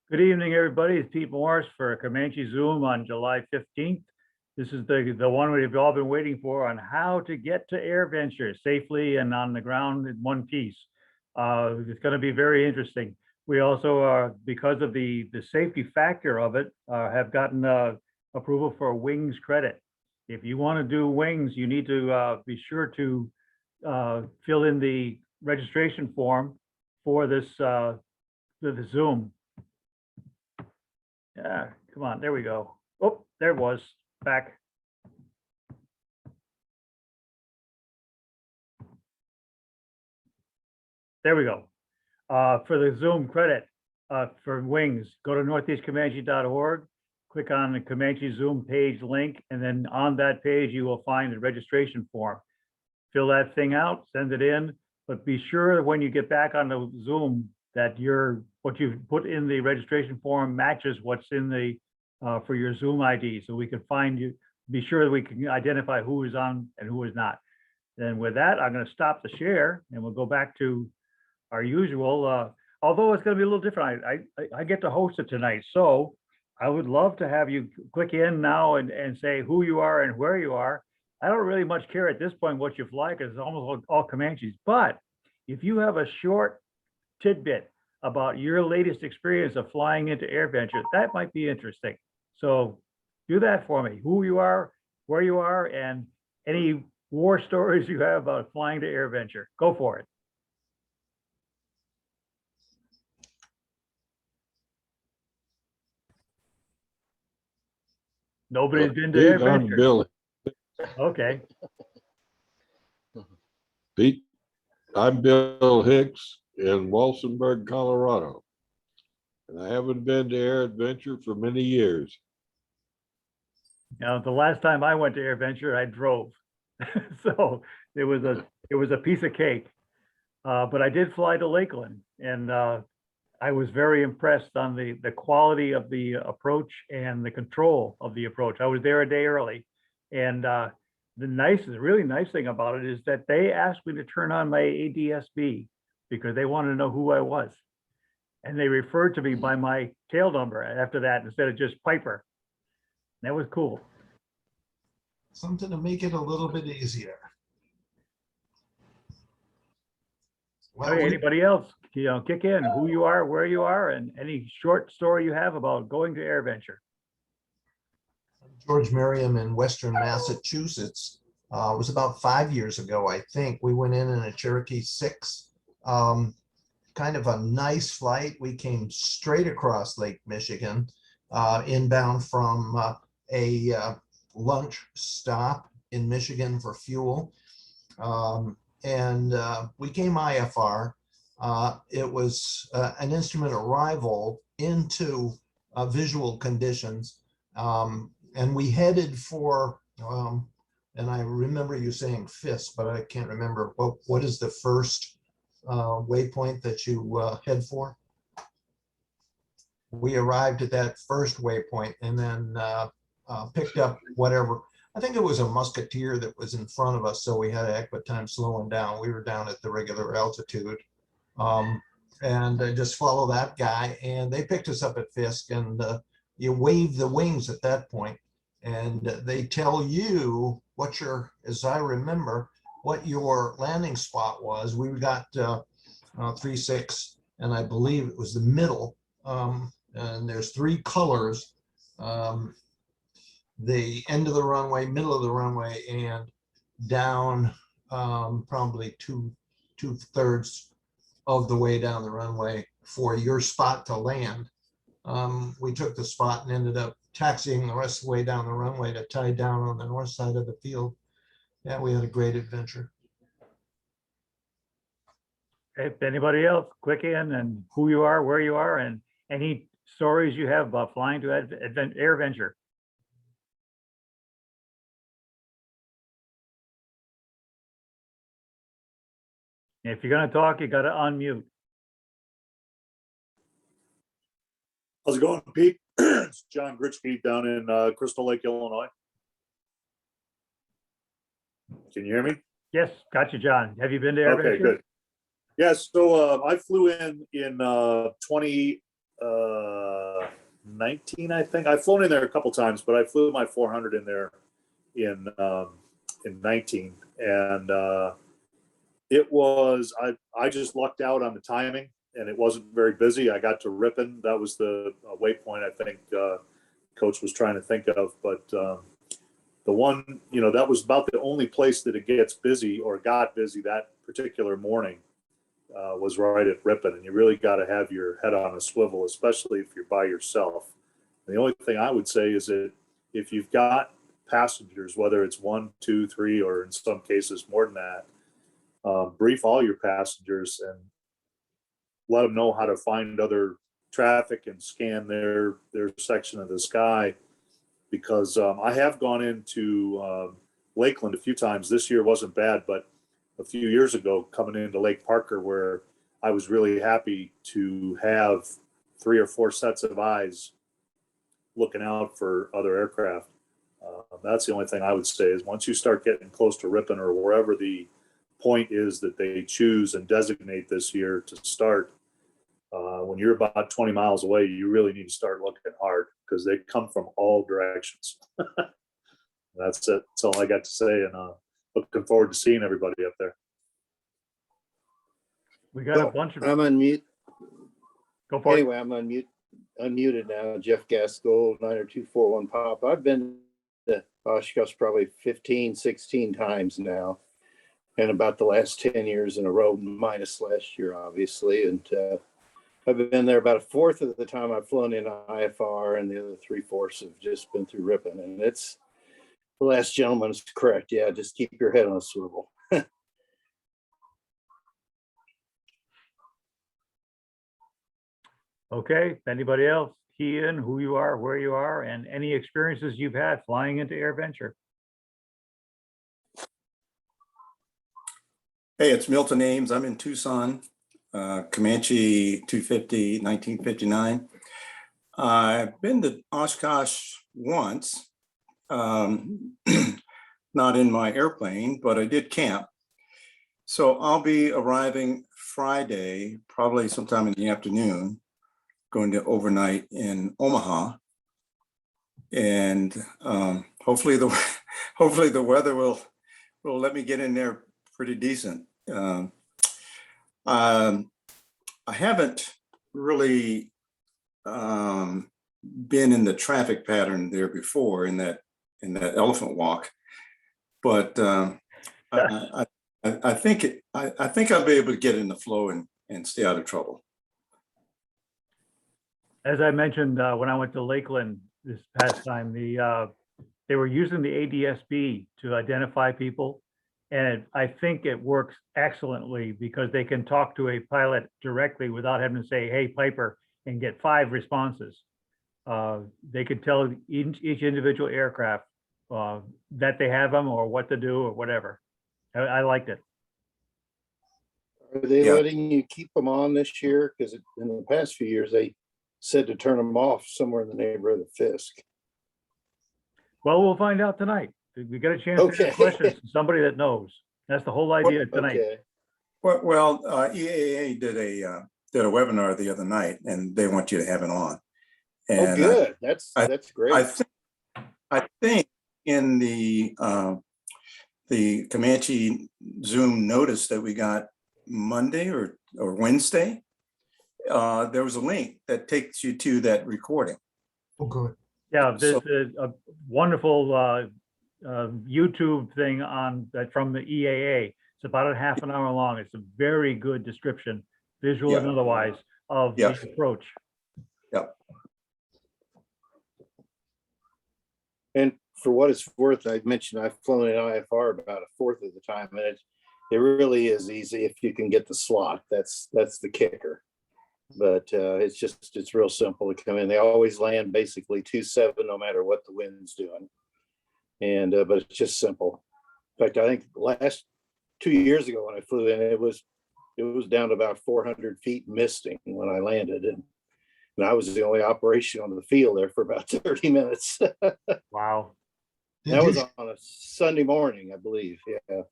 Good evening, everybody. It's Pete Morris for ComancheZOOM on July 15th. This is the one we've all been waiting for on how to get to AirVenture safely and on the ground in one piece. It's going to be very interesting. We also, because of the safety factor of it, have gotten approval for wings credit. If you want to do wings, you need to be sure to fill in the registration form for this the Zoom. Yeah, come on, there we go. Oh, there it was, back. There we go. For the Zoom credit for wings, go to northeastcomanche.org, click on the ComancheZOOM page link, and then on that page, you will find the registration form. Fill that thing out, send it in, but be sure when you get back on the Zoom that what you've put in the registration form matches what's in the for your Zoom ID, so we can find you, be sure that we can identify who is on and who is not. And with that, I'm going to stop the share and we'll go back to our usual, although it's going to be a little different. I get to host it tonight, so I would love to have you click in now and say who you are and where you are. I don't really much care at this point what you fly, because it's almost all Comanches, but if you have a short tidbit about your latest experience of flying into AirVenture, that might be interesting. So do that for me, who you are, where you are, and any war stories you have about flying to AirVenture. Go for it. Nobody's been to Pete, AirVenture. I'm Bill. Okay. Pete, I'm Bill Hicks in Walsenburg, Colorado. And I haven't been to AirVenture for many years. Now, the last time I went to AirVenture, I drove. So it was a piece of cake. But I did fly to Lakeland, and I was very impressed on the quality of the approach and the control of the approach. I was there a day early, and the really nice thing about it is that they asked me to turn on my ADSB because they wanted to know who I was. And they referred to me by my tail number after that instead of just Piper. That was cool. Something to make it a little bit easier. Well, Okay, anybody else, kick in who you are, where you are, and any short story you have about going to AirVenture. George Merriam in Western Massachusetts. It was about 5 years ago, I think. We went in a Cherokee 6, kind of a nice flight. We came straight across Lake Michigan, inbound from a lunch stop in Michigan for fuel. And we came IFR. It was an instrument arrival into visual conditions. And we headed for, and I remember you saying FIS, but I can't remember. What is the first waypoint that you head for? We arrived at that first waypoint and then picked up whatever. I think it was a musketeer that was in front of us, so we had to equip time slowing down. We were down at the regular altitude. And just follow that guy, and they picked us up at Fisk, and you wave the wings at that point, and they tell you what your, as I remember, what your landing spot was. We got 3-6, and I believe it was the middle, and there's 3 colors, the end of the runway, middle of the runway, and down probably two-thirds of the way down the runway for your spot to land. We took the spot and ended up taxiing the rest of the way down the runway to tie down on the north side of the field. Yeah, we had a great adventure. If anybody else, click in and who you are, where you are, and any stories you have about flying to AirVenture. If you're going to talk, you got to unmute. How's it going, Pete? It's John Gritsky down in Crystal Lake, Illinois. Can you hear me? Yes, got you, John. Have you been to AirVenture? Okay, good. Yeah, so I flew in 2018 19, I think. I've flown in there a couple times, but I flew my 400 in there in 19, and it was I just lucked out on the timing, and it wasn't very busy. I got to Ripon. That was the waypoint I think Coach was trying to think of, but the one, that was about the only place that it gets busy or got busy that particular morning was right at Ripon, and you really got to have your head on a swivel, especially if you're by yourself. And the only thing I would say is that if you've got passengers, whether it's 1, 2, 3, or in some cases more than that, brief all your passengers and let them know how to find other traffic and scan their section of the sky. Because I have gone into Lakeland a few times. This year wasn't bad, but a few years ago, coming into Lake Parker, where I was really happy to have 3 or 4 sets of eyes looking out for other aircraft. That's the only thing I would say is once you start getting close to Ripon or wherever the point is that they choose and designate this year to start, when you're about 20 miles away, you really need to start looking hard because they come from all directions. That's it. That's all I got to say. And looking forward to seeing everybody up there. We got a bunch of, I'm on mute. go for it. Anyway, I'm unmuted now. Jeff Gaskell, 90241 Pop. I've been to Oshkosh probably 15, 16 times now. And about the last 10 years in a row, minus last year, obviously. And I've been there about a fourth of the time I've flown in IFR, and the other 3/4 have just been through Ripon. And it's, the last gentleman's correct. Yeah, just keep your head on a swivel. Okay, anybody else? Key in who you are, where you are, and any experiences you've had flying into AirVenture. Hey, it's Milton Ames. I'm in Tucson, Comanche 250, 1959. I've been to Oshkosh once, not in my airplane, but I did camp. So I'll be arriving Friday, probably sometime in the afternoon, going to overnight in Omaha. And hopefully the weather will let me get in there pretty decent. I haven't really been in the traffic pattern there before in that elephant walk, but I think I'll be able to get in the flow and stay out of trouble. As I mentioned, when I went to Lakeland this past time, they were using the ADSB to identify people. And I think it works excellently because they can talk to a pilot directly without having to say, hey, Piper, and get 5 responses. They could tell each individual aircraft that they have them or what to do or whatever. I liked it. Are they Yeah. letting you keep them on this year? Because in the past few years, they said to turn them off somewhere in the neighborhood of Fisk. Well, we'll find out tonight. We got a chance to Okay. ask questions to somebody that knows. That's the whole idea tonight. Okay. Well, EAA did a webinar the other night, and they want you to have it on. Oh, And good. That's great. I think in the Comanche Zoom notice that we got Monday or Wednesday, there was a link that takes you to that recording. Oh, good. Yeah, there's So- a wonderful YouTube thing on that from the EAA. It's about a half an hour long. It's a very good description, visual and Yeah. otherwise, of Yeah. the approach. And for what it's worth, I mentioned I've flown in IFR about a fourth of the time, and it really is easy if you can get the slot. That's the kicker. But it's real simple to come in. They always land basically 2-7 no matter what the wind's doing. And but it's just simple. In fact, I think the last 2 years ago when I flew in, it was down to about 400 feet misting when I landed, and I was the only operation on the field there for about 30 minutes. Wow. That was on a Sunday morning, I believe. Yeah.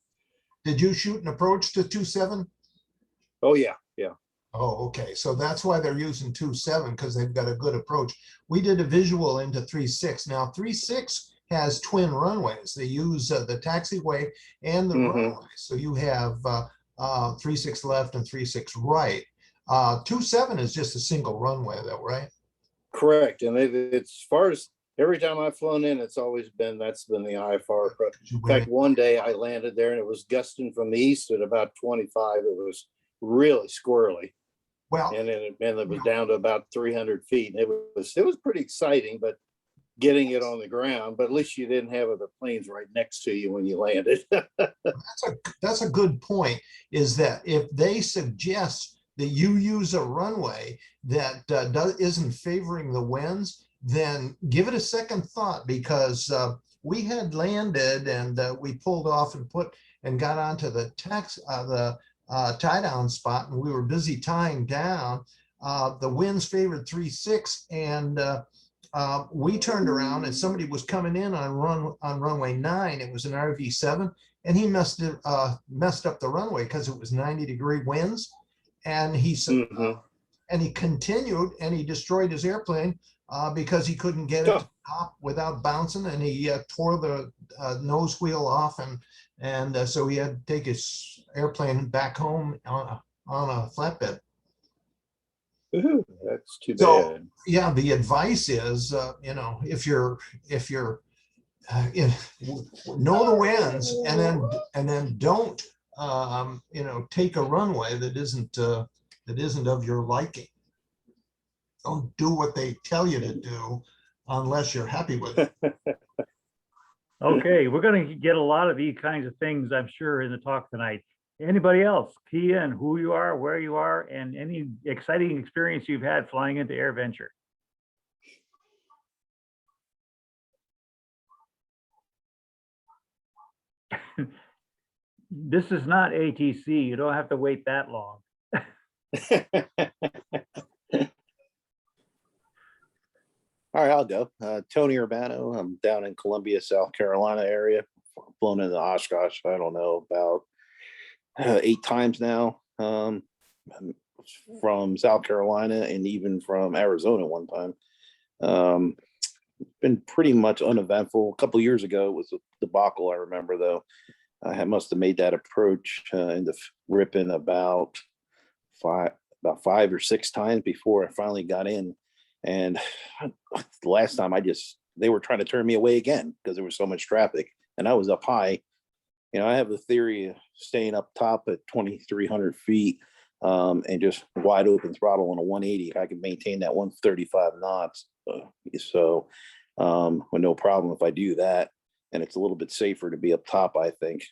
Did you shoot an approach to 2.7? Oh yeah, yeah. Oh, okay. So that's why they're using 2.7 because they've got a good approach. We did a visual into 3.6. Now 3.6 has twin runways. They use the taxiway and the runway. So you have 3.6 left and 3.6 right. 2.7 is just a single runway though, right? Correct. And it's as far as every time I've flown in, that's been the IFR approach. In fact, one day I landed there and it was gusting from the east at about 25. It was really squirrely. Well, And it was down to about 300 feet. And it was pretty exciting, but getting it on the ground, but at least you didn't have other planes right next to you when you landed. that's a good point, is that if they suggest that you use a runway that isn't favoring the winds, then give it a second thought, because we had landed and we pulled off and got onto the tie down spot, and we were busy tying down. The winds favored 3.6, and we turned around and somebody was coming in on runway 9. It was an RV7, and he messed up the runway because it was 90-degree winds. And he said, and he continued, and he destroyed his airplane because he couldn't get it to top without bouncing, and he tore the nose wheel off, and so he had to take his airplane back home on a flatbed. Ooh, that's too So, bad. yeah, the advice is, if you're know the winds, and then don't, take a runway that isn't of your liking. Don't do what they tell you to do unless you're happy with it. Okay, we're going to get a lot of these kinds of things, I'm sure, in the talk tonight. Anybody else? Key in who you are, where you are, and any exciting experience you've had flying into AirVenture. This is not ATC. You don't have to wait that long. All right, I'll go. Tony Urbano. I'm down in Columbia, South Carolina area. Flown into Oshkosh, I don't know, about 8 times now. From South Carolina and even from Arizona one time. Been pretty much uneventful. A couple years ago, it was a debacle, I remember, though. I must have made that approach into Ripon about 5 or 6 times before I finally got in. And the last time they were trying to turn me away again because there was so much traffic, and I was up high. I have the theory of staying up top at 2,300 feet and just wide open throttle on a 180. I can maintain that 135 knots. So with no problem if I do that. And it's a little bit safer to be up top, I think.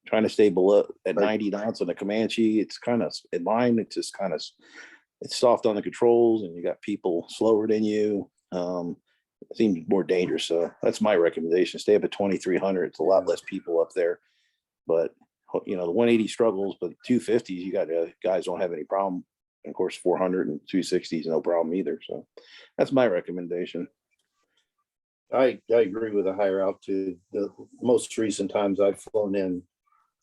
Trying to stay below at 90 knots on the Comanche, it's kind of, in mine, it's just kind of, it's soft on the controls, and you got people slower than you. It seems more dangerous. So that's my recommendation. Stay up at 2,300. It's a lot less people up there. But, the 180 struggles, but 250s, you got guys don't have any problem. And of course, 400 and 260s, no problem either. So that's my recommendation. I agree with the higher altitude. The most recent times I've flown in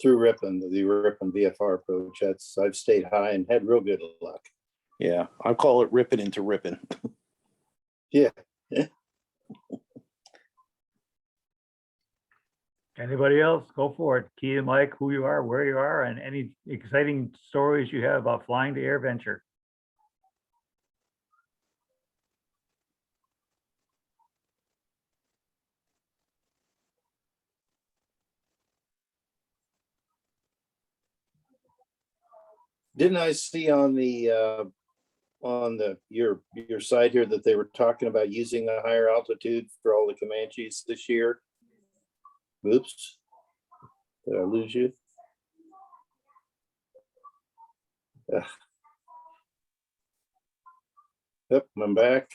through Ripon, the Ripon VFR approach, I've stayed high and had real good luck. Yeah, I call it ripping into Ripon. Yeah. Anybody else? Go for it. Key and Mike, who you are, where you are, and any exciting stories you have about flying to AirVenture. Didn't I see on your site here that they were talking about using a higher altitude for all the Comanches this year? Oops. Did I lose you? Yep, I'm back.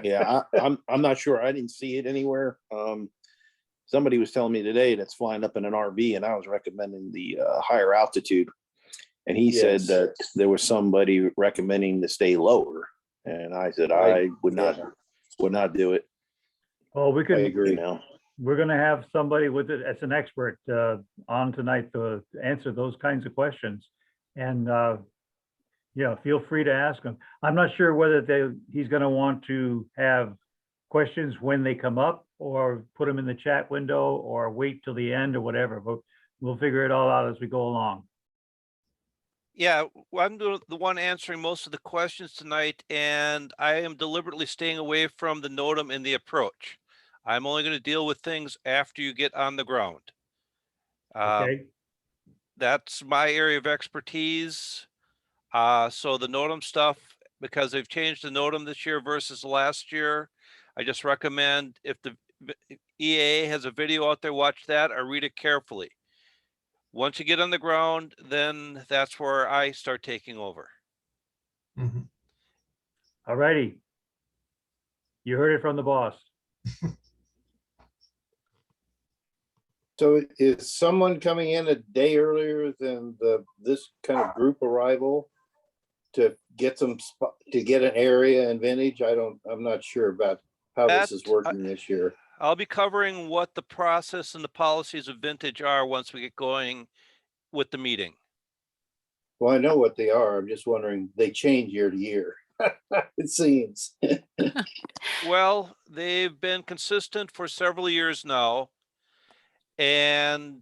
Yeah, I'm not sure. I didn't see it anywhere. Somebody was telling me today that's flying up in an RV, and I was recommending the higher altitude. And he said that there was somebody recommending to stay lower, and I said I would not do it. Well, we I could, agree. we're going to have somebody with it as an expert on tonight to answer those kinds of questions. And Yeah, feel free to ask him. I'm not sure whether he's gonna want to have questions when they come up or put them in the chat window or wait till the end or whatever, but we'll figure it all out as we go along. Yeah, I'm the one answering most of the questions tonight, and I am deliberately staying away from the NOTAM and the approach. I'm only going to deal with things after you get on the ground. Okay, That's my area of expertise. So the NOTAM stuff, because they've changed the NOTAM this year versus last year, I just recommend if the EAA has a video out there, watch that or read it carefully. Once you get on the ground, then that's where I start taking over. Mhm. all righty. You heard it from the boss. So is someone coming in a day earlier than this kind of group arrival to get to get an area in Vintage? I'm not sure about how this is working this year. I'll be covering what the process and the policies of Vintage are once we get going with the meeting. Well, I know what they are. I'm just wondering, they change year to year. It seems. Well, they've been consistent for several years now. And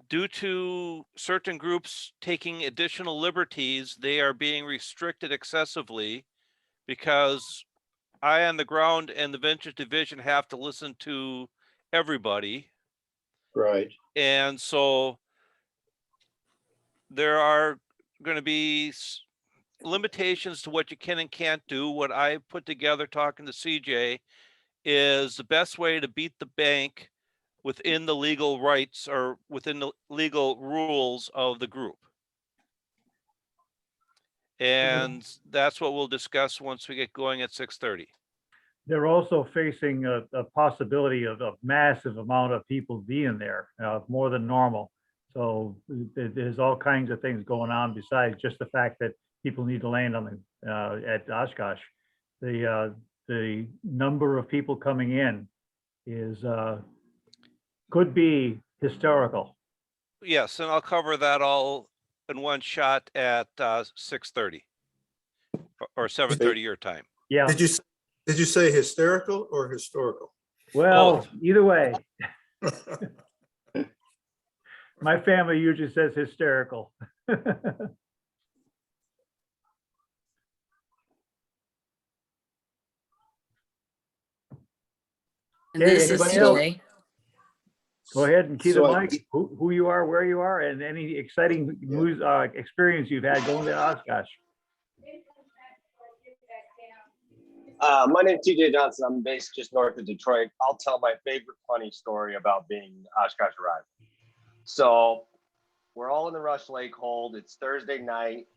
due to certain groups taking additional liberties, they are being restricted excessively because I on the ground and the Vintage Division have to listen to everybody. Right. And so there are going to be limitations to what you can and can't do. What I put together talking to CJ is the best way to beat the bank within the legal rights or within the legal rules of the group. And that's what we'll discuss once we get going at 6:30. They're also facing a possibility of a massive amount of people being there, more than normal. So there's all kinds of things going on besides just the fact that people need to land on the at Oshkosh. The number of people coming in is could be historical. Yes, and I'll cover that all in one shot at 6:30 or 7:30 your time. Yeah, Did you say hysterical or historical? well, Both. either way. My family usually says hysterical. And Okay, this is anybody else? CJ. Go ahead and key the So mic, who you are, where you are, and any exciting news, experience you've had going to Oshkosh. My name's TJ Johnson. I'm based just north of Detroit. I'll tell my favorite funny story about being Oshkosh arrival. So we're all in the Rush Lake hold. It's Thursday night.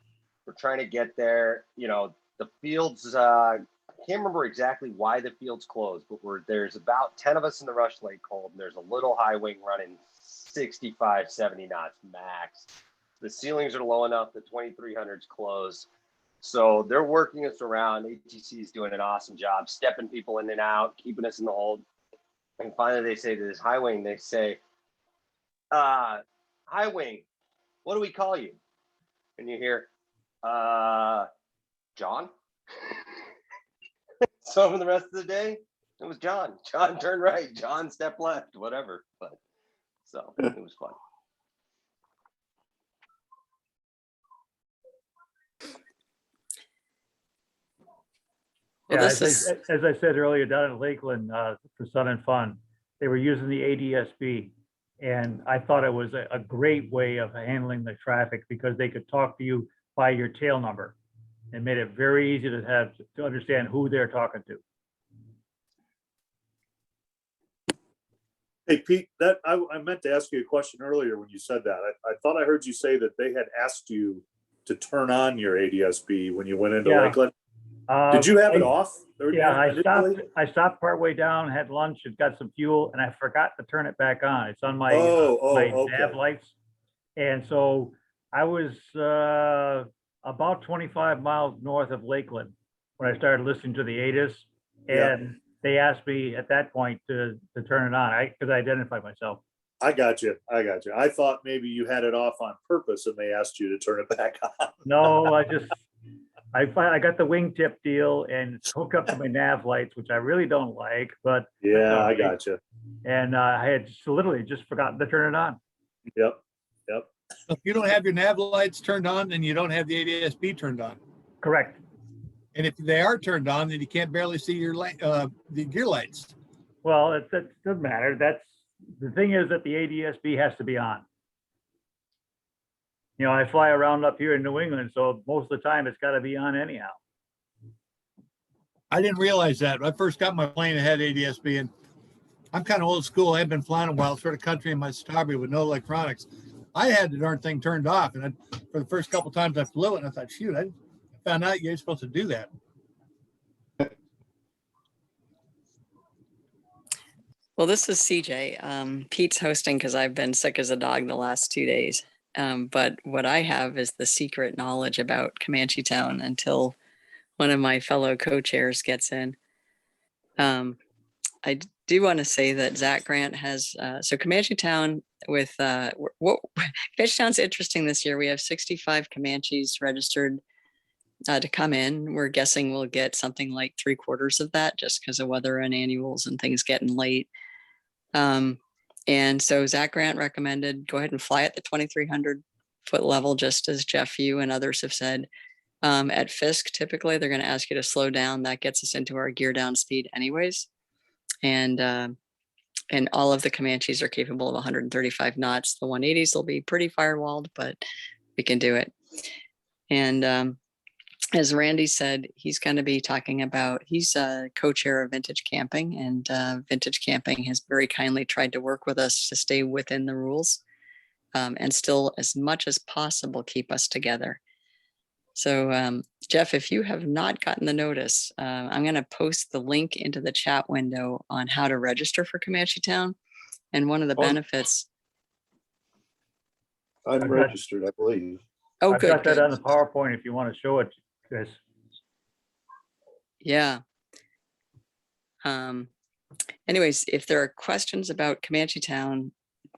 We're trying to get there. You know, the fields, I can't remember exactly why the field's closed, but there's about 10 of us in the Rush Lake hold, and there's a little high wing running 65, 70 knots max. The ceilings are low enough, the 2300's closed. So they're working us around. ATC is doing an awesome job, stepping people in and out, keeping us in the hold. And finally, they say to this high wing, they say, high wing, what do we call you? And you hear, John? So for the rest of the day, it was John. John turned right, John stepped left, whatever. But so it was fun. Well, Yeah, this is, as I said earlier, down in Lakeland, for Sun and Fun, they were using the ADSB. And I thought it was a great way of handling the traffic because they could talk to you by your tail number and made it very easy to understand who they're talking to. Hey, Pete, that I meant to ask you a question earlier when you said that. I thought I heard you say that they had asked you to turn on your ADSB when you went into Yeah. Lakeland. Did you have it off? Yeah, initially? I stopped partway down, had lunch, and got some fuel, and I forgot to turn it back on. It's on my my okay. nav lights. And so I was about 25 miles north of Lakeland when I started listening to the ATIS. And they asked me at that point to turn it on. Because I identified myself. I got you. I thought maybe you had it off on purpose and they asked you to turn it back on. No, I got the wingtip deal and it's hooked up to my nav lights, which I really don't like, but. Yeah, I got you. And I had literally just forgotten to turn it on. Yep. If you don't have your nav lights turned on, then you don't have the ADSB turned on. Correct. And if they are turned on, then you can't barely see your light, the gear lights. Well, it doesn't matter. The thing is that the ADSB has to be on. You know, I fly around up here in New England, so most of the time it's got to be on anyhow. I didn't realize that. When I first got my plane, it had ADSB, and I'm kind of old school. I've been flying a while, sort of country in my Starby with no electronics. I had the darn thing turned off, and for the first couple times I flew it, and I thought, shoot, I found out you're supposed to do that. Well, this is CJ. Pete's hosting because I've been sick as a dog the last 2 days. But what I have is the secret knowledge about ComancheTown until one of my fellow co-chairs gets in. I do want to say that Zach Grant has, so ComancheTown with, ComancheTown's interesting this year. We have 65 Comanches registered to come in. We're guessing we'll get something like 3/4 of that just because of weather and annuals and things getting late. And so Zach Grant recommended go ahead and fly at the 2,300 foot level, just as Jeff, you and others have said. At Fisk, typically they're going to ask you to slow down. That gets us into our gear down speed anyways. And all of the Comanches are capable of 135 knots. The 180s will be pretty firewalled, but we can do it. And as Randy said, he's going to be talking about, he's a co-chair of Vintage Camping, and Vintage Camping has very kindly tried to work with us to stay within the rules and still, as much as possible, keep us together. So Jeff, if you have not gotten the notice, I'm going to post the link into the chat window on how to register for ComancheTown. And one of the benefits. I'm registered, I believe. Oh, I've good. got that on the PowerPoint if you want to show it, Chris. Yeah. Anyways, if there are questions about ComancheTown,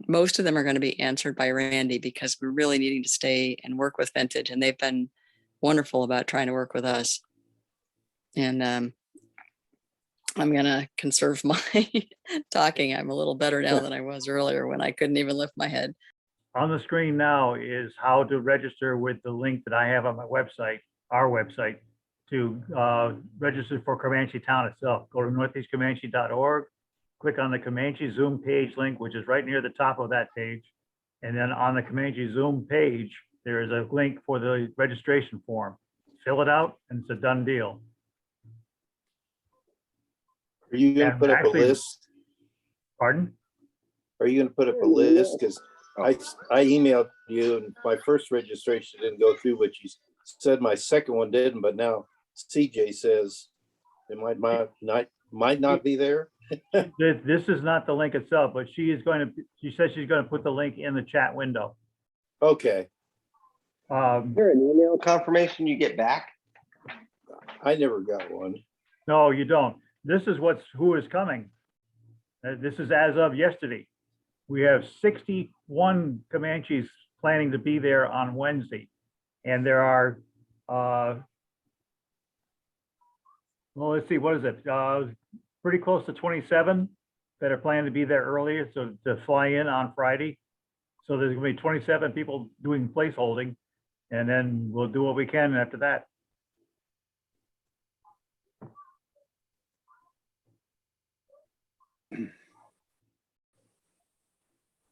most of them are going to be answered by Randy because we're really needing to stay and work with Vintage, and they've been wonderful about trying to work with us. And I'm going to conserve my talking. I'm a little better now than I was earlier when I couldn't even lift my head. On the screen now is how to register with the link that I have on my website, our website, to register for ComancheTown itself. Go to northeastcomanche.org, click on the ComancheZOOM page link, which is right near the top of that page. And then on the ComancheZOOM page, there is a link for the registration form. Fill it out and it's a done deal. Are you going to And put up actually- a list? Pardon? Are you going to put up a list? Because I emailed you and my first registration didn't go through, but you said my second one didn't, but now CJ says it might not be there. This is not the link itself, but she says she's going to put the link in the chat window. Okay. Is there an email confirmation you get back? I never got one. No, you don't. This is who is coming. This is as of yesterday. We have 61 Comanches planning to be there on Wednesday. And there are, well, let's see, what is it? Pretty close to 27 that are planning to be there earlier, so to fly in on Friday. So there's gonna be 27 people doing placeholding, and then we'll do what we can after that.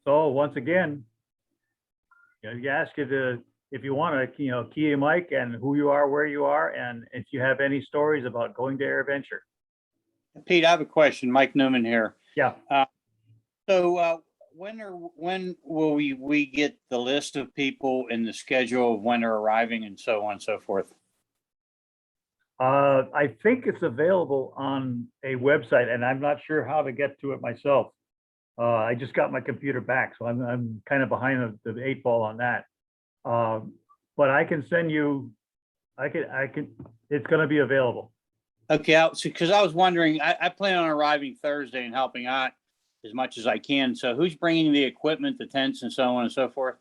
So once again, you ask you to, if you want to, key your mic and who you are, where you are, and if you have any stories about going to AirVenture. Pete, I have a question. Mike Newman here. Yeah. So when will we get the list of people and the schedule of when they're arriving and so on and so forth? I think it's available on a website, and I'm not sure how to get to it myself. I just got my computer back, so I'm kind of behind the 8 ball on that. But I can send you. I can. It's going to be available. Okay, because I was wondering, I plan on arriving Thursday and helping out. as much as I can. So who's bringing the equipment, the tents and so on and so forth?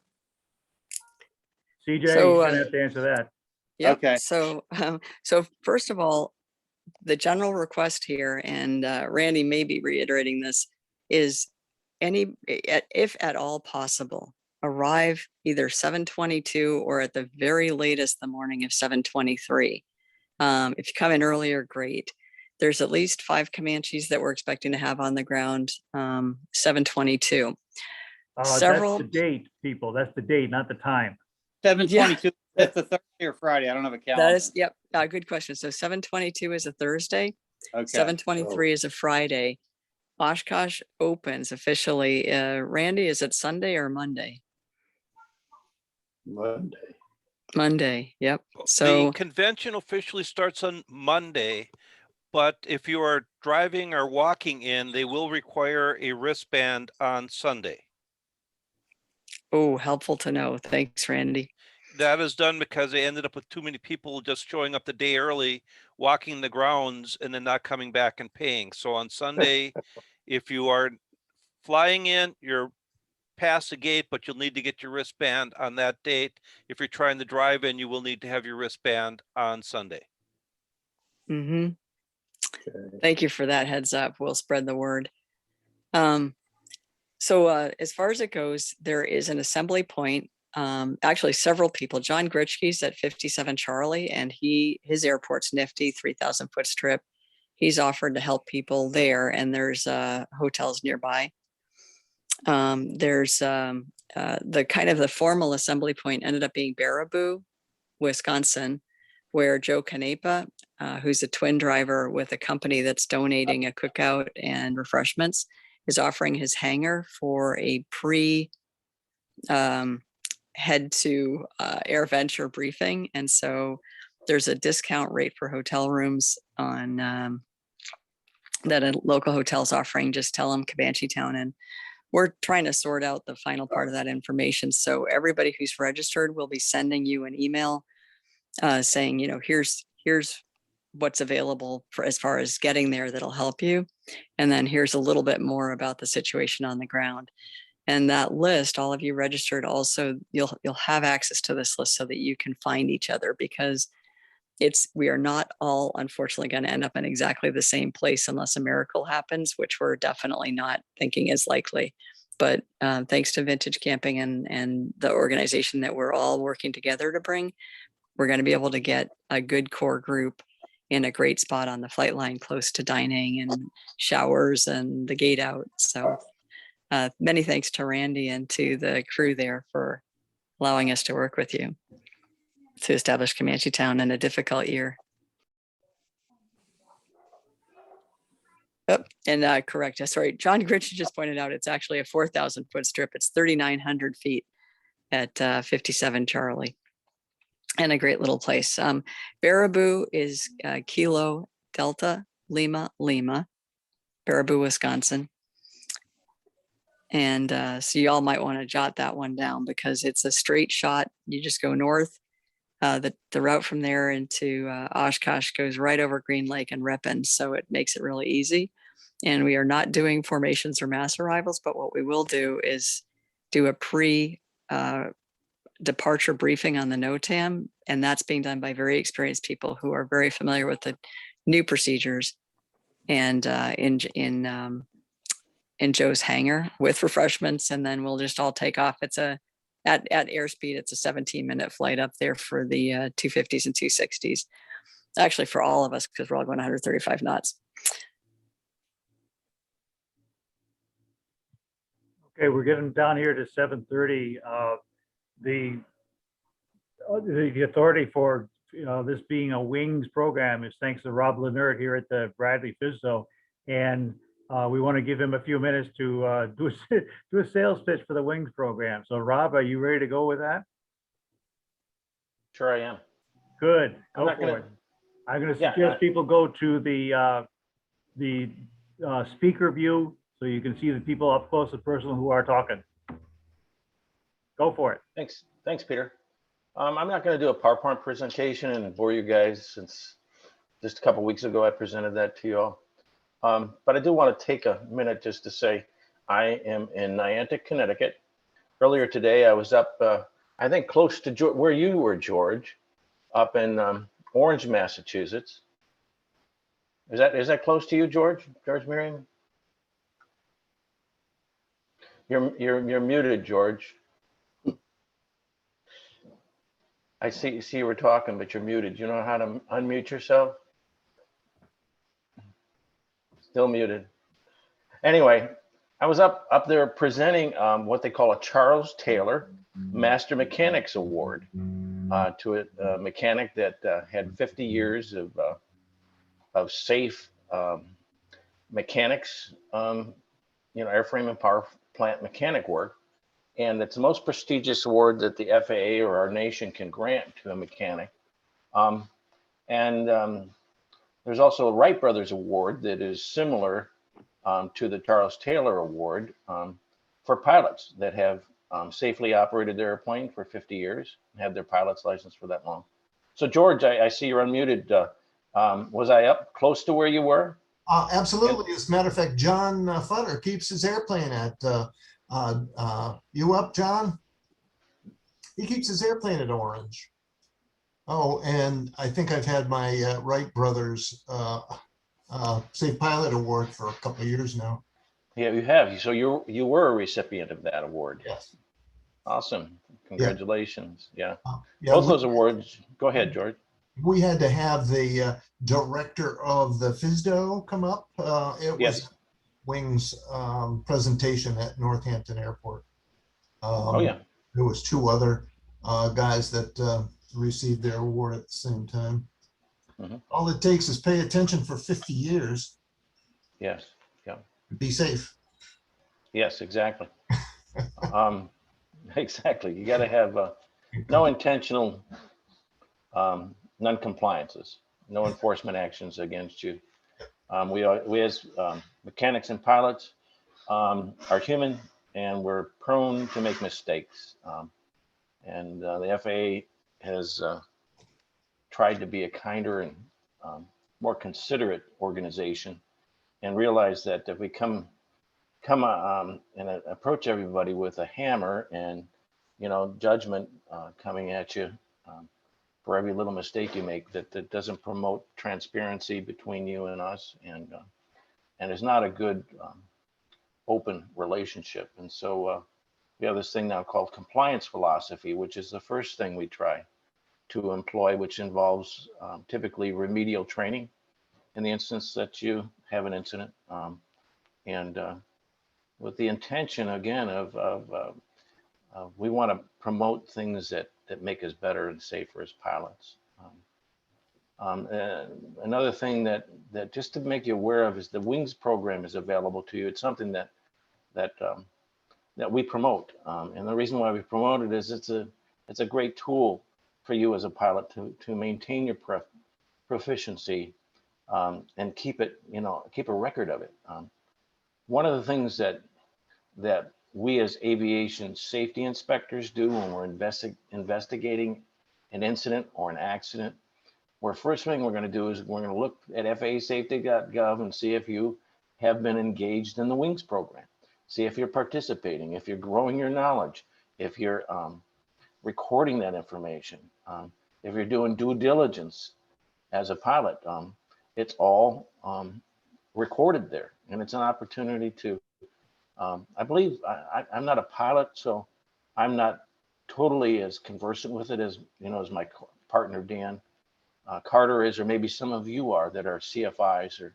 CJ, So, you're gonna have to answer that. Yep. Okay. So first of all, the general request here, and Randy may be reiterating this, is if at all possible, arrive either 7:22 or at the very latest the morning of 7:23. If you come in earlier, great. There's at least 5 Comanches that we're expecting to have on the ground 7:22. Several. That's the date, people. That's the date, not the time. 7:22. That's the Thursday or Friday. I don't have a calendar. That is, yep, good question. So 7:22 is a Thursday. Okay. 7:23 is a Friday. Oshkosh opens officially. Randy, is it Sunday or Monday? Monday. Monday. Yep. The So convention officially starts on Monday, but if you are driving or walking in, they will require a wristband on Sunday. oh, helpful to know. Thanks, Randy. That is done because they ended up with too many people just showing up the day early, walking the grounds, and then not coming back and paying. So on Sunday, if you are flying in, you're past the gate, but you'll need to get your wristband on that date. If you're trying to drive in, you will need to have your wristband on Sunday. Mm-hmm. Okay. Thank you for that heads up. We'll spread the word. So as far as it goes, there is an assembly point. Actually, several people. John Gritschke's at 57 Charlie, and his airport's nifty, 3,000 foot strip. He's offered to help people there, and there's hotels nearby. There's the kind of the formal assembly point ended up being Baraboo, Wisconsin, where Joe Canepa, who's a twin driver with a company that's donating a cookout and refreshments, is offering his hangar for a head to AirVenture briefing. And so there's a discount rate for hotel rooms on that a local hotel's offering. Just tell them ComancheTown, and we're trying to sort out the final part of that information. So everybody who's registered will be sending you an email saying, you know, here's what's available for as far as getting there that'll help you. And then here's a little bit more about the situation on the ground. And that list, all of you registered, also you'll have access to this list so that you can find each other, because we are not all unfortunately going to end up in exactly the same place unless a miracle happens, which we're definitely not thinking is likely. But thanks to Vintage Camping and the organization that we're all working together to bring, we're going to be able to get a good core group in a great spot on the flight line, close to dining and showers and the gate out. So many thanks to Randy and to the crew there for allowing us to work with you to establish ComancheTown in a difficult year. Oh, and correct, sorry, John Gritsch just pointed out it's actually a 4,000 foot strip. It's 3,900 feet at 57 Charlie, and a great little place. Baraboo is Kilo Delta Lima Lima, Baraboo, Wisconsin. And so you all might want to jot that one down because it's a straight shot. You just go north. The route from there into Oshkosh goes right over Green Lake and Ripon, so it makes it really easy. And we are not doing formations or mass arrivals, but what we will do is do a departure briefing on the NOTAM, and that's being done by very experienced people who are very familiar with the new procedures. And in Joe's hangar with refreshments, and then we'll just all take off. It's at airspeed, it's a 17-minute flight up there for the 250s and 260s. Actually, for all of us, because we're all going 135 knots. Okay, we're getting down here to 7:30. The authority for this being a wings program is thanks to Rob Lennert here at the Bradley FISO, and we want to give him a few minutes to do a sales pitch for the wings program. So Rob, are you ready to go with that? Sure I am. Good, go for it. I'm going to suggest people go to the speaker view so you can see the people up close and personal who are talking. Go for it. Thanks, Peter. I'm not going to do a PowerPoint presentation and bore you guys, since just a couple weeks ago I presented that to you all. But I do want to take a minute just to say I am in Niantic, Connecticut. Earlier today, I was up, I think close to where you were, George, up in Orange, Massachusetts. Is that close to you, George? George Merriam? You're muted, George. I see you were talking, but you're muted. You know how to unmute yourself? Still muted. Anyway, I was up there presenting what they call a Charles Taylor Master Mechanics Award to a mechanic that had 50 years of safe mechanics, airframe and power plant mechanic work. And it's the most prestigious award that the FAA or our nation can grant to a mechanic. There's also a Wright Brothers Award that is similar to the Charles Taylor Award for pilots that have safely operated their airplane for 50 years, have their pilot's license for that long. So George, I see you're unmuted. Was I up close to where you were? Absolutely. As a matter of fact, John Futter keeps his airplane at, you up, John? He keeps his airplane at Orange. Oh, and I think I've had my Wright Brothers Safe Pilot Award for a couple of years now. Yeah, you have. So you were a recipient of that award. Yes. Awesome. Congratulations. Yeah. Yeah, Both those awards. Go ahead, George. We had to have the director of the FSDO come up. It was Wing's presentation at Northampton Airport. Oh yeah. There was two other guys that received their award at the same time. Mm-hmm. All it takes is pay attention for 50 years. Yes. Yeah. Be safe. Yes, exactly. Exactly. You got to have no intentional non-compliances, no enforcement actions against you. We as mechanics and pilots are human, and we're prone to make mistakes. The FAA has tried to be a kinder and more considerate organization, and realize that if we come and approach everybody with a hammer and judgment coming at you for every little mistake you make, that doesn't promote transparency between you and us, and is not a good open relationship. And so we have this thing now called compliance philosophy, which is the first thing we try to employ, which involves typically remedial training in the instance that you have an incident, and with the intention again of we want to promote things that make us better and safer as pilots. Another thing that just to make you aware of is the Wings program is available to you. It's something that we promote, and the reason why we promote it is it's a great tool for you as a pilot to maintain your proficiency and keep a record of it. One of the things that we as aviation safety inspectors do when we're investigating an incident or an accident, first thing we're going to do is we're going to look at FAASafety.gov and see if you have been engaged in the Wings program. See if you're participating, if you're growing your knowledge, if you're recording that information, if you're doing due diligence as a pilot. It's all recorded there, and it's an opportunity to I believe I'm not a pilot, so I'm not totally as conversant with it as as my partner Dan Carter is, or maybe some of you are that are CFIs, or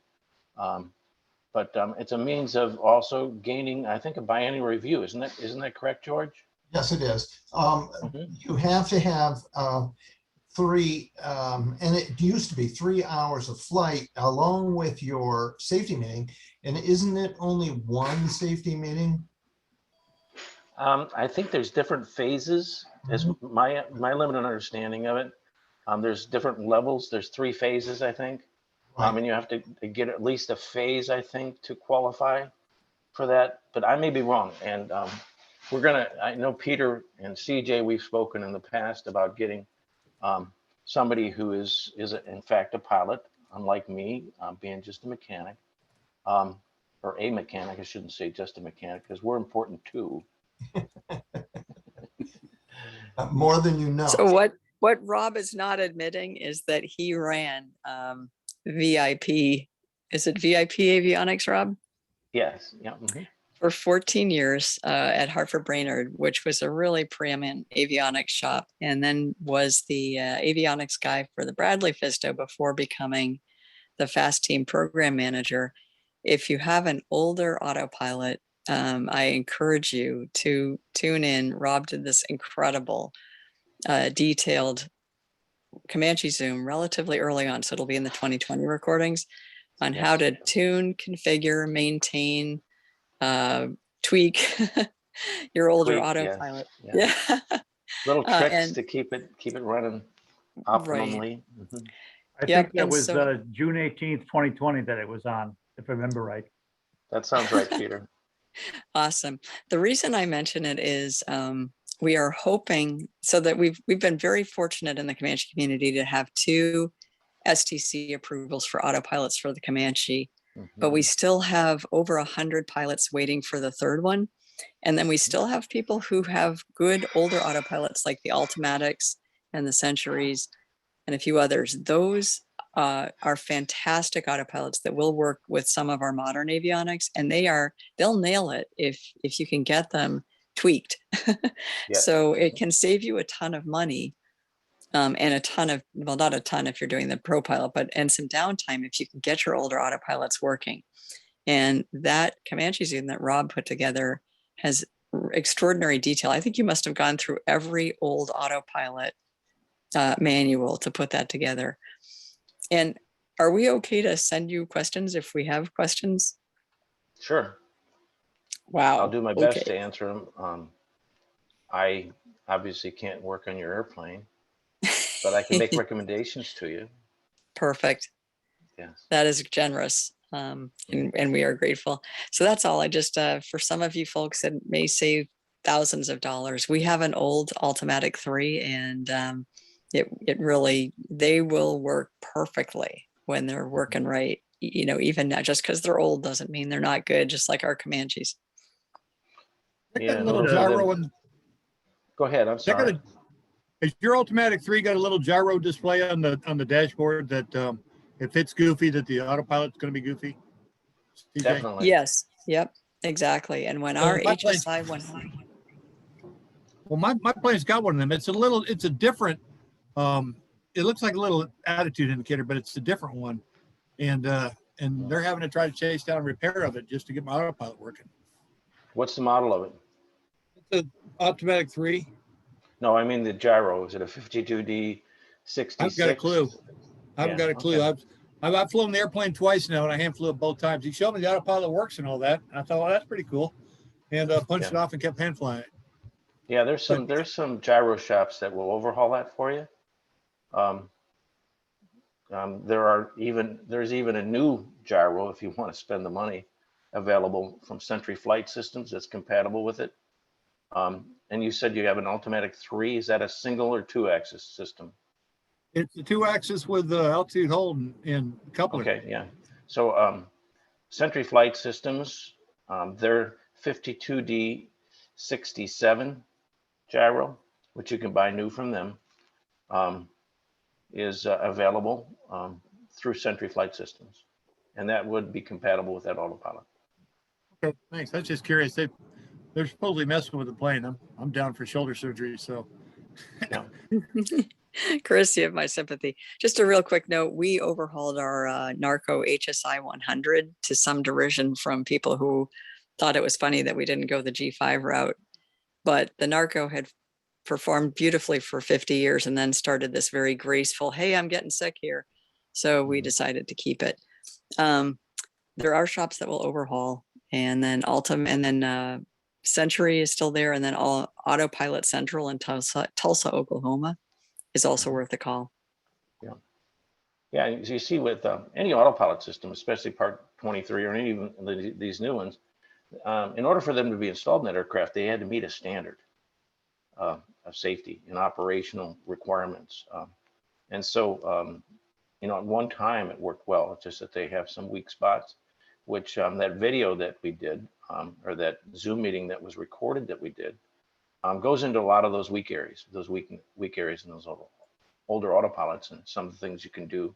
but it's a means of also gaining, I think, a biennial review. Isn't that correct, George? Yes, it is. You have to have three, and it used to be 3 hours of flight along with your safety meeting. And isn't it only one safety meeting? I think there's different phases, is my limited understanding of it. There's different levels. There's 3 phases, I think. Right. And you have to get at least a phase, I think, to qualify for that. But I may be wrong. And I know Peter and CJ, we've spoken in the past about getting somebody who is in fact a pilot, unlike me, being just a mechanic, or or a mechanic, I shouldn't say just a mechanic, because we're important too. More than you know. So what Rob is not admitting is that he ran VIP. Is it VIP Avionics, Rob? Yes, yeah. Mhm. For 14 years at Hartford Brainerd, which was a really preeminent avionics shop, and then was the avionics guy for the Bradley Fisto before becoming the Fast Team program manager. If you have an older autopilot, I encourage you to tune in. Rob did this incredible, detailed ComancheZOOM relatively early on, so it'll be in the 2020 recordings on how to tune, configure, maintain, tweak your older Tweak, autopilot. yes, Yeah. Little tricks And to keep it running right. optimally. Mhm. I Yep, think that and was so June 18th, 2020 that it was on, if I remember right. That sounds right, Peter. awesome. The reason I mention it is we are hoping so that we've been very fortunate in the Comanche community to have 2 STC approvals for autopilots for the Comanche, but we still have over 100 pilots waiting for the 3rd one. And then we still have people who have good older autopilots like the Ultimatics and the Centuries and a few others. Those are fantastic autopilots that will work with some of our modern avionics, and they'll nail it if you can get them tweaked. Yes. So it can save you a ton of money and a ton of, well, not a ton if you're doing the ProPilot, but and some downtime if you can get your older autopilots working. And that ComancheZOOM that Rob put together has extraordinary detail. I think you must have gone through every old autopilot manual to put that together. And are we okay to send you questions if we have questions? Sure. Wow. I'll do my best to answer them. I obviously can't work on your airplane, but I can make recommendations to you. Perfect. Yes. That is generous. And we are grateful. So that's all. I just, for some of you folks that may save thousands of dollars, we have an old Ultimatic 3 and it really, they will work perfectly when they're working right. You know, even now, just because they're old doesn't mean they're not good, just like our Comanches. Yeah. Little gyro and go ahead. I'm sorry. Is your Ultimatic 3 got a little gyro display on the dashboard that if it's goofy, that the autopilot's going to be goofy? CJ? Definitely. Yes. Yep. Exactly. And when our HSI went high. Well, my plane's got one of them. It's a different, it looks like a little attitude indicator, but it's a different one. And they're having to try to chase down repair of it just to get my autopilot working. What's the model of it? It's an Ultimatic 3. No, I mean the gyro. Is it a 52D 66? I've got a clue. I haven't got a clue. Okay. I've flown the airplane twice now, and I hand flew it both times. He showed me the autopilot works and all that. And I thought, well, that's pretty cool. And punched it off and kept hand flying it. Yeah, there's some gyro shops that will overhaul that for you. There's even a new gyro if you want to spend the money available from Century Flight Systems that's compatible with it. And you said you have an Ultimatic 3. Is that a single or 2-axis system? It's a 2-axis with altitude hold and coupler. Okay, yeah. So Century Flight Systems, their 52D 67 gyro, which you can buy new from them, is available through Century Flight Systems, and that would be compatible with that autopilot. Okay, thanks. I was just curious. They're supposedly messing with the plane. I'm down for shoulder surgery, so. Yeah. Chris, you have my sympathy. Just a real quick note, we overhauled our Narco HSI 100 to some derision from people who thought it was funny that we didn't go the G5 route. But the Narco had performed beautifully for 50 years and then started this very graceful, hey, I'm getting sick here. So we decided to keep it. There are shops that will overhaul, and then Ultim, and then Century is still there, and then Autopilot Central in Tulsa, Oklahoma is also worth a call. Yeah. Yeah, as you see with any autopilot system, especially Part 23 or even these new ones, in order for them to be installed in that aircraft, they had to meet a standard of safety and operational requirements. And so, at one time it worked well. It's just that they have some weak spots. which that video that we did, or that Zoom meeting that was recorded that we did, goes into a lot of those weak areas, those weak areas in those older autopilots, and some of the things you can do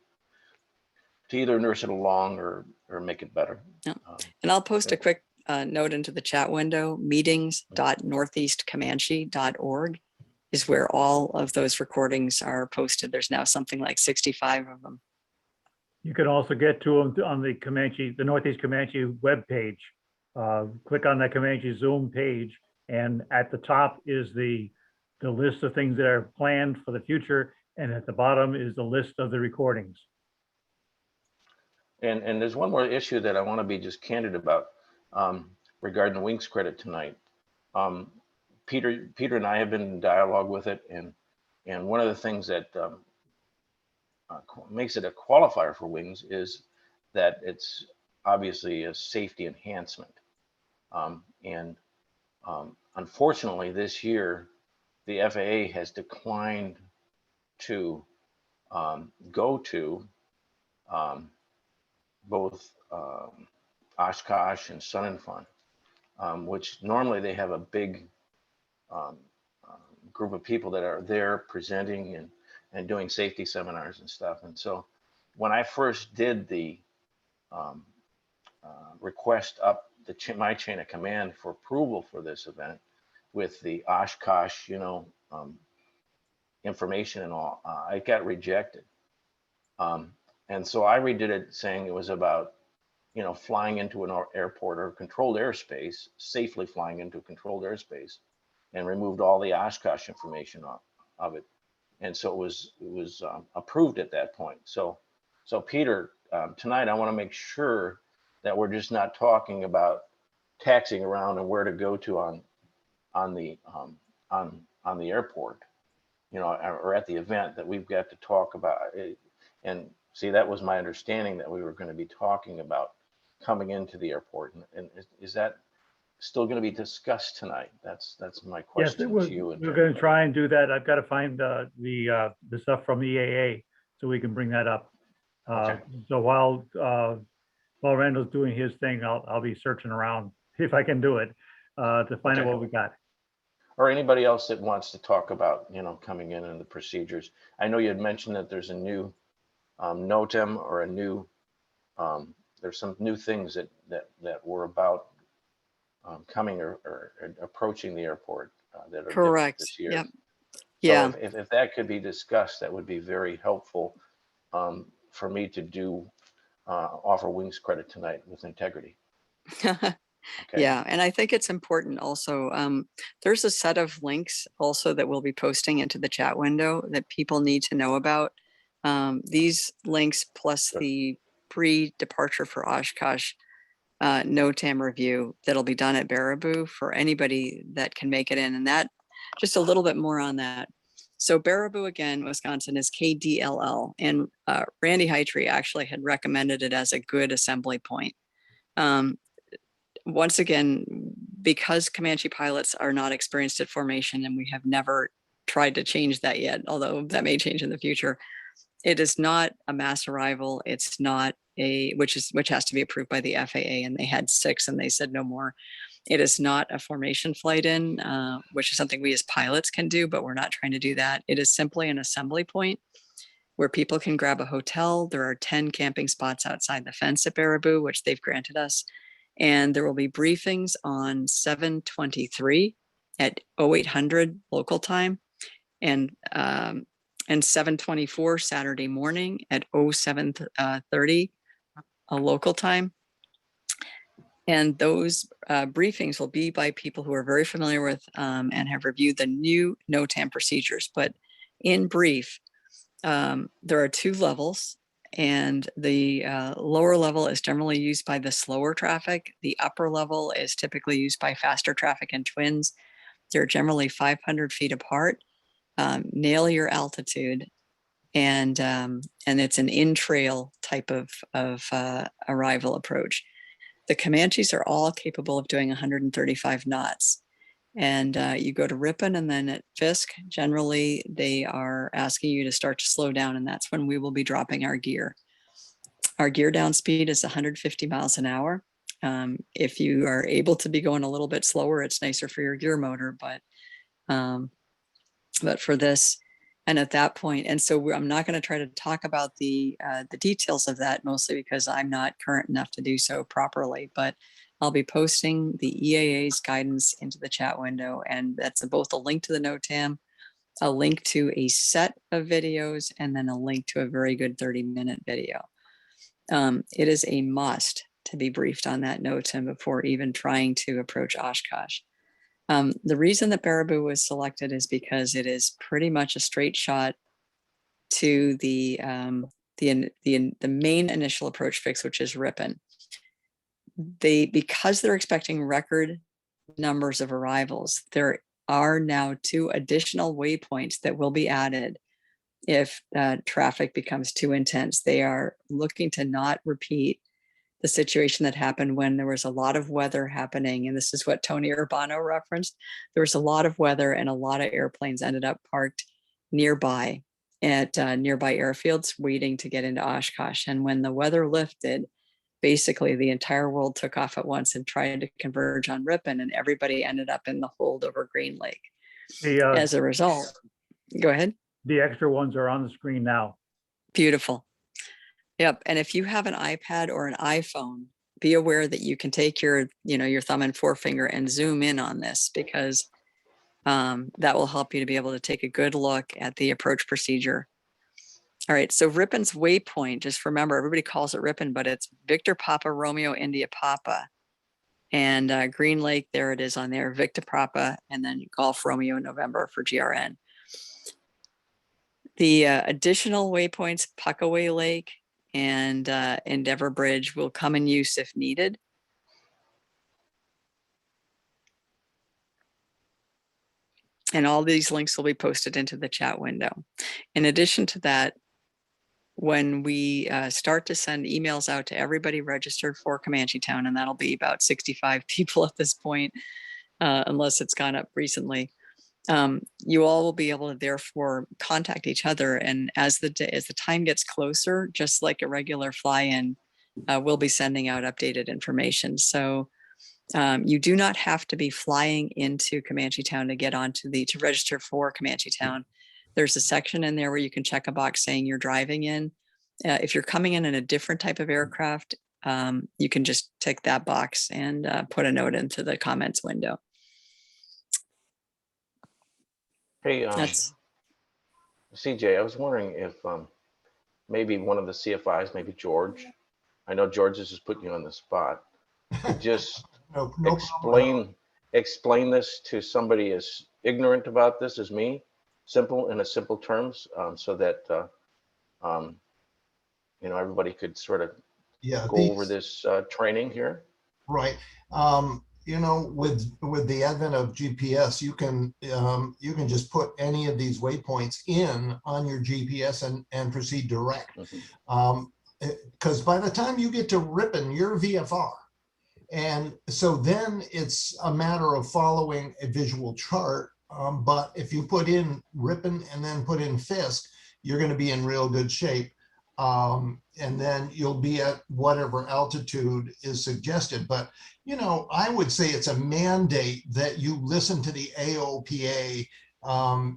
to either nurse it along or make it better. Yeah. And I'll post a quick note into the chat window. Meetings.northeastcomanche.org is where all of those recordings are posted. There's now something like 65 of them. You can also get to them on the Northeast Comanche webpage. Click on that ComancheZOOM page, and at the top is the list of things that are planned for the future, and at the bottom is the list of the recordings. And there's one more issue that I want to be just candid about regarding the wings credit tonight. Peter and I have been in dialogue with it, and one of the things that makes it a qualifier for wings is that it's obviously a safety enhancement. Unfortunately, this year, the FAA has declined to go to both Oshkosh and Sun and Fun, which normally they have a big group of people that are there presenting and doing safety seminars and stuff. And so when I first did the request up my chain of command for approval for this event with the Oshkosh, information and all, it got rejected. And so I redid it saying it was about, flying into an airport or controlled airspace, safely flying into a controlled airspace, and removed all the Oshkosh information of it. And so it was approved at that point. So Peter, tonight I want to make sure that we're just not talking about taxiing around and where to go to on the airport, or at the event, that we've got to talk about it. And see, that was my understanding, that we were going to be talking about coming into the airport. And is that still going to be discussed tonight? That's my question to you. We're going to try and do that. I've got to find the stuff from EAA so we can bring that up. Okay. So while Randall's doing his thing, I'll be searching around if I can do it to find out what we got. Or anybody else that wants to talk about, coming in and the procedures. I know you had mentioned that there's a new NOTAM, or a new, there's some new things that were about coming or approaching the airport that are correct this year. Yep. So Yeah. if that could be discussed, that would be very helpful for me to do offer wings credit tonight with integrity. Okay. Yeah, and I think it's important also. There's a set of links also that we'll be posting into the chat window that people need to know about. These links plus the pre-departure for Oshkosh NOTAM review that'll be done at Baraboo for anybody that can make it in. And that, just a little bit more on that. So Baraboo, again, Wisconsin, is KDLL, and Randy Hytry actually had recommended it as a good assembly point. Once again, because Comanche pilots are not experienced at formation, and we have never tried to change that yet, although that may change in the future, it is not a mass arrival. It's not which has to be approved by the FAA, and they had 6 and they said no more. It is not a formation flight in, which is something we as pilots can do, but we're not trying to do that. It is simply an assembly point where people can grab a hotel. There are 10 camping spots outside the fence at Baraboo, which they've granted us. And there will be briefings on 7/23 at 0800 local time, and 7/24 Saturday morning at 07:30 local time. And those briefings will be by people who are very familiar with and have reviewed the new NOTAM procedures. But in brief, there are 2 levels. And the lower level is generally used by the slower traffic. The upper level is typically used by faster traffic and twins. They're generally 500 feet apart. Nail your altitude, and it's an in-trail type of arrival approach. The Comanches are all capable of doing 135 knots. And you go to Ripon, and then at Fisk, generally they are asking you to start to slow down, and that's when we will be dropping our gear. Our gear down speed is 150 miles an hour. If you are able to be going a little bit slower, it's nicer for your gear motor, but for this, and at that point, and so I'm not going to try to talk about the details of that, mostly because I'm not current enough to do so properly, but I'll be posting the EAA's guidance into the chat window, and that's both a link to the NOTAM, a link to a set of videos, and then a link to a very good 30-minute video. It is a must to be briefed on that NOTAM before even trying to approach Oshkosh. The reason that Baraboo was selected is because it is pretty much a straight shot to the main initial approach fix, which is Ripon. Because they're expecting record numbers of arrivals, there are now 2 additional waypoints that will be added if traffic becomes too intense. They are looking to not repeat the situation that happened when there was a lot of weather happening. And this is what Tony Urbano referenced. There was a lot of weather and a lot of airplanes ended up parked nearby at nearby airfields waiting to get into Oshkosh. And when the weather lifted, basically the entire world took off at once and tried to converge on Ripon, and everybody ended up in the hold over Green Lake. As a result, go ahead. The extra ones are on the screen now. Beautiful. Yep. And if you have an iPad or an iPhone, be aware that you can take your thumb and forefinger and zoom in on this, because that will help you to be able to take a good look at the approach procedure. All right. So Ripon's waypoint, just remember, everybody calls it Ripon, but it's Victor Papa Romeo India Papa. And Green Lake, there it is on there, Victor Papa, and then Golf Romeo November for GRN. The additional waypoints, Puckaway Lake and Endeavor Bridge, will come in use if needed. And all these links will be posted into the chat window. In addition to that, when we start to send emails out to everybody registered for ComancheTown, and that'll be about 65 people at this point, unless it's gone up recently, you all will be able to therefore contact each other. And as the time gets closer, just like a regular fly-in, we'll be sending out updated information. So you do not have to be flying into ComancheTown to get to register for ComancheTown. There's a section in there where you can check a box saying you're driving in. If you're coming in a different type of aircraft, you can just tick that box and put a note into the comments window. Hey, That's CJ, I was wondering if maybe one of the CFIs, maybe George, I know George is just putting you on the spot, could just No explain this to somebody as ignorant about this as me, in simple terms, so that everybody could sort of go over this training here. Right. With the advent of GPS, you can just put any of these waypoints in on your GPS and proceed direct. Because by the time you get to Ripon, you're VFR. And so then it's a matter of following a visual chart. But if you put in Ripon and then put in Fisk, you're going to be in real good shape. And then you'll be at whatever altitude is suggested. But, I would say it's a mandate that you listen to the AOPA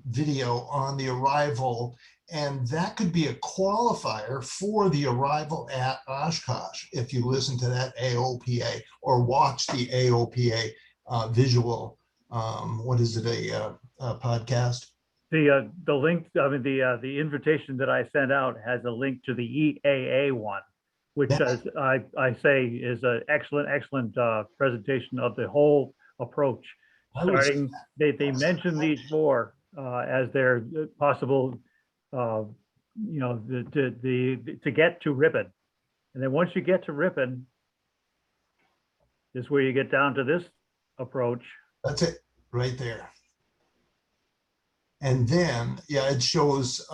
video on the arrival. And that could be a qualifier for the arrival at Oshkosh if you listen to that AOPA or watch the AOPA visual. What is it, a podcast? The link, the invitation that I sent out has a link to the EAA one, which I say is an excellent presentation of the whole approach. Starting, they mention these four as their possible, to get to Ripon, and then once you get to Ripon, is where you get down to this approach. That's it, right there. And then, it shows,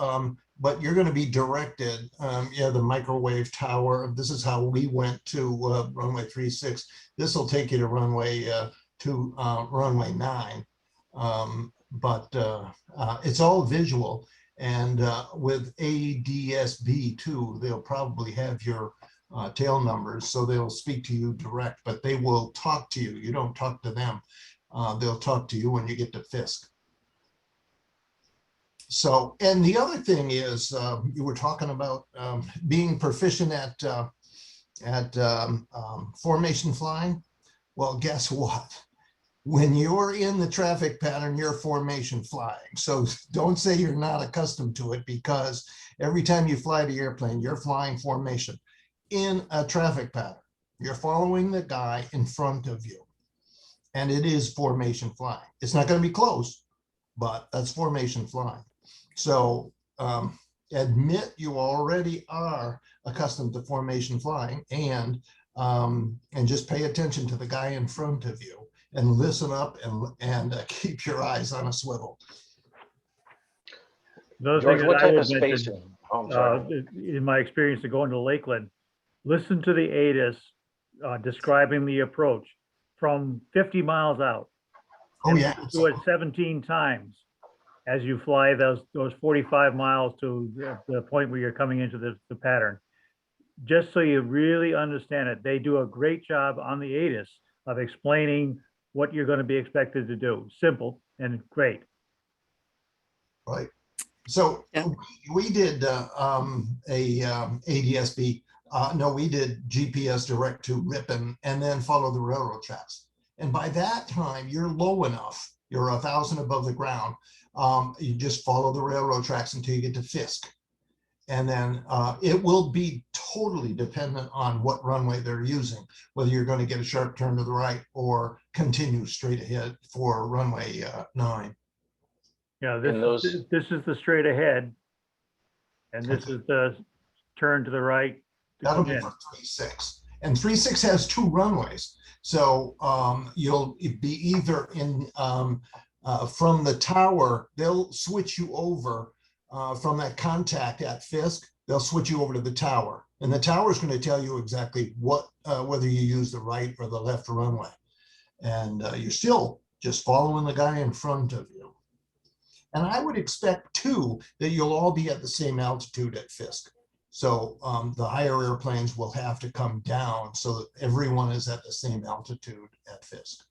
but you're going to be directed, the microwave tower. This is how we went to runway 36. This will take you to runway 9. But it's all visual. And with ADSB too, they'll probably have your tail numbers, so they'll speak to you direct, but they will talk to you. You don't talk to them. They'll talk to you when you get to Fisk. So, and the other thing is, you were talking about being proficient at formation flying. Well, guess what? When you're in the traffic pattern, you're formation flying. So don't say you're not accustomed to it, because every time you fly the airplane, you're flying formation in a traffic pattern. You're following the guy in front of you. And it is formation flying. It's not going to be close, but that's formation flying. So admit you already are accustomed to formation flying, and just pay attention to the guy in front of you and listen up and keep your eyes on a swivel. Another George, thing what that I type would of spacing? mention, Oh, I'm sorry. in my experience of going to Lakeland, listen to the ATIS describing the approach from 50 miles out. Oh, yeah. Do it 17 times as you fly those 45 miles to the point where you're coming into the pattern. Just so you really understand it, they do a great job on the ATIS of explaining what you're going to be expected to do. Simple and great. Right. So we did ADSB. No, we did GPS direct to Ripon and then follow the railroad tracks. And by that time, you're low enough. You're 1,000 above the ground. You just follow the railroad tracks until you get to Fisk. And then it will be totally dependent on what runway they're using, whether you're going to get a sharp turn to the right or continue straight ahead for runway 9. Yeah, this is the straight ahead, and this is the turn to the right. That'll be for 3-6. And 3-6 has 2 runways. So you'll be either in from the tower, they'll switch you over from that contact at Fisk, they'll switch you over to the tower. And the tower is going to tell you exactly what whether you use the right or the left runway. And you're still just following the guy in front of you. And I would expect, too, that you'll all be at the same altitude at Fisk. So the higher airplanes will have to come down so that everyone is at the same altitude at Fisk.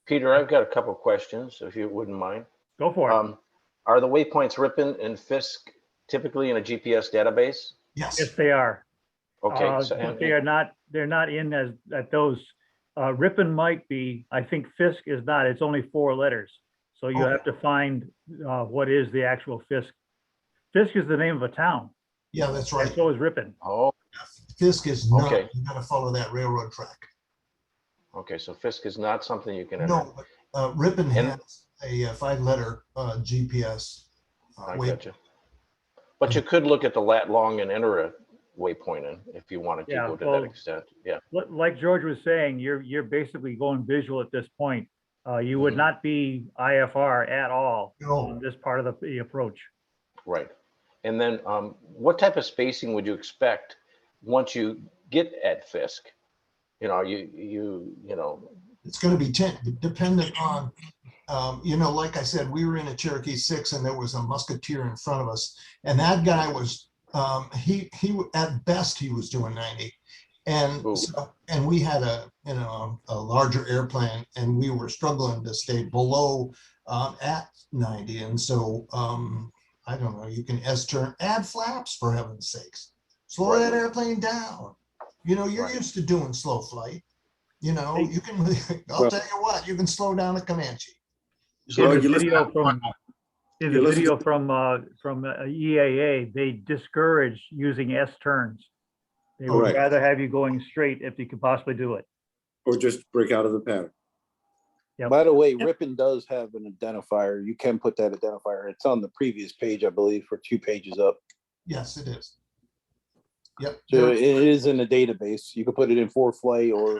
Peter, I've got a couple of questions, if you wouldn't mind. Go for it. Are the waypoints Ripon and Fisk typically in a GPS database? Yes. Yes, they are. Okay. But they are not. They're not in as at those. Ripon might be. I think Fisk is not. It's only 4 letters. So you have to find what is the actual Fisk. Fisk is the name of a town. Yeah, that's right. And so is Ripon. Oh. Fisk is not. Okay. You got to follow that railroad track. Okay, so Fisk is not something you can enter. No, but Ripon has a 5-letter GPS. I gotcha. But you could look at the lat long and enter a waypoint in if you wanted to go to that extent. Yeah. Like George was saying, you're basically going visual at this point. You would not be IFR at all on this part of the approach. Right. And then what type of spacing would you expect once you get at Fisk? You know, you know. It's going to be dependent on, like I said, we were in a Cherokee 6 and there was a musketeer in front of us. And that guy was, he at best, he was doing 90. And so, and we had a larger airplane and we were struggling to stay below at 90. And so, I don't know, you can S-turn, add flaps for heaven's sakes, slow that airplane down. You're used to doing slow flight. You can, I'll tell you what, you can slow down a Comanche. So in the video from EAA, they discourage using S-turns. They would rather have you going straight if you could possibly do it. Or just break out of the pattern. Yep. By the way, Ripon does have an identifier. You can put that identifier. It's on the previous page, I believe, for 2 pages up. Yes, it is. Yep. So it is in the database. You can put it in ForeFlight or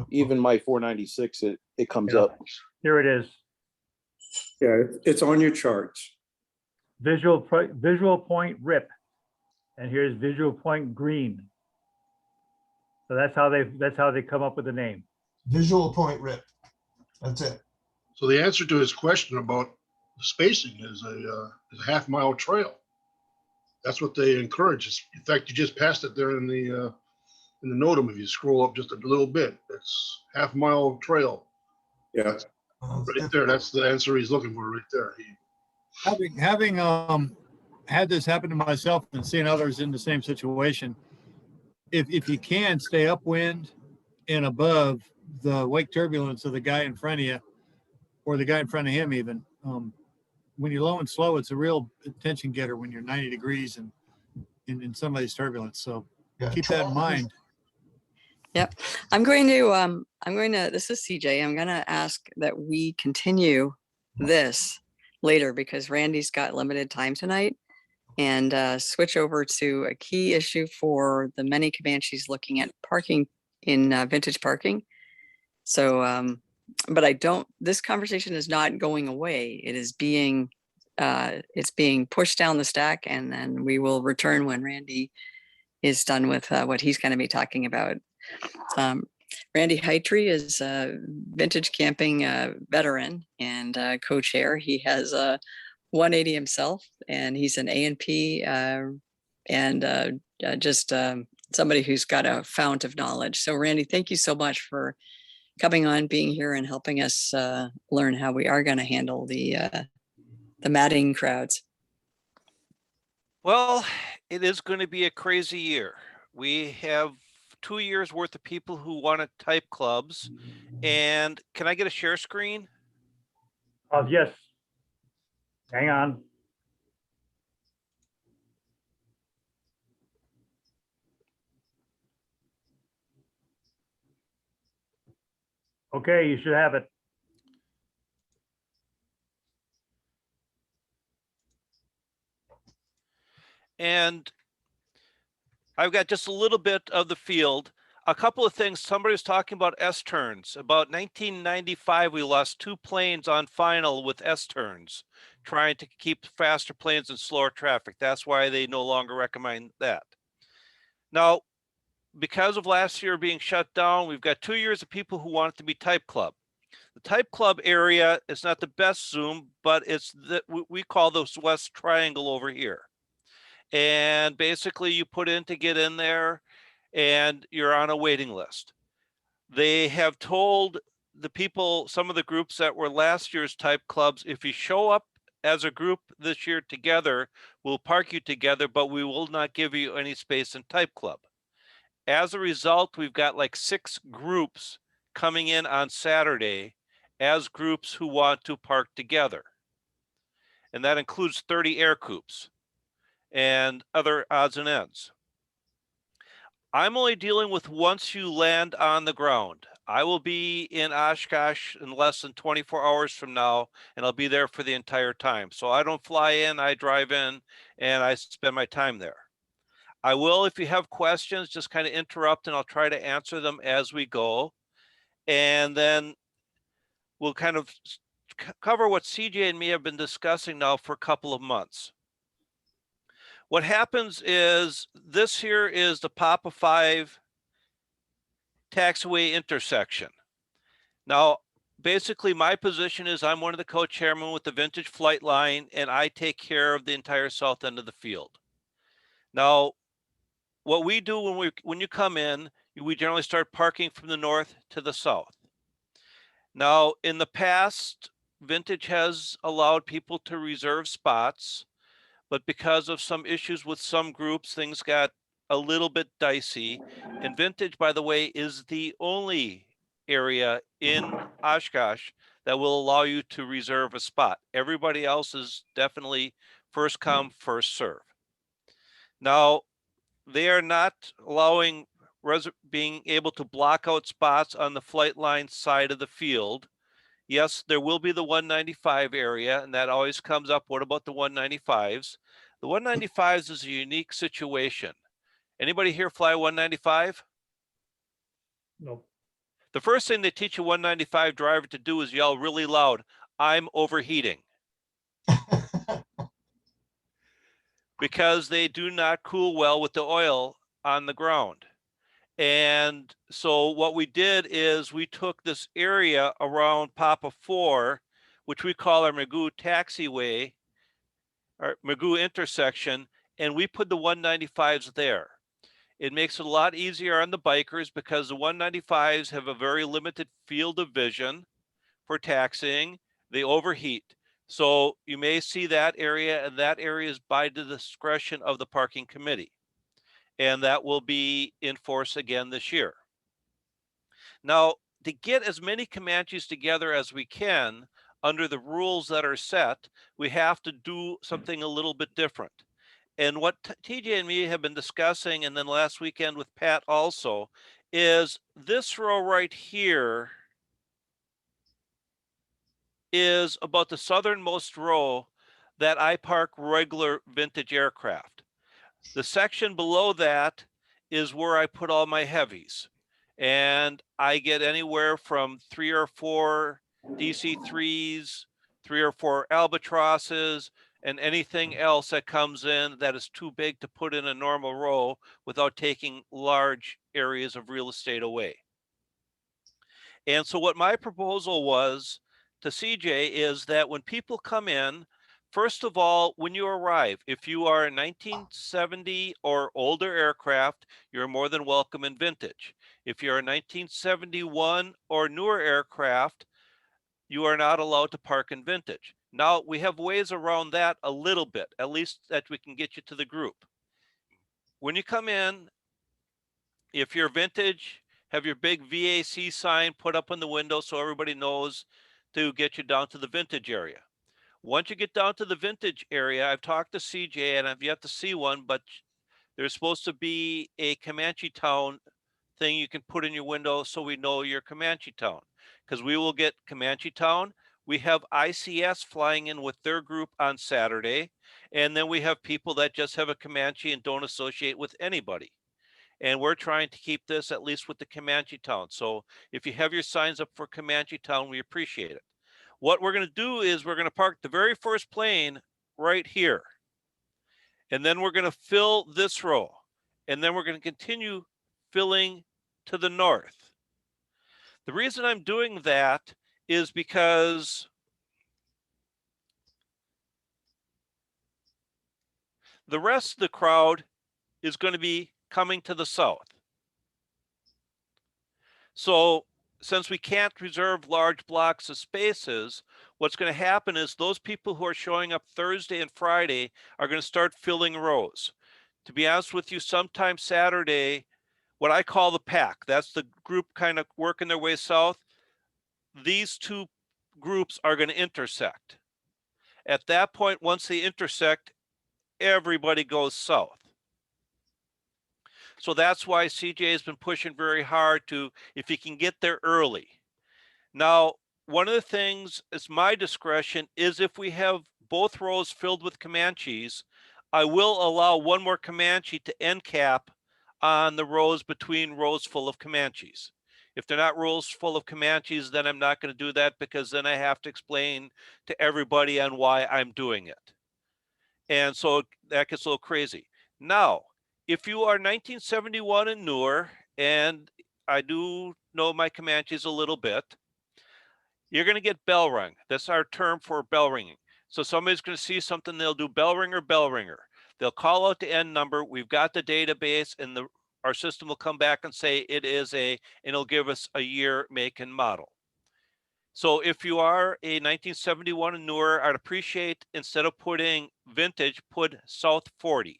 even my 496. It comes up. Here it is. Yeah, it's on your charts. Visual point RIP, and here's visual point green. So that's how they come up with the name. Visual point RIP. That's it. So the answer to his question about spacing is a half-mile trail. That's what they encourage. In fact, you just passed it there in the NOTAM. If you scroll up just a little bit, it's half-mile trail. Yeah. Right there. That's the answer he's looking for right there. Having had this happen to myself and seeing others in the same situation, if you can stay upwind and above the wake turbulence of the guy in front of you, or the guy in front of him even, when you're low and slow, it's a real attention getter when you're 90 degrees and in somebody's turbulence. So keep that in mind. Yep. This is CJ. I'm going to ask that we continue this later because Randy's got limited time tonight, and switch over to a key issue for the many Comanches looking at parking in vintage parking. So, but this conversation is not going away. It is it's being pushed down the stack, and then we will return when Randy is done with what he's going to be talking about. Randy Hytry is a vintage camping veteran and co-chair. He has a 180 himself, and he's an A&P and just somebody who's got a fount of knowledge. So Randy, thank you so much for coming on, being here, and helping us learn how we are going to handle the matting crowds. Well, it is going to be a crazy year. We have 2 years worth of people who want to type clubs. And can I get a share screen? Yes. Hang on. Okay, you should have it. And I've got just a little bit of the field. A couple of things. Somebody was talking about S-turns. About 1995, we lost 2 planes on final with S-turns, trying to keep faster planes and slower traffic. That's why they no longer recommend that. Now, because of last year being shut down, we've got 2 years of people who want it to be Type Club. The Type Club area is not the best Zoom, but it's we call this West Triangle over here. And basically you put in to get in there and you're on a waiting list. They have told the people, some of the groups that were last year's Type Clubs, if you show up as a group this year together, we'll park you together, but we will not give you any space in Type Club. As a result, we've got like 6 groups coming in on Saturday as groups who want to park together. And that includes 30 air coupes and other odds and ends. I'm only dealing with once you land on the ground. I will be in Oshkosh in less than 24 hours from now, and I'll be there for the entire time. So I don't fly in, I drive in, and I spend my time there. I will, if you have questions, just kind of interrupt, and I'll try to answer them as we go. And then we'll kind of cover what CJ and me have been discussing now for a couple of months. What happens is this here is the Papa 5 taxiway intersection. Now, basically my position is I'm one of the co-chairmen with the Vintage Flight Line, and I take care of the entire south end of the field. Now, what we do when you come in, we generally start parking from the north to the south. Now, in the past, Vintage has allowed people to reserve spots, but because of some issues with some groups, things got a little bit dicey. And Vintage, by the way, is the only area in Oshkosh that will allow you to reserve a spot. Everybody else is definitely first come, first serve. Now, they are not allowing being able to block out spots on the flight line side of the field. Yes, there will be the 195 area, and that always comes up. What about the 195s? The 195s is a unique situation. Anybody here fly 195? No. The first thing they teach a 195 driver to do is yell really loud, "I'm overheating." Because they do not cool well with the oil on the ground. And so what we did is we took this area around Papa 4, which we call our Magoo taxiway, or Magoo intersection, and we put the 195s there. It makes it a lot easier on the bikers because the 195s have a very limited field of vision for taxiing. They overheat. So you may see that area, and that area is by the discretion of the parking committee. And that will be in force again this year. Now, to get as many Comanches together as we can under the rules that are set, we have to do something a little bit different. And what TJ and me have been discussing, and then last weekend with Pat also, is this row right here is about the southernmost row that I park regular vintage aircraft. The section below that is where I put all my heavies. And I get anywhere from 3 or 4 DC-3s, 3 or 4 albatrosses, and anything else that comes in that is too big to put in a normal row without taking large areas of real estate away. And so what my proposal was to CJ is that when people come in, first of all, when you arrive, if you are a 1970 or older aircraft, you're more than welcome in vintage. If you're a 1971 or newer aircraft, you are not allowed to park in vintage. Now, we have ways around that a little bit, at least that we can get you to the group. When you come in, if you're vintage, have your big VAC sign put up in the window so everybody knows to get you down to the vintage area. Once you get down to the vintage area, I've talked to CJ and I've yet to see one, but there's supposed to be a ComancheTown thing you can put in your window so we know you're ComancheTown, because we will get ComancheTown. We have ICS flying in with their group on Saturday, and then we have people that just have a Comanche and don't associate with anybody. And we're trying to keep this at least with the ComancheTown. So if you have your signs up for ComancheTown, we appreciate it. What we're going to do is we're going to park the very first plane right here. And then we're going to fill this row. And then we're going to continue filling to the north. The reason I'm doing that is because the rest of the crowd is going to be coming to the south. So since we can't reserve large blocks of spaces, what's going to happen is those people who are showing up Thursday and Friday are going to start filling rows. To be honest with you, sometime Saturday, what I call the pack, that's the group kind of working their way south, these two groups are going to intersect. At that point, once they intersect, everybody goes south. So that's why CJ has been pushing very hard to, if he can get there early. Now, one of the things is my discretion is if we have both rows filled with Comanches, I will allow one more Comanche to end cap on the rows between rows full of Comanches. If they're not rows full of Comanches, then I'm not going to do that, because then I have to explain to everybody on why I'm doing it. And so that gets a little crazy. Now, if you are 1971 and newer, and I do know my Comanches a little bit, you're going to get bell rung. That's our term for bell ringing. So somebody's going to see something, they'll do bell ringer, bell ringer. They'll call out the end number. We've got the database, and our system will come back and say it is and it'll give us a year, make, and model. So if you are a 1971 and newer, I'd appreciate, instead of putting vintage, put South 40.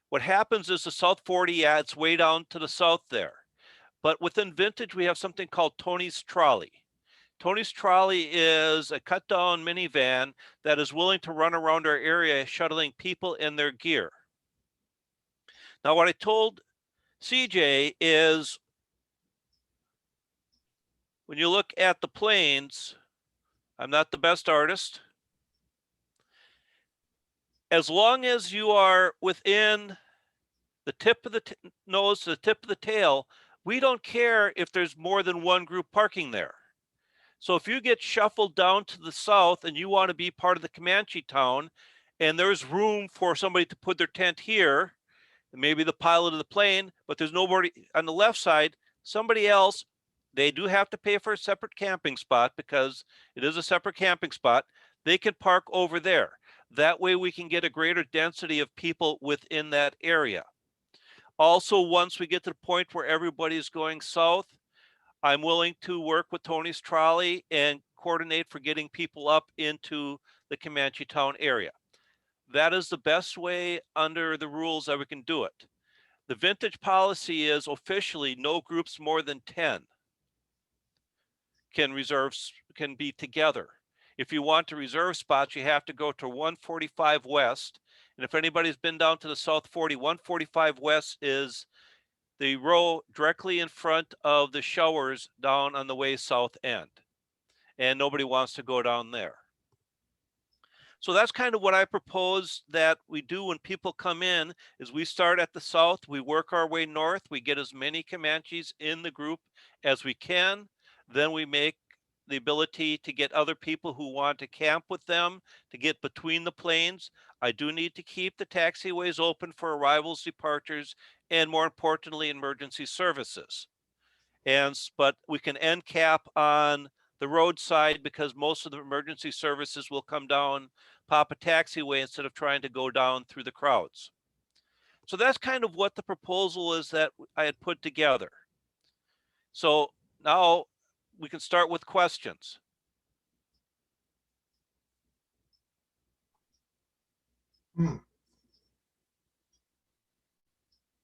What happens is the South 40, yeah, it's way down to the south there. But within vintage, we have something called Tony's Trolley. Tony's Trolley is a cut down minivan that is willing to run around our area, shuttling people in their gear. Now, what I told CJ is, when you look at the planes, I'm not the best artist. As long as you are within the tip of the nose to the tip of the tail, we don't care if there's more than one group parking there. So if you get shuffled down to the south and you want to be part of the ComancheTown, and there's room for somebody to put their tent here, maybe the pilot of the plane, but there's nobody on the left side, somebody else, they do have to pay for a separate camping spot because it is a separate camping spot. They can park over there. That way we can get a greater density of people within that area. Also, once we get to the point where everybody's going south, I'm willing to work with Tony's Trolley and coordinate for getting people up into the ComancheTown area. That is the best way under the rules that we can do it. The vintage policy is officially no groups more than 10 can be together. If you want to reserve spots, you have to go to 145 West. And if anybody's been down to the South 40, 145 West is the row directly in front of the showers down on the way south end. And nobody wants to go down there. So that's kind of what I propose that we do when people come in is we start at the south, we work our way north, we get as many Comanches in the group as we can. Then we make the ability to get other people who want to camp with them to get between the planes. I do need to keep the taxiways open for arrivals, departures, and more importantly, emergency services. But we can end cap on the roadside because most of the emergency services will come down, pop a taxiway instead of trying to go down through the crowds. So that's kind of what the proposal is that I had put together. So now we can start with questions.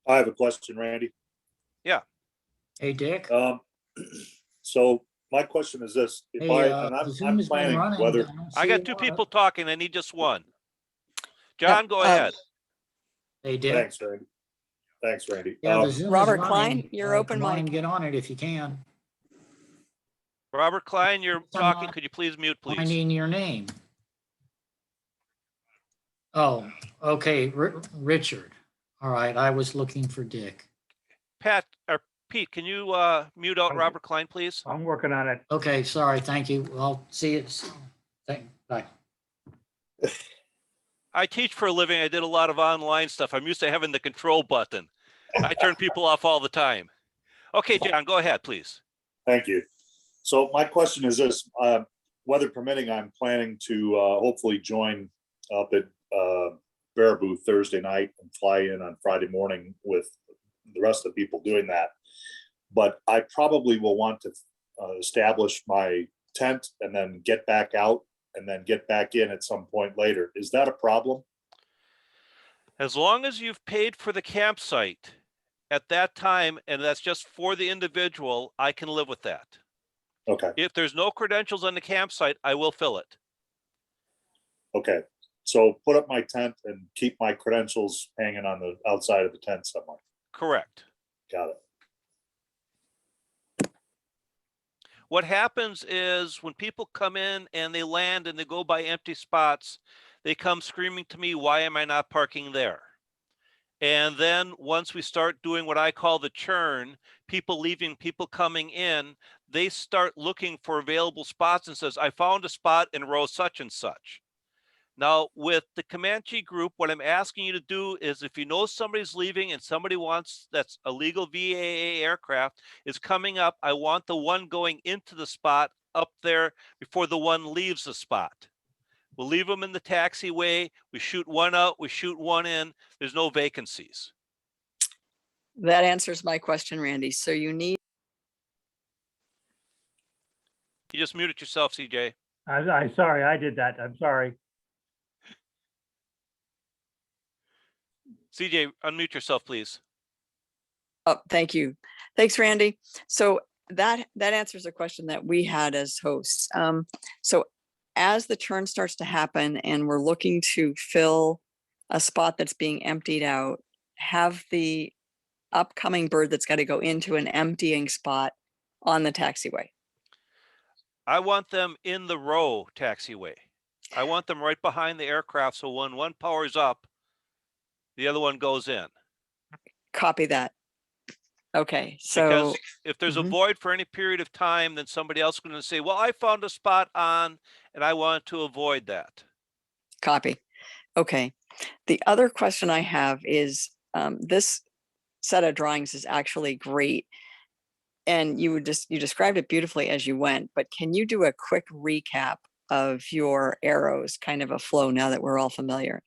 I have a question, Randy. Yeah. Hey, Dick. So my question is this, if Hey, I'm planning whether. I got two people talking, I need just one. John, go ahead. Hey, Dick. Thanks, Randy. Thanks, Randy. Yeah, the Zoom is Robert running. Klein, you're open Come on mic. and get on it if you can. Robert Klein, you're I'm talking. not Could you please mute, please? Finding your name. Oh, okay, Richard. All right, I was looking for Dick. Pat or Pete, can you mute out Robert Klein, please? I'm working on it. Okay, sorry, thank you. I'll see you. Bye. I teach for a living. I did a lot of online stuff. I'm used to having the control button. I turn people off all the time. Okay, John, go ahead, please. Thank you. So my question is this, weather permitting, I'm planning to hopefully join up at Baraboo Thursday night and fly in on Friday morning with the rest of the people doing that. But I probably will want to establish my tent and then get back out and then get back in at some point later. Is that a problem? As long as you've paid for the campsite at that time, and that's just for the individual, I can live with that. Okay. If there's no credentials on the campsite, I will fill it. Okay. So put up my tent and keep my credentials hanging on the outside of the tent somewhere. Correct. Got it. What happens is when people come in and they land and they go by empty spots, they come screaming to me, why am I not parking there? And then once we start doing what I call the churn, people leaving, people coming in, they start looking for available spots and says, I found a spot in row such and such. Now with the Comanche group, what I'm asking you to do is if you know somebody's leaving and somebody wants, that's a legal VAA aircraft is coming up, I want the one going into the spot up there before the one leaves the spot. We'll leave them in the taxiway. We shoot one out, we shoot one in. There's no vacancies. That answers my question, Randy. So you need. You just muted yourself, CJ. I'm sorry, I did that. I'm sorry. CJ, unmute yourself, please. Oh, thank you. Thanks, Randy. So that answers a question that we had as hosts. So as the churn starts to happen and we're looking to fill a spot that's being emptied out, have the upcoming bird that's got to go into an emptying spot on the taxiway. I want them in the row taxiway. I want them right behind the aircraft. So when one powers up, the other one goes in. Copy that. Okay, so because if there's a void for any period of time, then somebody else is going to say, well, I found a spot on and I want to avoid that. Copy. Okay. The other question I have is this set of drawings is actually great. And you described it beautifully as you went, but can you do a quick recap of your arrows kind of a flow now that we're all familiar.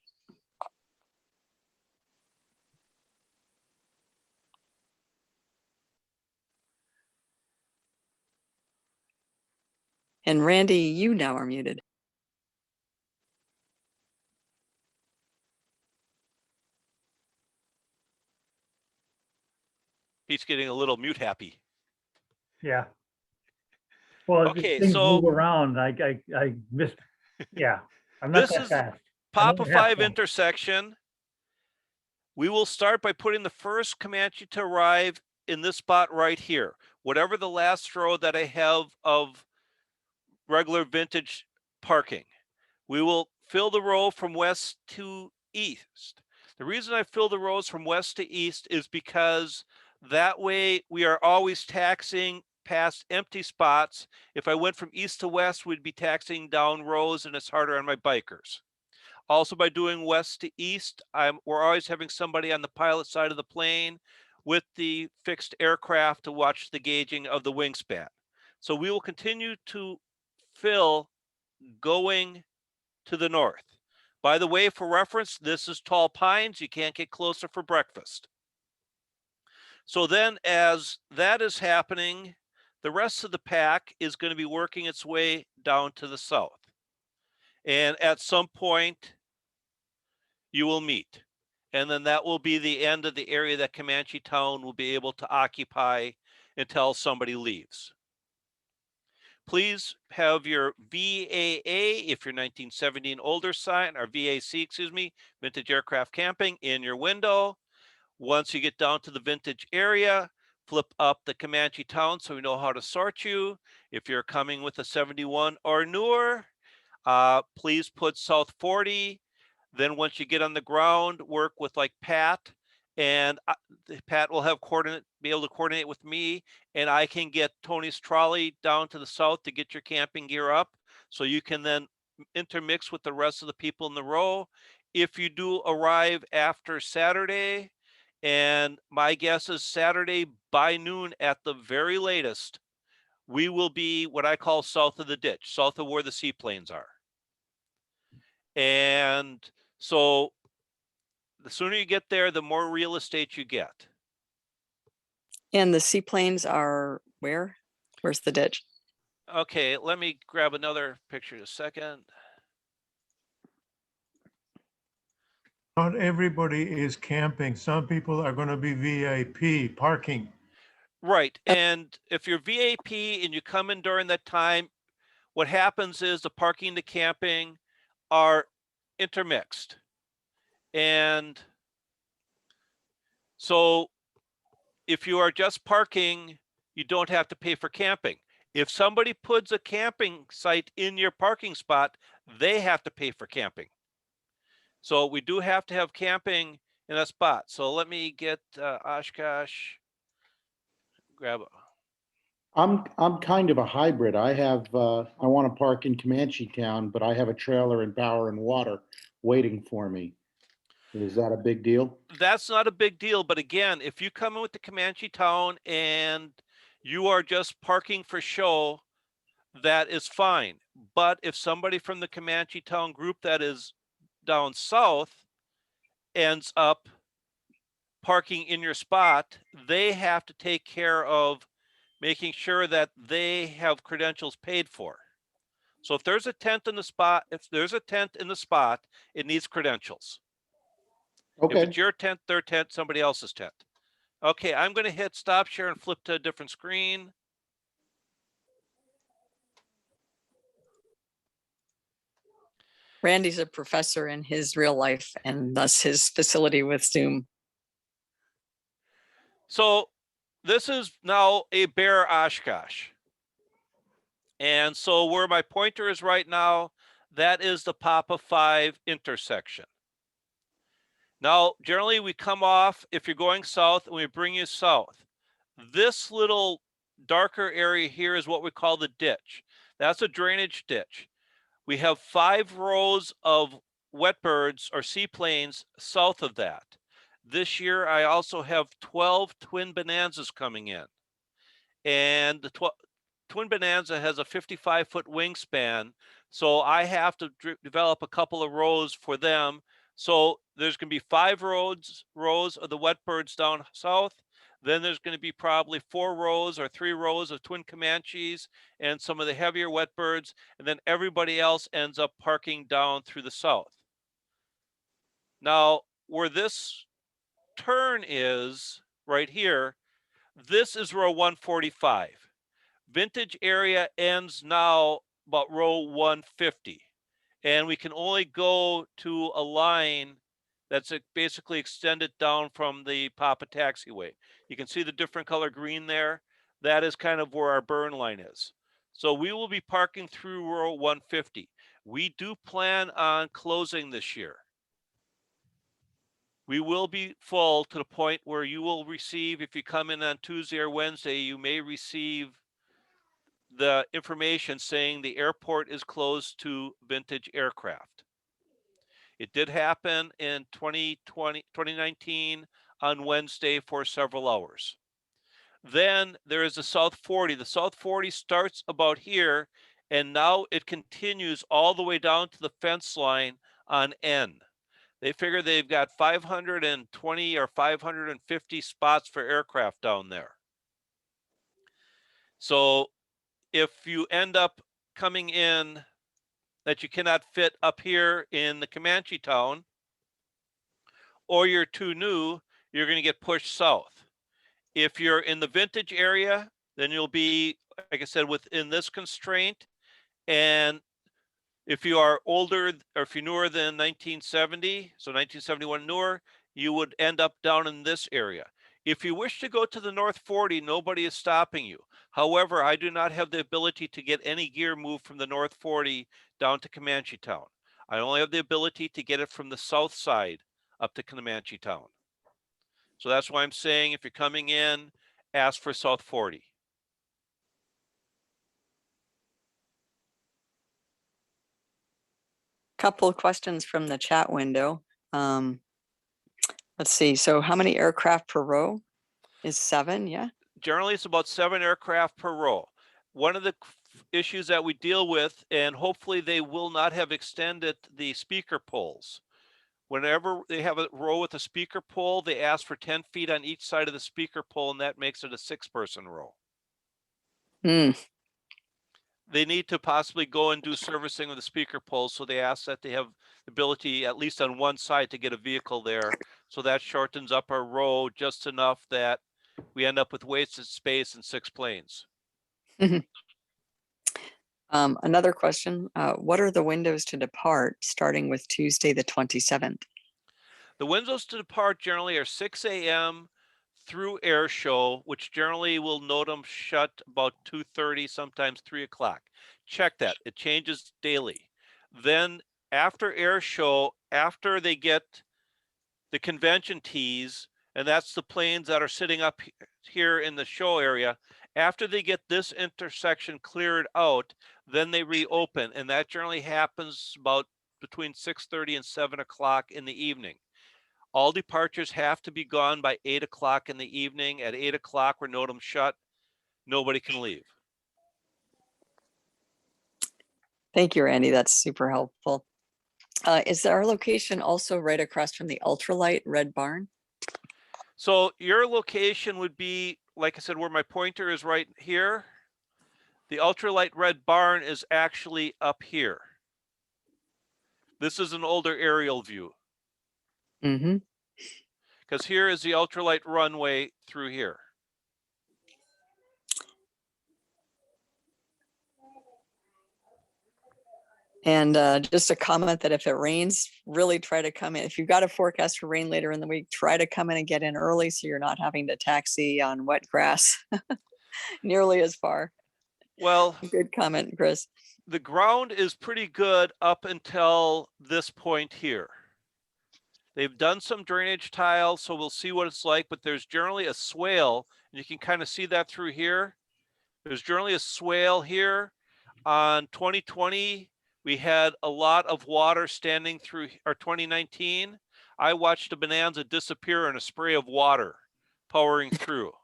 And Randy, you now are muted. He's getting a little mute happy. Yeah. Well, Okay, things so move around. I missed. Yeah, I'm not this that is fast. Papa only half 5 done. intersection. We will start by putting the first Comanche to arrive in this spot right here. Whatever the last row that I have of regular vintage parking. We will fill the row from west to east. The reason I fill the rows from west to east is because that way we are always taxing past empty spots. If I went from east to west, we'd be taxing down rows and it's harder on my bikers. Also, by doing west to east, we're always having somebody on the pilot side of the plane with the fixed aircraft to watch the gauging of the wingspan. So we will continue to fill going to the north. By the way, for reference, this is tall pines. You can't get closer for breakfast. So then as that is happening, the rest of the pack is going to be working its way down to the south. And at some point, you will meet. And then that will be the end of the area that ComancheTown will be able to occupy until somebody leaves. Please have your VAA, if you're 1970 and older sign, or VAC, excuse me, Vintage Aircraft Camping, in your window. Once you get down to the vintage area, flip up the ComancheTown so we know how to sort you. If you're coming with a 71 or newer, please put South 40. Then once you get on the ground, work with like Pat, and Pat will have be able to coordinate with me, and I can get Tony's trolley down to the south to get your camping gear up. So you can then intermix with the rest of the people in the row. If you do arrive after Saturday, and my guess is Saturday by noon at the very latest, we will be what I call south of the ditch, south of where the seaplanes are. And so the sooner you get there, the more real estate you get. And the seaplanes are where? Where's the ditch? Okay, let me grab another picture in a second. Not everybody is camping. Some people are going to be VIP parking. Right. And if you're VAP and you come in during that time, what happens is the parking and the camping are intermixed. And so if you are just parking, you don't have to pay for camping. If somebody puts a camping site in your parking spot, they have to pay for camping. So we do have to have camping in a spot. So let me get Oshkosh, grab I'm kind of a hybrid. I want to park in ComancheTown, but I have a trailer in Power and Water waiting for me. Is that a big deal? That's not a big deal. But again, if you come in with the ComancheTown and you are just parking for show, that is fine. But if somebody from the ComancheTown group that is down south ends up parking in your spot, they have to take care of making sure that they have credentials paid for. So if there's a tent in the spot, it needs credentials. Okay. If it's your tent, their tent, somebody else's tent. Okay, I'm going to hit stop share and flip to a different screen. Randy's a professor in his real life and thus his facility with Zoom. So this is now a bare Oshkosh. And so where my pointer is right now, that is the Papa 5 intersection. Now, generally we come off, if you're going south, and we bring you south. This little darker area here is what we call the ditch. That's a drainage ditch. We have 5 rows of wetbirds or seaplanes south of that. This year, I also have 12 twin bonanzas coming in. And the twin bonanza has a 55-foot wingspan. So I have to develop a couple of rows for them. So there's going to be 5 rows of the wet birds down south. Then there's going to be probably 4 rows or 3 rows of twin Comanches and some of the heavier wet birds. And then everybody else ends up parking down through the south. Now, where this turn is right here, this is row 145. Vintage area ends now about row 150. And we can only go to a line that's basically extended down from the Papa Taxiway. You can see the different color green there. That is kind of where our burn line is. So we will be parking through row 150. We do plan on closing this year. We will be full to the point where you will receive, if you come in on Tuesday or Wednesday, you may receive the information saying the airport is closed to vintage aircraft. It did happen in 2019 on Wednesday for several hours. Then there is the South 40. The South 40 starts about here, and now it continues all the way down to the fence line on N. They figure they've got 520 or 550 spots for aircraft down there. So if you end up coming in that you cannot fit up here in the ComancheTown, or you're too new, you're going to get pushed south. If you're in the vintage area, then you'll be, like I said, within this constraint. And if you are older, or if you're newer than 1970, so 1971 newer, you would end up down in this area. If you wish to go to the North 40, nobody is stopping you. However, I do not have the ability to get any gear moved from the North 40 down to ComancheTown. I only have the ability to get it from the south side up to ComancheTown. So that's why I'm saying if you're coming in, ask for South 40. Couple of questions from the chat window. Let's see. So how many aircraft per row? Is 7? Yeah. Generally, it's about 7 aircraft per row. One of the issues that we deal with, and hopefully they will not have extended the speaker poles. Whenever they have a row with a speaker pole, they ask for 10 feet on each side of the speaker pole, and that makes it a 6-person row. They need to possibly go and do servicing of the speaker poles, so they ask that they have the ability, at least on one side, to get a vehicle there. So that shortens up our row just enough that we end up with wasted space and 6 planes. Another question, what are the windows to depart starting with Tuesday, the 27th? The windows to depart generally are 6 a.m. through air show, which generally will NOTAM shut about 2:30, sometimes 3 o'clock. Check that, it changes daily. Then after air show, after they get the convention tees, and that's the planes that are sitting up here in the show area, after they get this intersection cleared out, then they reopen, and that generally happens about between 6:30 and 7 o'clock in the evening. All departures have to be gone by 8 o'clock in the evening. At 8 o'clock, where NOTAM shut, nobody can leave. Thank you, Randy. That's super helpful. Is our location also right across from the ultralight red barn? So your location would be, like I said, where my pointer is right here. The ultralight red barn is actually up here. This is an older aerial view. Because here is the ultralight runway through here. And just a comment that if it rains, really try to come in. If you've got a forecast for rain later in the week, try to come in and get in early so you're not having to taxi on wet grass nearly as far. Well, good comment, Chris. The ground is pretty good up until this point here. They've done some drainage tile, so we'll see what it's like, but there's generally a swale, and you can kind of see that through here. There's generally a swale here. On 2020, we had a lot of water standing through, or 2019, I watched a Bonanza disappear in a spray of water powering through.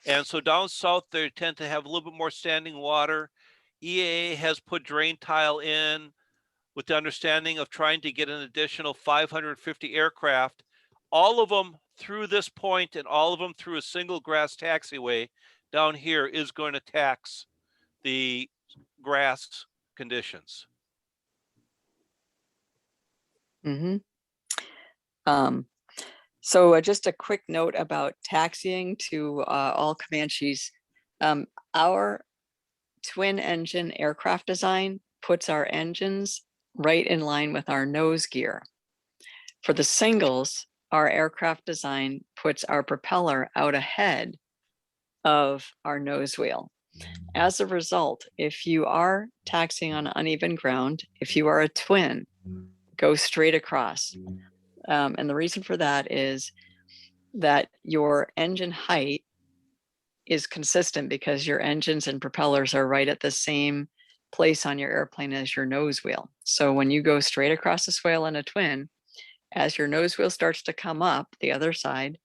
And so down south, they tend to have a little bit more standing water. EAA has put drain tile in with the understanding of trying to get an additional 550 aircraft, all of them through this point and all of them through a single grass taxiway down here is going to tax the grass conditions. Mm-hmm. So just a quick note about taxiing to all Comanches. Our twin engine aircraft design puts our engines right in line with our nose gear. For the singles, our aircraft design puts our propeller out ahead of our nose wheel. As a result, if you are taxiing on uneven ground, if you are a twin, go straight across. And the reason for that is that your engine height is consistent because your engines and propellers are right at the same place on your airplane as your nose wheel. So when you go straight across the swale in a twin, as your nose wheel starts to come up the other side,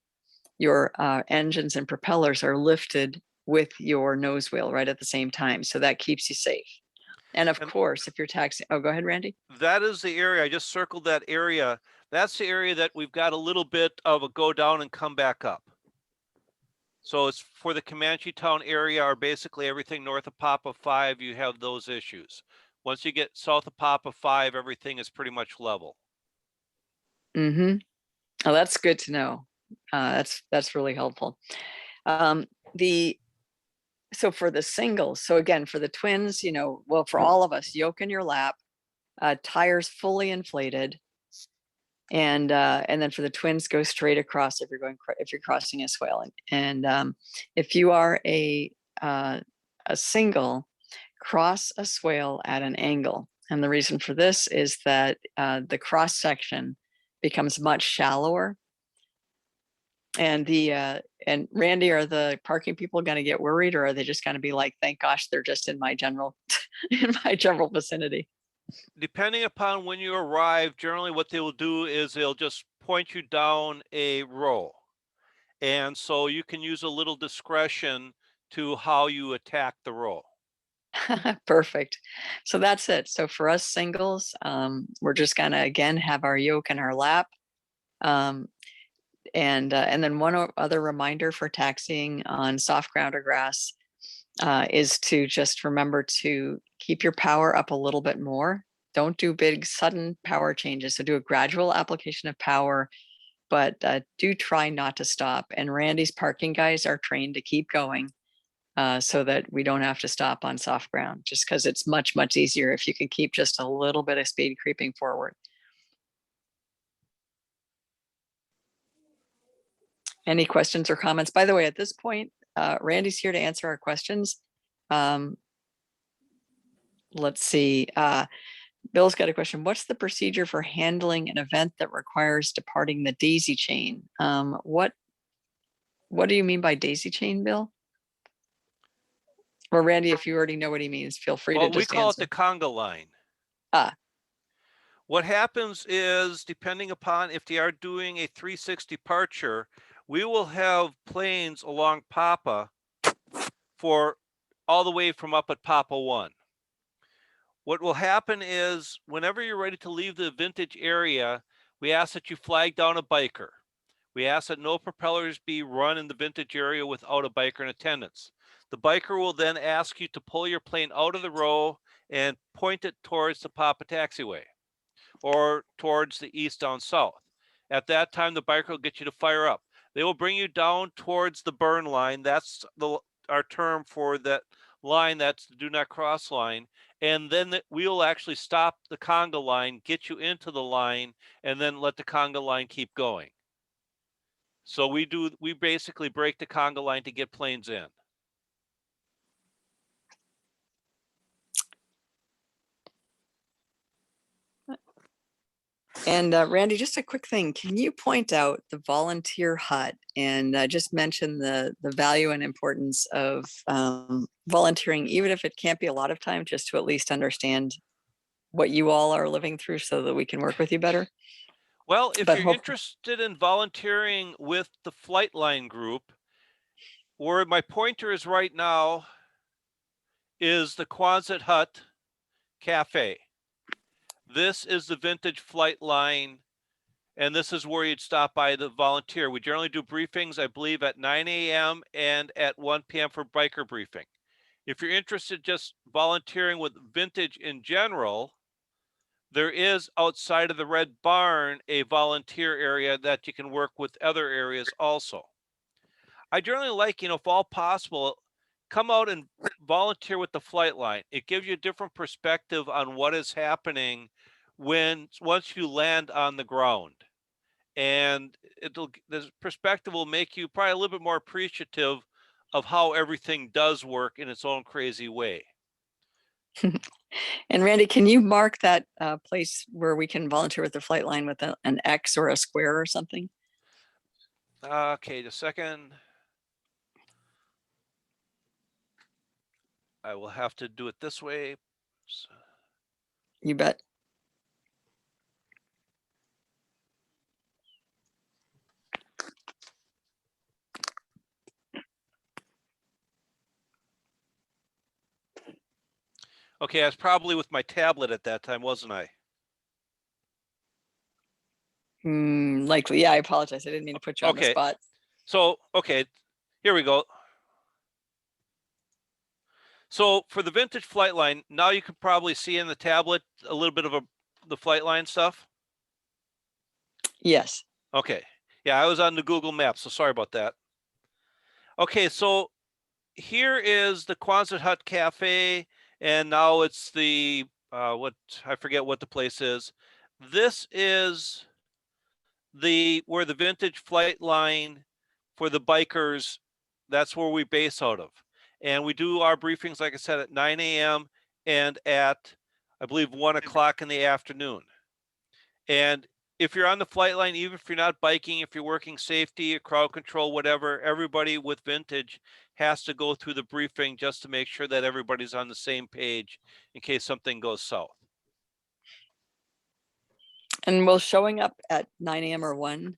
your engines and propellers are lifted with your nose wheel right at the same time. So that keeps you safe. And of course, if you're taxiing, oh, go ahead, Randy. That is the area, I just circled that area. That's the area that we've got a little bit of a go down and come back up. So it's for the ComancheTown area, or basically everything north of Papa 5, you have those issues. Once you get south of Papa 5, everything is pretty much level. Mm-hmm. Oh, that's good to know. That's really helpful. So for the singles, so again, for the twins, you know, well, for all of us, yoke in your lap, tires fully inflated, and then for the twins, go straight across if you're crossing a swale, and if you are a single, cross a swale at an angle. And the reason for this is that the cross section becomes much shallower. And and Randy, are the parking people going to get worried, or are they just going to be like, thank gosh, they're just in my general vicinity? Depending upon when you arrive, generally what they will do is they'll just point you down a row. And so you can use a little discretion to how you attack the row. Perfect. So that's it. So for us singles, we're just going to, again, have our yoke in our lap. And then one other reminder for taxiing on soft ground or grass is to just remember to keep your power up a little bit more. Don't do big sudden power changes. So do a gradual application of power, but do try not to stop. And Randy's parking guys are trained to keep going so that we don't have to stop on soft ground, just because it's much, much easier if you can keep just a little bit of speed creeping forward. Any questions or comments? By the way, at this point, Randy's here to answer our questions. Let's see. Bill's got a question. What's the procedure for handling an event that requires departing the daisy chain? What do you mean by daisy chain, Bill? Or Randy, if you already know what he means, feel free to just we call answer. it the conga line. What happens is, depending upon if they are doing a 360 departure, we will have planes along Papa for all the way from up at Papa 1. What will happen is, whenever you're ready to leave the vintage area, we ask that you flag down a biker. We ask that no propellers be run in the vintage area without a biker in attendance. The biker will then ask you to pull your plane out of the row and point it towards the Papa taxiway or towards the east down south. At that time, the biker will get you to fire up. They will bring you down towards the burn line. That's our term for that line. That's the do not cross line. And then we will actually stop the conga line, get you into the line, and then let the conga line keep going. So we basically break the conga line to get planes in. And Randy, just a quick thing. Can you point out the volunteer hut and just mention the value and importance of volunteering, even if it can't be a lot of time, just to at least understand what you all are living through so that we can work with you better? Well, if you're interested in volunteering with the Flightline group, where my pointer is right now is the Quonset Hut Cafe. This is the Vintage Flight Line, and this is where you'd stop by the volunteer. We generally do briefings, I believe, at 9 a.m. and at 1 p.m. for biker briefing. If you're interested just volunteering with Vintage in general, there is outside of the Red Barn a volunteer area that you can work with other areas also. I generally like, if all possible, come out and volunteer with the flight line. It gives you a different perspective on what is happening once you land on the ground. And the perspective will make you probably a little bit more appreciative of how everything does work in its own crazy way. And Randy, can you mark that place where we can volunteer with the flight line with an X or a square or something? Okay, just a second. I will have to do it this way. You bet. Okay, I was probably with my tablet at that time, wasn't I? Likely, yeah, I apologize. I didn't mean to put you on the spot. So, okay, here we go. So for the Vintage Flight Line, now you can probably see in the tablet a little bit of the flight line stuff. Yes. Okay. Yeah, I was on the Google Maps, so sorry about that. Okay, so here is the Quonset Hut Cafe, and now it's the I forget what the place is. This is where the Vintage Flight Line for the bikers, that's where we base out of. And we do our briefings, like I said, at 9 a.m. and at, I believe, 1 o'clock in the afternoon. And if you're on the flight line, even if you're not biking, if you're working safety or crowd control, whatever, everybody with Vintage has to go through the briefing just to make sure that everybody's on the same page in case something goes south. And will showing up at 9 a.m. or 1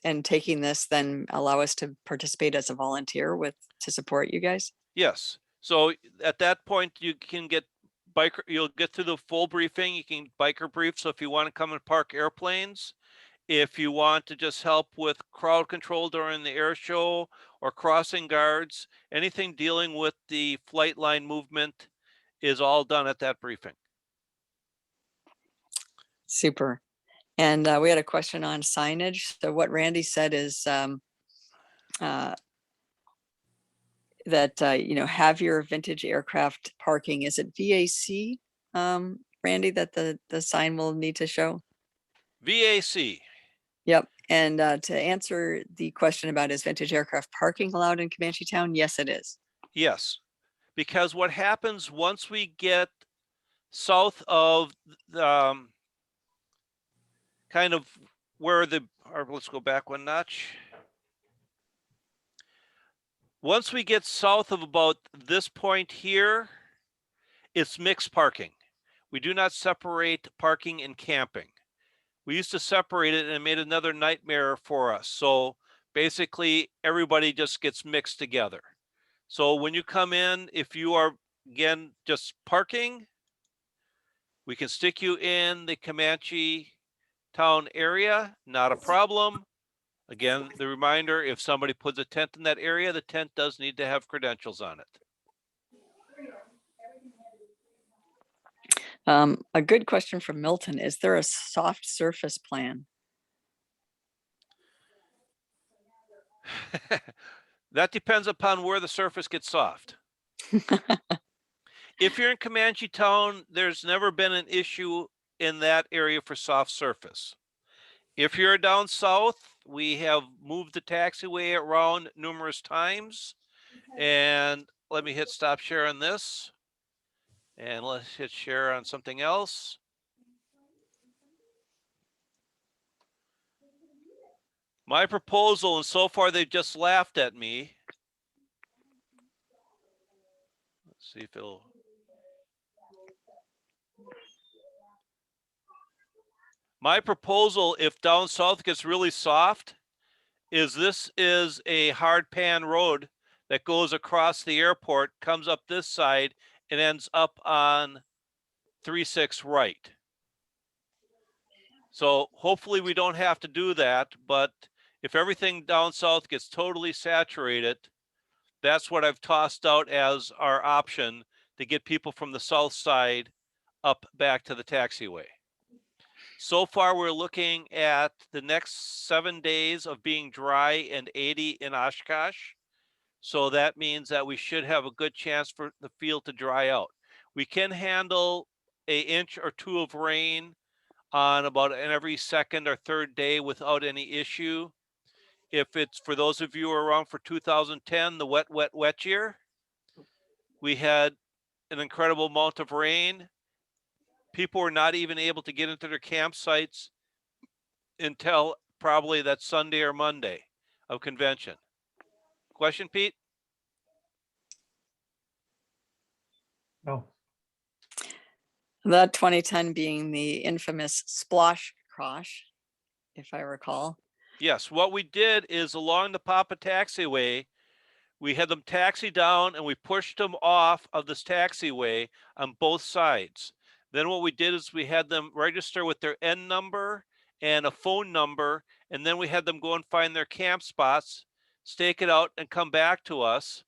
and taking this then allow us to participate as a volunteer to support you guys? Yes. So at that point, you can get you'll get through the full briefing. You can biker brief. So if you want to come and park airplanes, if you want to just help with crowd control during the air show or crossing guards, anything dealing with the flight line movement is all done at that briefing. Super. And we had a question on signage. So what Randy said is that, have your vintage aircraft parking. Is it VAC, Randy, that the sign will need to show? VAC. Yep. And to answer the question about is vintage aircraft parking allowed in ComancheTown? Yes, it is. Yes, because what happens once we get south of kind of where let's go back one notch. Once we get south of about this point here, it's mixed parking. We do not separate parking and camping. We used to separate it and it made another nightmare for us. So basically everybody just gets mixed together. So when you come in, if you are, again, just parking, we can stick you in the ComancheTown area, not a problem. Again, the reminder, if somebody puts a tent in that area, the tent does need to have credentials on it. A good question from Milton. Is there a soft surface plan? That depends upon where the surface gets soft. If you're in ComancheTown, there's never been an issue in that area for soft surface. If you're down south, we have moved the taxiway around numerous times. And let me hit stop share on this. And let's hit share on something else. My proposal, and so far they've just laughed at me. Let's see if it'll. My proposal, if down south gets really soft, is this is a hard pan road that goes across the airport, comes up this side and ends up on 3-6 right. So hopefully we don't have to do that, but if everything down south gets totally saturated, that's what I've tossed out as our option to get people from the south side up back to the taxiway. So far, we're looking at the next 7 days of being dry and 80 in Oshkosh. So that means that we should have a good chance for the field to dry out. We can handle an inch or two of rain on about an every second or third day without any issue. If it's, for those of you who are around for 2010, the wet year, we had an incredible amount of rain. People were not even able to get into their campsites until probably that Sunday or Monday of convention. Question, Pete? No. That 2010 being the infamous splosh crash, if I recall. Yes, what we did is along the Papa taxiway, we had them taxi down and we pushed them off of this taxiway on both sides. Then what we did is we had them register with their N number and a phone number, and then we had them go and find their camp spots, stake it out, and come back to us.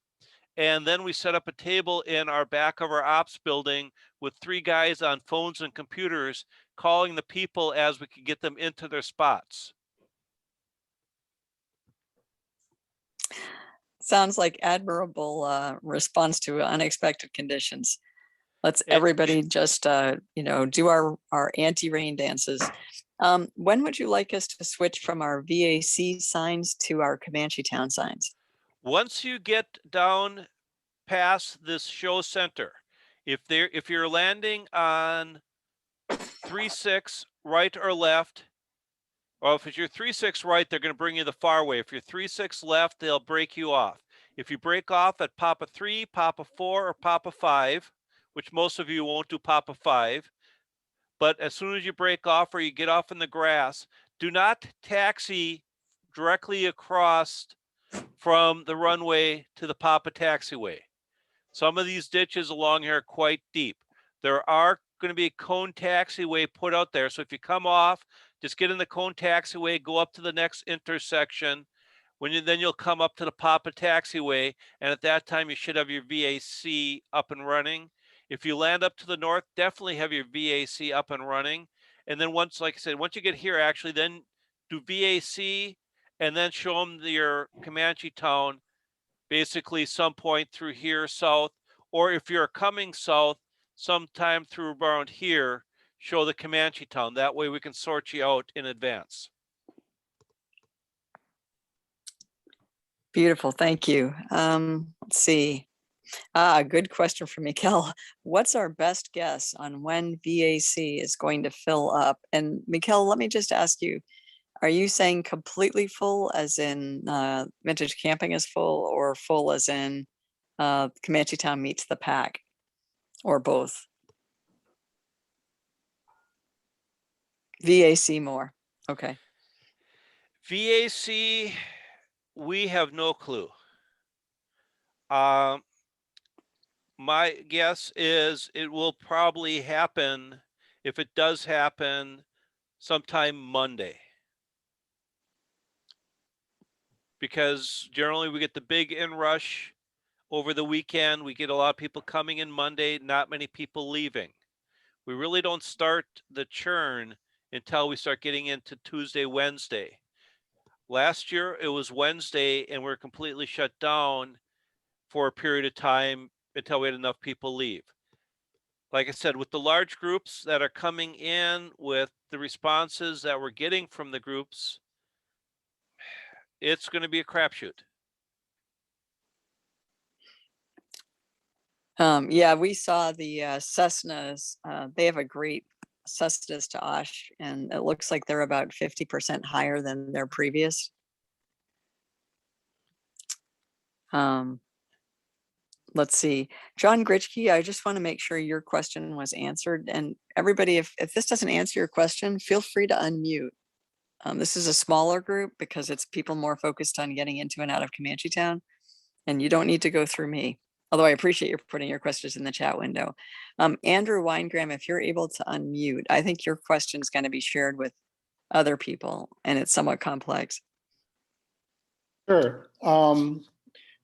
And then we set up a table in our back of our ops building with 3 guys on phones and computers calling the people as we could get them into their spots. Sounds like admirable response to unexpected conditions. Let's everybody just, you know, do our anti-rain dances. When would you like us to switch from our VAC signs to our ComancheTown signs? Once you get down past this show center, if you're landing on 3-6 right or left, or if you're 3-6 right, they're going to bring you the far way. If you're 3-6 left, they'll break you off. If you break off at Papa 3, Papa 4, or Papa 5, which most of you won't do Papa 5, but as soon as you break off or you get off in the grass, do not taxi directly across from the runway to the Papa taxiway. Some of these ditches along here are quite deep. There are going to be a cone taxiway put out there. So if you come off, just get in the cone taxiway, go up to the next intersection. Then you'll come up to the Papa taxiway. And at that time, you should have your VAC up and running. If you land up to the north, definitely have your VAC up and running. And then once, like I said, once you get here, actually, then do VAC and then show them your ComancheTown, basically some point through here south, or if you're coming south, sometime through around here, show the ComancheTown. That way we can sort you out in advance. Beautiful, thank you. Let's see. Good question from Mikkel. What's our best guess on when VAC is going to fill up? And Mikkel, let me just ask you, are you saying completely full as in Vintage Camping is full, or full as in ComancheTown meets the pack, or both? VAC more, okay. VAC, we have no clue. My guess is it will probably happen, if it does happen, sometime Monday. Because generally we get the big inrush over the weekend. We get a lot of people coming in Monday, not many people leaving. We really don't start the churn until we start getting into Tuesday, Wednesday. Last year it was Wednesday and we're completely shut down for a period of time until we had enough people leave. Like I said, with the large groups that are coming in, with the responses that we're getting from the groups, it's going to be a crapshoot. Yeah, we saw the Cessnas. They have a great Cessnas to Osh, and it looks like they're about 50% higher than their previous. Let's see. John Gritchke, I just want to make sure your question was answered. And everybody, if this doesn't answer your question, feel free to unmute. This is a smaller group because it's people more focused on getting into and out of ComancheTown. And you don't need to go through me, although I appreciate you putting your questions in the chat window. Andrew Weingram, if you're able to unmute, I think your question is going to be shared with other people and it's somewhat complex. Sure.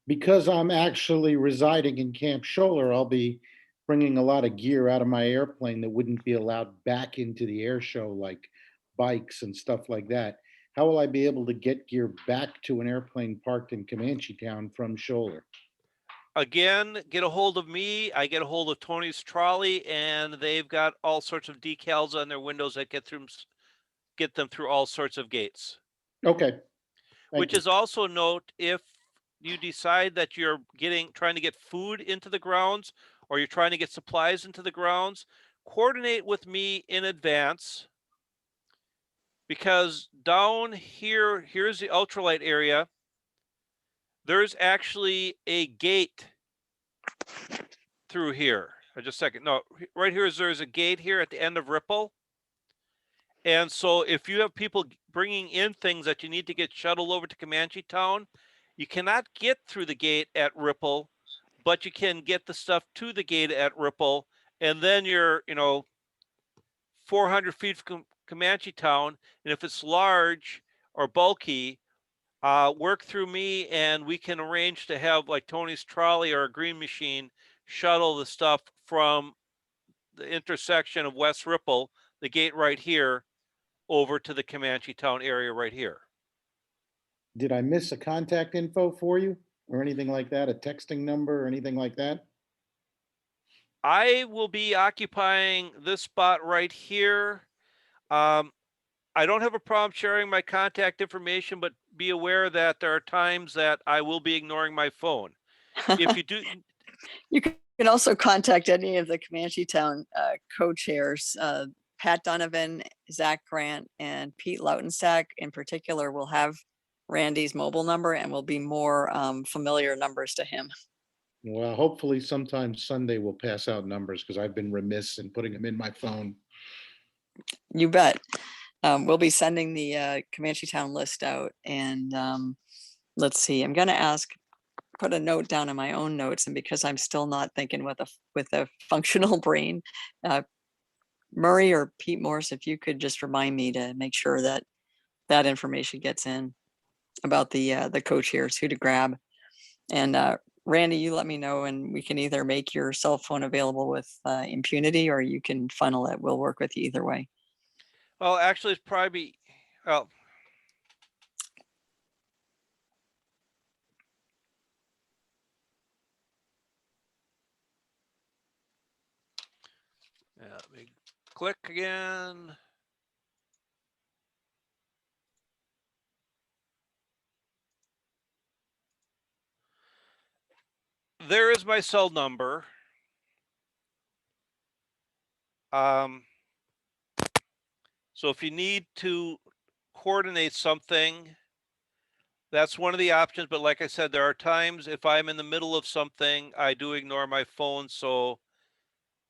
Because I'm actually residing in Camp Scholler, I'll be bringing a lot of gear out of my airplane that wouldn't be allowed back into the air show, like bikes and stuff like that. How will I be able to get gear back to an airplane parked in ComancheTown from Scholler? Again, get a hold of me. I get a hold of Tony's Trolley, and they've got all sorts of decals on their windows that get them through all sorts of gates. Okay. Which is also note, if you decide that you're trying to get food into the grounds, or you're trying to get supplies into the grounds, coordinate with me in advance, because down here's the ultralight area. There's actually a gate through here. Just a second. No, right here there's a gate here at the end of Ripple. And so if you have people bringing in things that you need to get shuttled over to ComancheTown, you cannot get through the gate at Ripple, but you can get the stuff to the gate at Ripple. And then you're, 400 feet from ComancheTown. And if it's large or bulky, work through me and we can arrange to have like Tony's Trolley or a green machine shuttle the stuff from the intersection of West Ripple, the gate right here, over to the ComancheTown area right here. Did I miss a contact info for you or anything like that? A texting number or anything like that? I will be occupying this spot right here. I don't have a problem sharing my contact information, but be aware that there are times that I will be ignoring my phone. If you do, You can also contact any of the ComancheTown co-chairs. Pat Donovan, Zach Grant, and Pete Lautensack in particular will have Randy's mobile number and will be more familiar numbers to him. Well, hopefully sometime Sunday we'll pass out numbers because I've been remiss in putting them in my phone. You bet. We'll be sending the ComancheTown list out, and let's see. I'm going to put a note down in my own notes, and because I'm still not thinking with a functional brain, Murray or Pete Morse, if you could just remind me to make sure that that information gets in about the co-chairs, who to grab, and Randy, you let me know, and we can either make your cell phone available with impunity, or you can funnel it. We'll work with you either way. well, actually, it's probably, well, yeah, let me click again. There is my cell number. So if you need to coordinate something, that's one of the options. But like I said, there are times if I'm in the middle of something, I do ignore my phone. So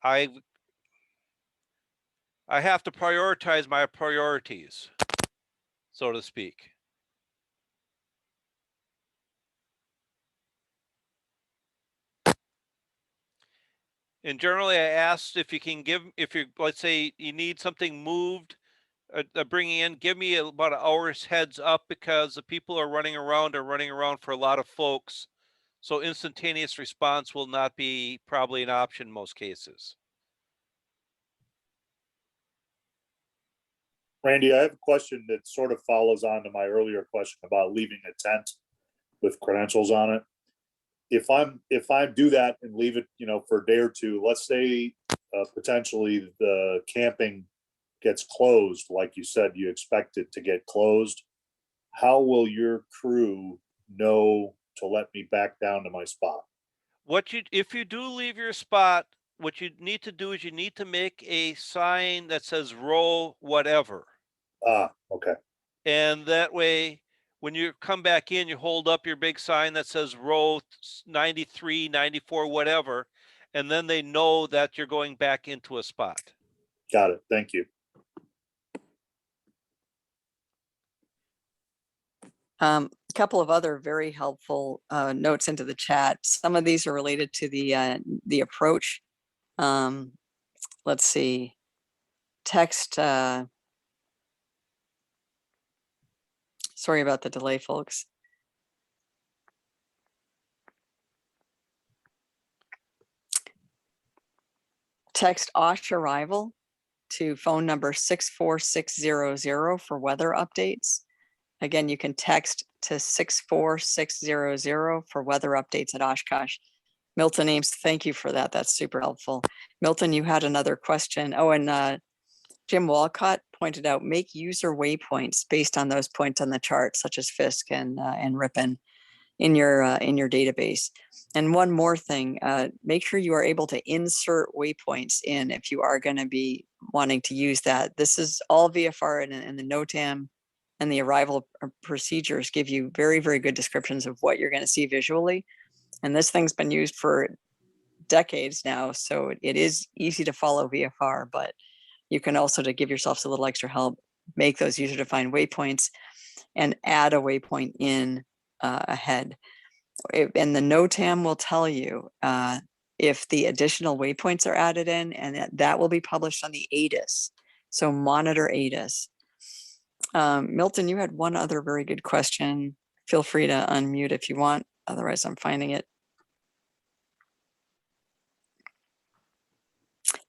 I have to prioritize my priorities, so to speak. And generally, I asked if you can let's say you need something moved, bringing in, give me about an hour's heads up, because the people are running around for a lot of folks. So instantaneous response will not be probably an option in most cases. Randy, I have a question that sort of follows on to my earlier question about leaving a tent with credentials on it. If I do that and leave it, for a day or two, let's say potentially the camping gets closed, like you said, you expect it to get closed. How will your crew know to let me back down to my spot? If you do leave your spot, what you need to do is you need to make a sign that says row whatever. Okay. And that way, when you come back in, you hold up your big sign that says row 93, 94, whatever, and then they know that you're going back into a spot. Got it. Thank you. couple of other very helpful notes into the chat. Some of these are related to the approach. Let's see. Text. Sorry about the delay, folks. Text OSH arrival to phone number 64600 for weather updates. Again, you can text to 64600 for weather updates at Oshkosh. Milton Ames, thank you for that. That's super helpful. Milton, you had another question. Oh, and Jim Walcott pointed out, make user waypoints based on those points on the chart, such as Fisk and Ripon in your database. And one more thing, make sure you are able to insert waypoints in if you are going to be wanting to use that. This is all VFR and the NOTAM and the arrival procedures give you very, very good descriptions of what you're going to see visually. And this thing's been used for decades now, so it is easy to follow VFR, but you can also, to give yourselves a little extra help, make those user-defined waypoints and add a waypoint in ahead. And the NOTAM will tell you if the additional waypoints are added in, and that will be published on the ATIS. So monitor ATIS. Milton, you had one other very good question. Feel free to unmute if you want. Otherwise, I'm finding it.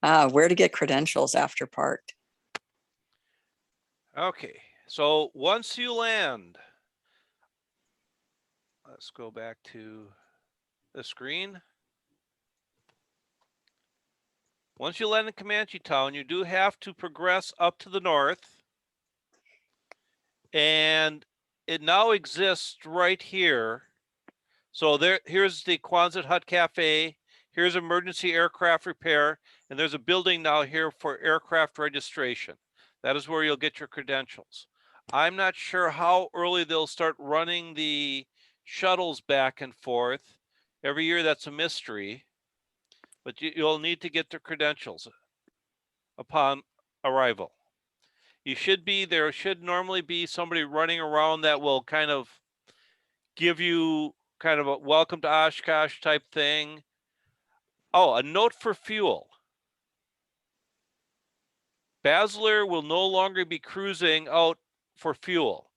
Where to get credentials after parked. Okay, so once you land, let's go back to the screen. Once you land in ComancheTown, you do have to progress up to the north. And it now exists right here. So here's the Quonset Hut Cafe. Here's emergency aircraft repair. And there's a building now here for aircraft registration. That is where you'll get your credentials. I'm not sure how early they'll start running the shuttles back and forth. Every year, that's a mystery. But you'll need to get the credentials upon arrival. There should normally be somebody running around that will kind of give you kind of a welcome to Oshkosh type thing. Oh, a note for fuel. Basler will no longer be cruising out for fuel.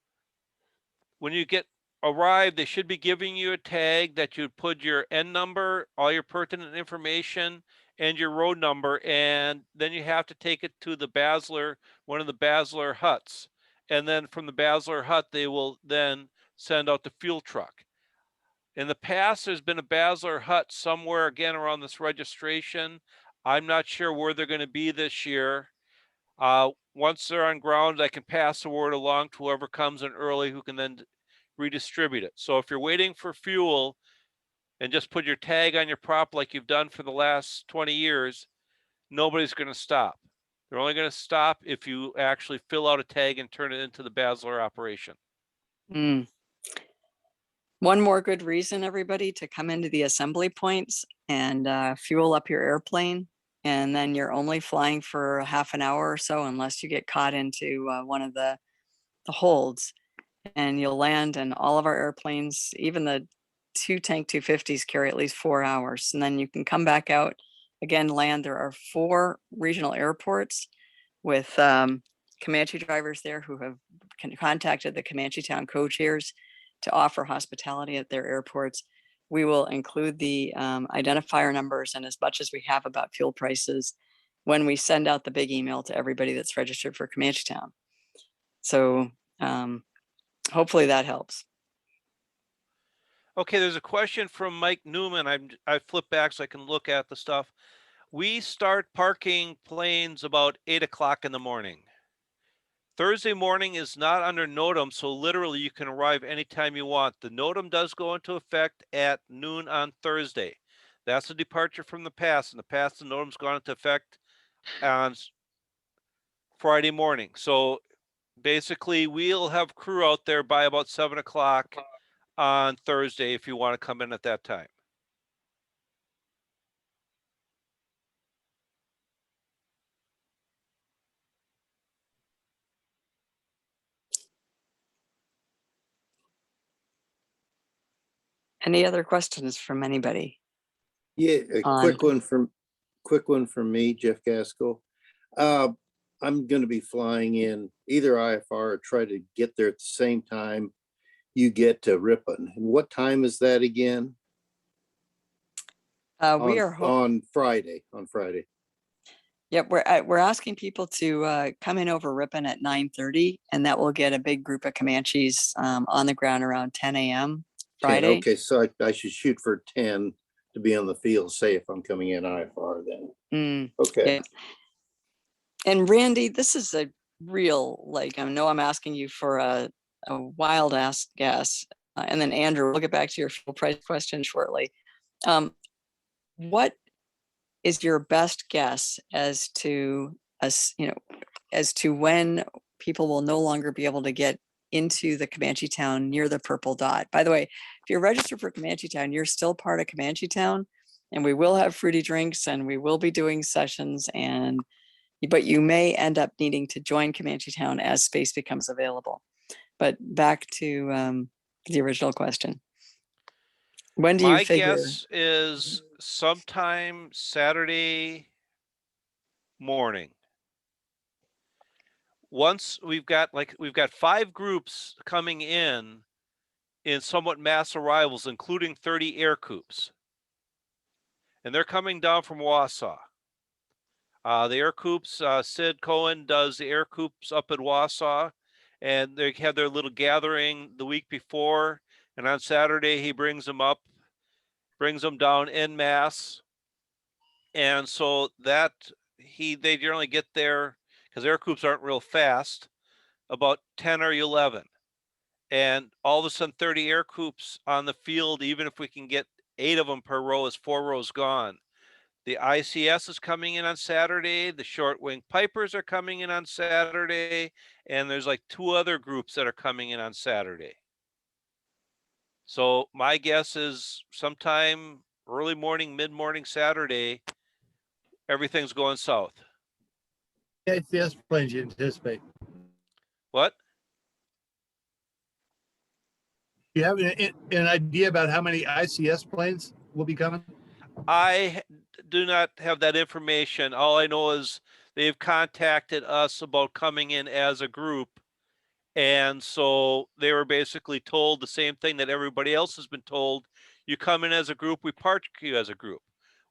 When you arrive, they should be giving you a tag that you put your N number, all your pertinent information, and your road number, and then you have to take it to the Basler, one of the Basler huts. And then from the Basler hut, they will then send out the fuel truck. In the past, there's been a Basler hut somewhere again around this registration. I'm not sure where they're going to be this year. Once they're on ground, I can pass the word along to whoever comes in early who can then redistribute it. So if you're waiting for fuel and just put your tag on your prop like you've done for the last 20 years, nobody's going to stop. They're only going to stop if you actually fill out a tag and turn it into the Basler operation. One more good reason, everybody, to come into the assembly points and fuel up your airplane. And then you're only flying for half an hour or so, unless you get caught into one of the holds. And you'll land, and all of our airplanes, even the 2-tank 250s, carry at least 4 hours. And then you can come back out, again, land. There are 4 regional airports with Comanche drivers there who have contacted the ComancheTown co-chairs to offer hospitality at their airports. We will include the identifier numbers and as much as we have about fuel prices when we send out the big email to everybody that's registered for ComancheTown. So hopefully that helps. Okay, there's a question from Mike Newman. I flipped back so I can look at the stuff. We start parking planes about 8 o'clock in the morning. Thursday morning is not under NOTAM, so literally you can arrive anytime you want. The NOTAM does go into effect at noon on Thursday. That's a departure from the past. In the past, the NOTAM's gone into effect on Friday morning. So basically, we'll have crew out there by about 7 o'clock on Thursday if you want to come in at that time. Any other questions from anybody? Yeah, a On- quick one from me, Jeff Gaskell. I'm going to be flying in either IFR or try to get there at the same time you get to Ripon. And what time is that again? We are on Friday. On Friday. Yep, we're asking people to come in over Ripon at 9:30, and that will get a big group of Comanches on the ground around 10 a.m. Friday. Okay, so I should shoot for 10 to be on the field safe. I'm coming in IFR then. Okay. Yeah. And Randy, this is a real, like, I know I'm asking you for a wild ass guess. And then Andrew, we'll get back to your fuel price question shortly. What is your best guess as to as to when people will no longer be able to get into the ComancheTown near the purple dot? By the way, if you're registered for ComancheTown, you're still part of ComancheTown, and we will have fruity drinks and we will be doing sessions, but you may end up needing to join ComancheTown as space becomes available. But back to the original question. When do you My figure? guess is sometime Saturday morning. Once we've got 5 groups coming in somewhat mass arrivals, including 30 air coops. And they're coming down from Wausau. The air coops, Sid Cohen does the air coops up at Wausau, and they have their little gathering the week before. And on Saturday, he brings them down en masse. And so that they generally get there, because air coops aren't real fast, about 10 or 11. And all of a sudden 30 air coops on the field, even if we can get 8 of them per row, is 4 rows gone. The ICS is coming in on Saturday. The short wing Pipers are coming in on Saturday. And there's like 2 other groups that are coming in on Saturday. So my guess is sometime early morning, mid-morning Saturday, everything's going south. ICS planes you anticipate? What? Do you have an idea about how many ICS planes will be coming? I do not have that information. All I know is they've contacted us about coming in as a group. And so they were basically told the same thing that everybody else has been told. You come in as a group, we park you as a group.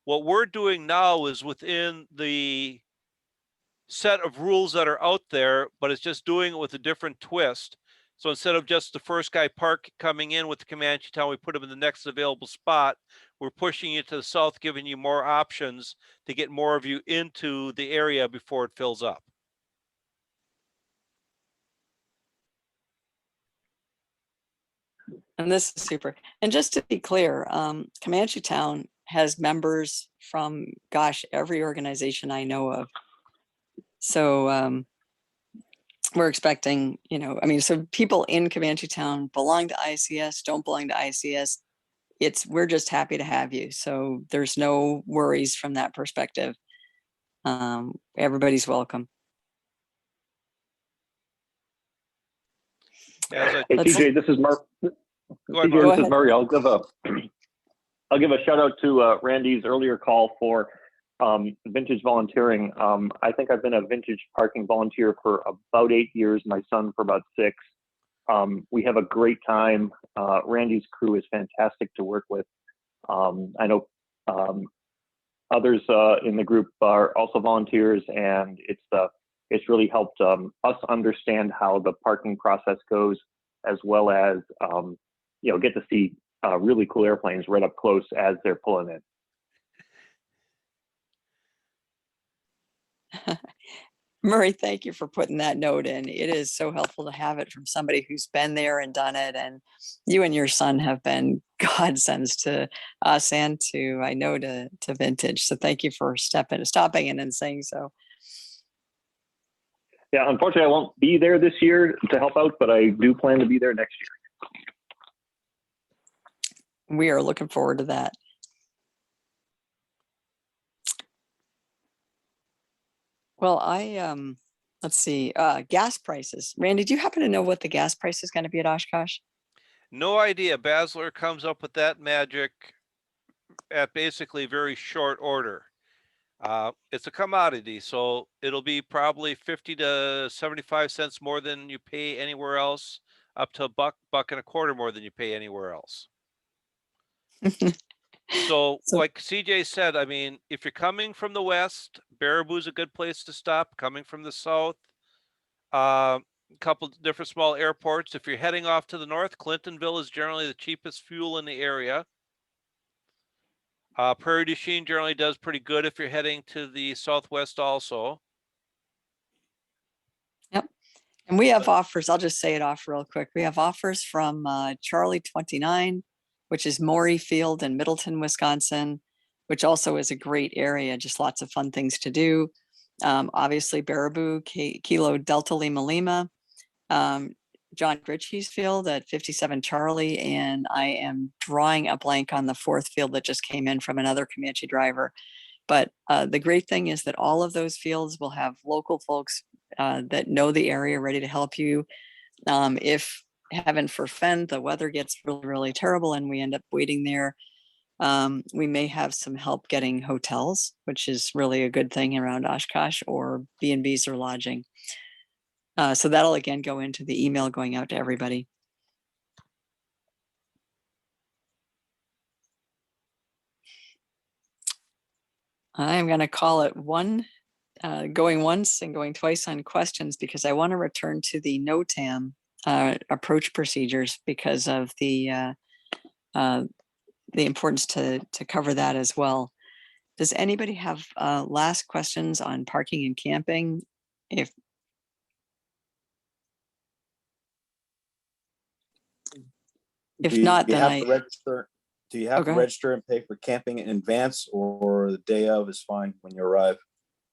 What we're doing now is within the set of rules that are out there, but it's just doing it with a different twist. So instead of just the first guy coming in with the ComancheTown, we put him in the next available spot. We're pushing you to the south, giving you more options to get more of you into the area before it fills up. And this is super. And just to be clear, ComancheTown has members from, gosh, every organization I know of. So we're expecting, so people in ComancheTown belong to ICS, don't belong to ICS. We're just happy to have you. So there's no worries from that perspective. Everybody's welcome. Hey, TJ, this is Mark. TJ, this is Murray. I'll give a shout out to Randy's earlier call for vintage volunteering. I think I've been a vintage parking volunteer for about 8 years. My son for about 6. We have a great time. Randy's crew is fantastic to work with. I know others in the group are also volunteers, and it's really helped us understand how the parking process goes, as well as get to see really cool airplanes right up close as they're pulling in. Murray, thank you for putting that note in. It is so helpful to have it from somebody who's been there and done it. And you and your son have been godsends to us and to Vintage. So thank you for stopping in and saying so. Yeah, unfortunately, I won't be there this year to help out, but I do plan to be there next year. We are looking forward to that. Well, let's see, gas prices. Randy, do you happen to know what the gas price is going to be at Oshkosh? No idea. Basler comes up with that magic at basically very short order. It's a commodity, so it'll be probably 50 to 75 cents more than you pay anywhere else, up to a buck and a quarter more than you pay anywhere else. So like CJ said, I mean, if you're coming from the west, Baraboo's a good place to stop. Coming from the south, a couple different small airports. If you're heading off to the north, Clintonville is generally the cheapest fuel in the area. Prairie du Chien generally does pretty good if you're heading to the southwest also. Yep. And we have offers. I'll just say it off real quick. We have offers from Charlie 29, which is Maury Field in Middleton, Wisconsin, which also is a great area. Just lots of fun things to do. Obviously, Baraboo, Kilo Delta Lima Lima, John Ritchie's field at 57 Charlie, and I am drawing a blank on the fourth field that just came in from another Comanche driver. But the great thing is that all of those fields will have local folks that know the area ready to help you. If heaven forfend, the weather gets really, really terrible and we end up waiting there, we may have some help getting hotels, which is really a good thing around Oshkosh, or B&Bs or lodging. So that'll again go into the email going out to everybody. I'm going to call it going once and going twice on questions, because I want to return to the NOTAM approach procedures because of the importance to cover that as well. Does anybody have last questions on parking and camping? If not, then I register. Do you have to register and pay for camping in advance, or the day of is fine when you arrive?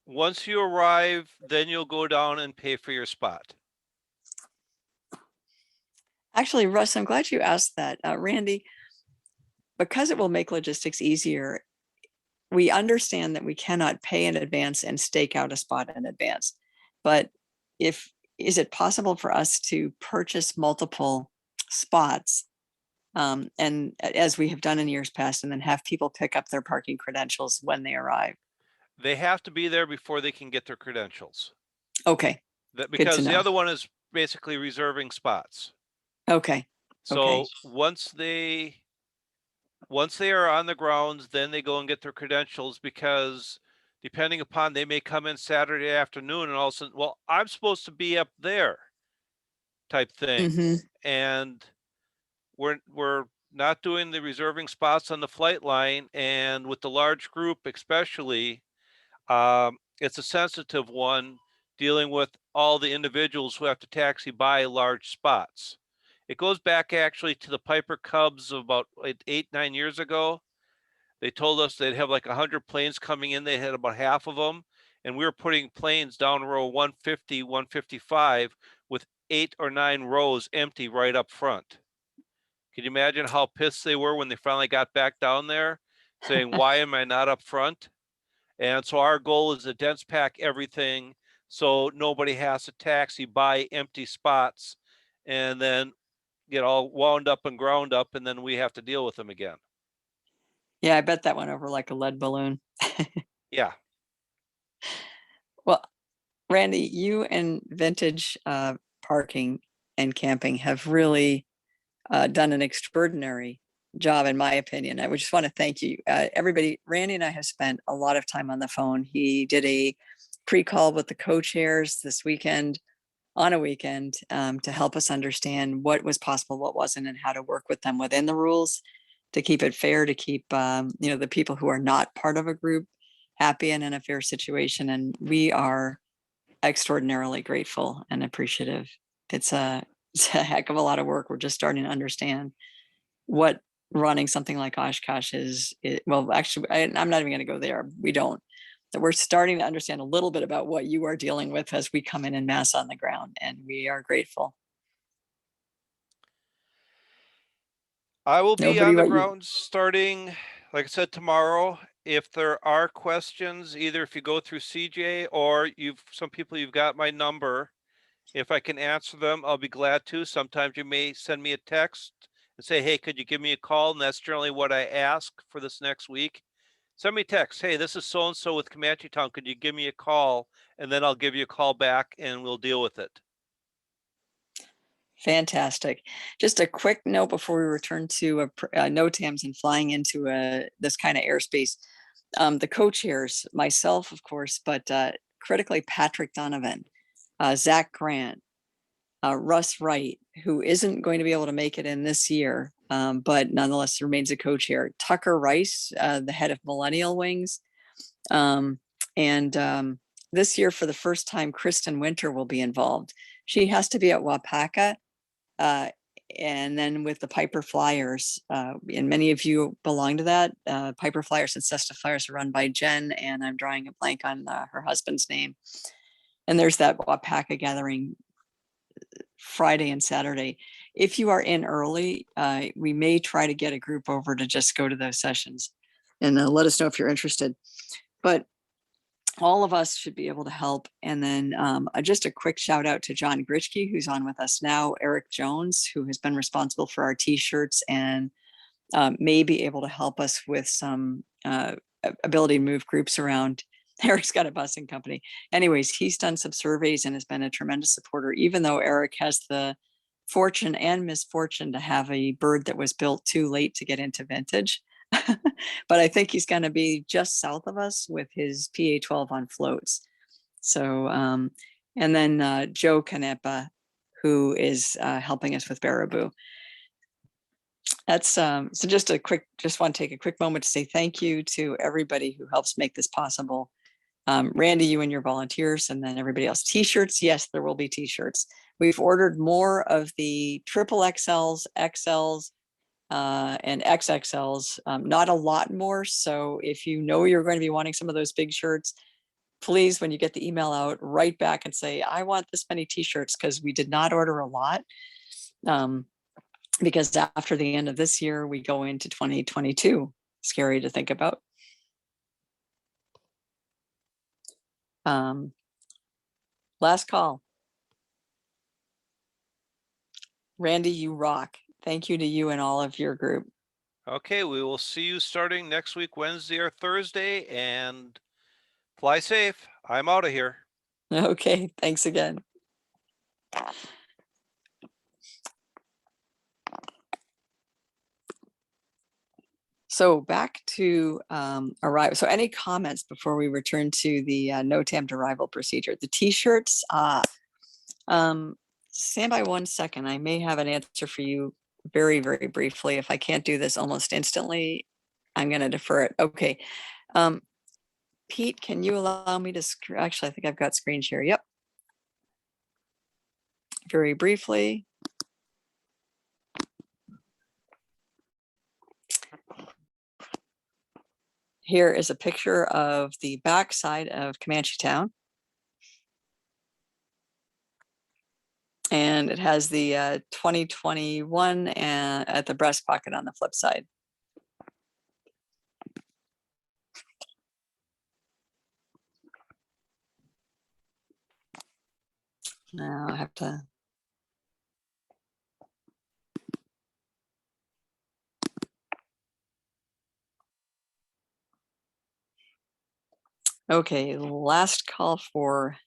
Once you arrive, then you'll go down and pay for your spot. Actually, Russ, I'm glad you asked that. Randy, because it will make logistics easier, we understand that we cannot pay in advance and stake out a spot in advance. But is it possible for us to purchase multiple spots, and as we have done in years past, and then have people pick up their parking credentials when they arrive? They have to be there before they can get their credentials. Okay. Because the other one is basically reserving spots. Okay. So once they are on the grounds, then they go and get their credentials, because depending upon, they may come in Saturday afternoon and all of a sudden, well, I'm supposed to be up there type thing. And we're not doing the reserving spots on the flight line. And with the large group, especially, it's a sensitive one, dealing with all the individuals who have to taxi by large spots. It goes back actually to the Piper Cubs of about 8-9 years ago. They told us they'd have like 100 planes coming in. They had about half of them. And we were putting planes down row 150, 155 with 8 or 9 rows empty right up front. Can you imagine how pissed they were when they finally got back down there, saying, why am I not up front? And so our goal is to dense pack everything so nobody has to taxi by empty spots and then get all wound up and ground up, and then we have to deal with them again. Yeah, I bet that went over like a lead balloon. Yeah. Well, Randy, you and Vintage Parking and Camping have really done an extraordinary job, in my opinion. I would just want to thank you. Everybody, Randy and I have spent a lot of time on the phone. He did a pre-call with the co-chairs this weekend, on a weekend, to help us understand what was possible, what wasn't, and how to work with them within the rules to keep it fair, to keep the people who are not part of a group happy and in a fair situation. And we are extraordinarily grateful and appreciative. It's a heck of a lot of work. We're just starting to understand what running something like Oshkosh is. Well, actually, I'm not even going to go there. We don't. That we're starting to understand a little bit about what you are dealing with as we come in mass on the ground, and we are grateful. I will be on the ground starting, like I said, tomorrow. If there are questions, either if you go through CJ or some people, you've got my number. If I can answer them, I'll be glad to. Sometimes you may send me a text and say, hey, could you give me a call? And that's generally what I ask for this next week. Send me a text. Hey, this is so-and-so with ComancheTown. Could you give me a call? And then I'll give you a call back and we'll deal with it. Fantastic. Just a quick note before we return to NOTAMs and flying into this kind of airspace. The co-chairs, myself, of course, but critically Patrick Donovan, Zach Grant, Russ Wright, who isn't going to be able to make it in this year, but nonetheless remains a co-chair. Tucker Rice, the head of Millennial Wings. This year, for the first time, Kristen Winter will be involved. She has to be at Wapaka. And then with the Piper Flyers, and many of you belong to that. Piper Flyers and Cessna Flyers are run by Jen, and I'm drawing a blank on her husband's name. And there's that Wapaka gathering Friday and Saturday. If you are in early, we may try to get a group over to just go to those sessions, and let us know if you're interested. But all of us should be able to help. And then just a quick shout out to John Gritschke, who's on with us now, Eric Jones, who has been responsible for our t-shirts and may be able to help us with some ability to move groups around. Eric's got a busing company. Anyways, he's done some surveys and has been a tremendous supporter, even though Eric has the fortune and misfortune to have a bird that was built too late to get into vintage. But I think he's going to be just south of us with his PA-12 on floats. So, and then Joe Canepa, who is helping us with Baraboo. That's so just want to take a quick moment to say thank you to everybody who helps make this possible. Randy, you and your volunteers, and then everybody else. T-shirts, yes, there will be t-shirts. We've ordered more of the triple XLs, XLs, and XXLs, not a lot more. So if you know you're going to be wanting some of those big shirts, please, when you get the email out, write back and say, I want this many t-shirts, because we did not order a lot. Because after the end of this year, we go into 2022. Scary to think about. Last call. Randy, you rock. Thank you to you and all of your group. Okay, we will see you starting next week, Wednesday or Thursday, and fly safe. I'm out of here. Okay, thanks again. So back to arrival. So any comments before we return to the NOTAM arrival procedure? The t-shirts, stand by 1 second. I may have an answer for you very, very briefly. If I can't do this almost instantly, I'm going to defer it. Okay. Pete, can you allow me to, actually, I think I've got screen share. Yep. Very briefly. Here is a picture of the backside of ComancheTown. And it has the 2021 and at the breast pocket on the flip side. Now I have to. Okay, last call for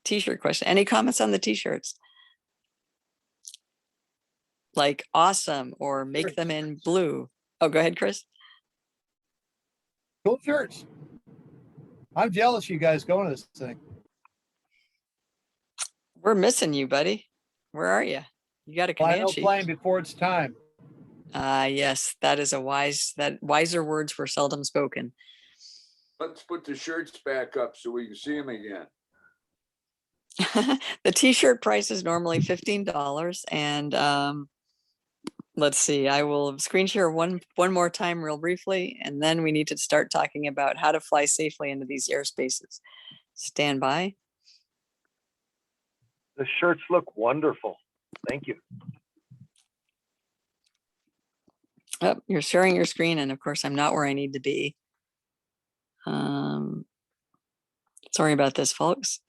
t-shirt question. Any comments on the t-shirts? Like awesome, or make them in blue. Oh, go ahead, Chris. Cool shirts. I'm jealous you guys going to this thing. We're missing you, buddy. Where are you? You got a Comanche. Playing before it's time. Yes, that is wiser words were seldom spoken. Let's put the shirts back up so we can see them again. The t-shirt price is normally $15, and let's see, I will screen share one more time real briefly, and then we need to start talking about how to fly safely into these airspaces. Stand by. The shirts look wonderful. Thank you. Oh, you're sharing your screen, and of course I'm not where I need to be. Sorry about this, folks.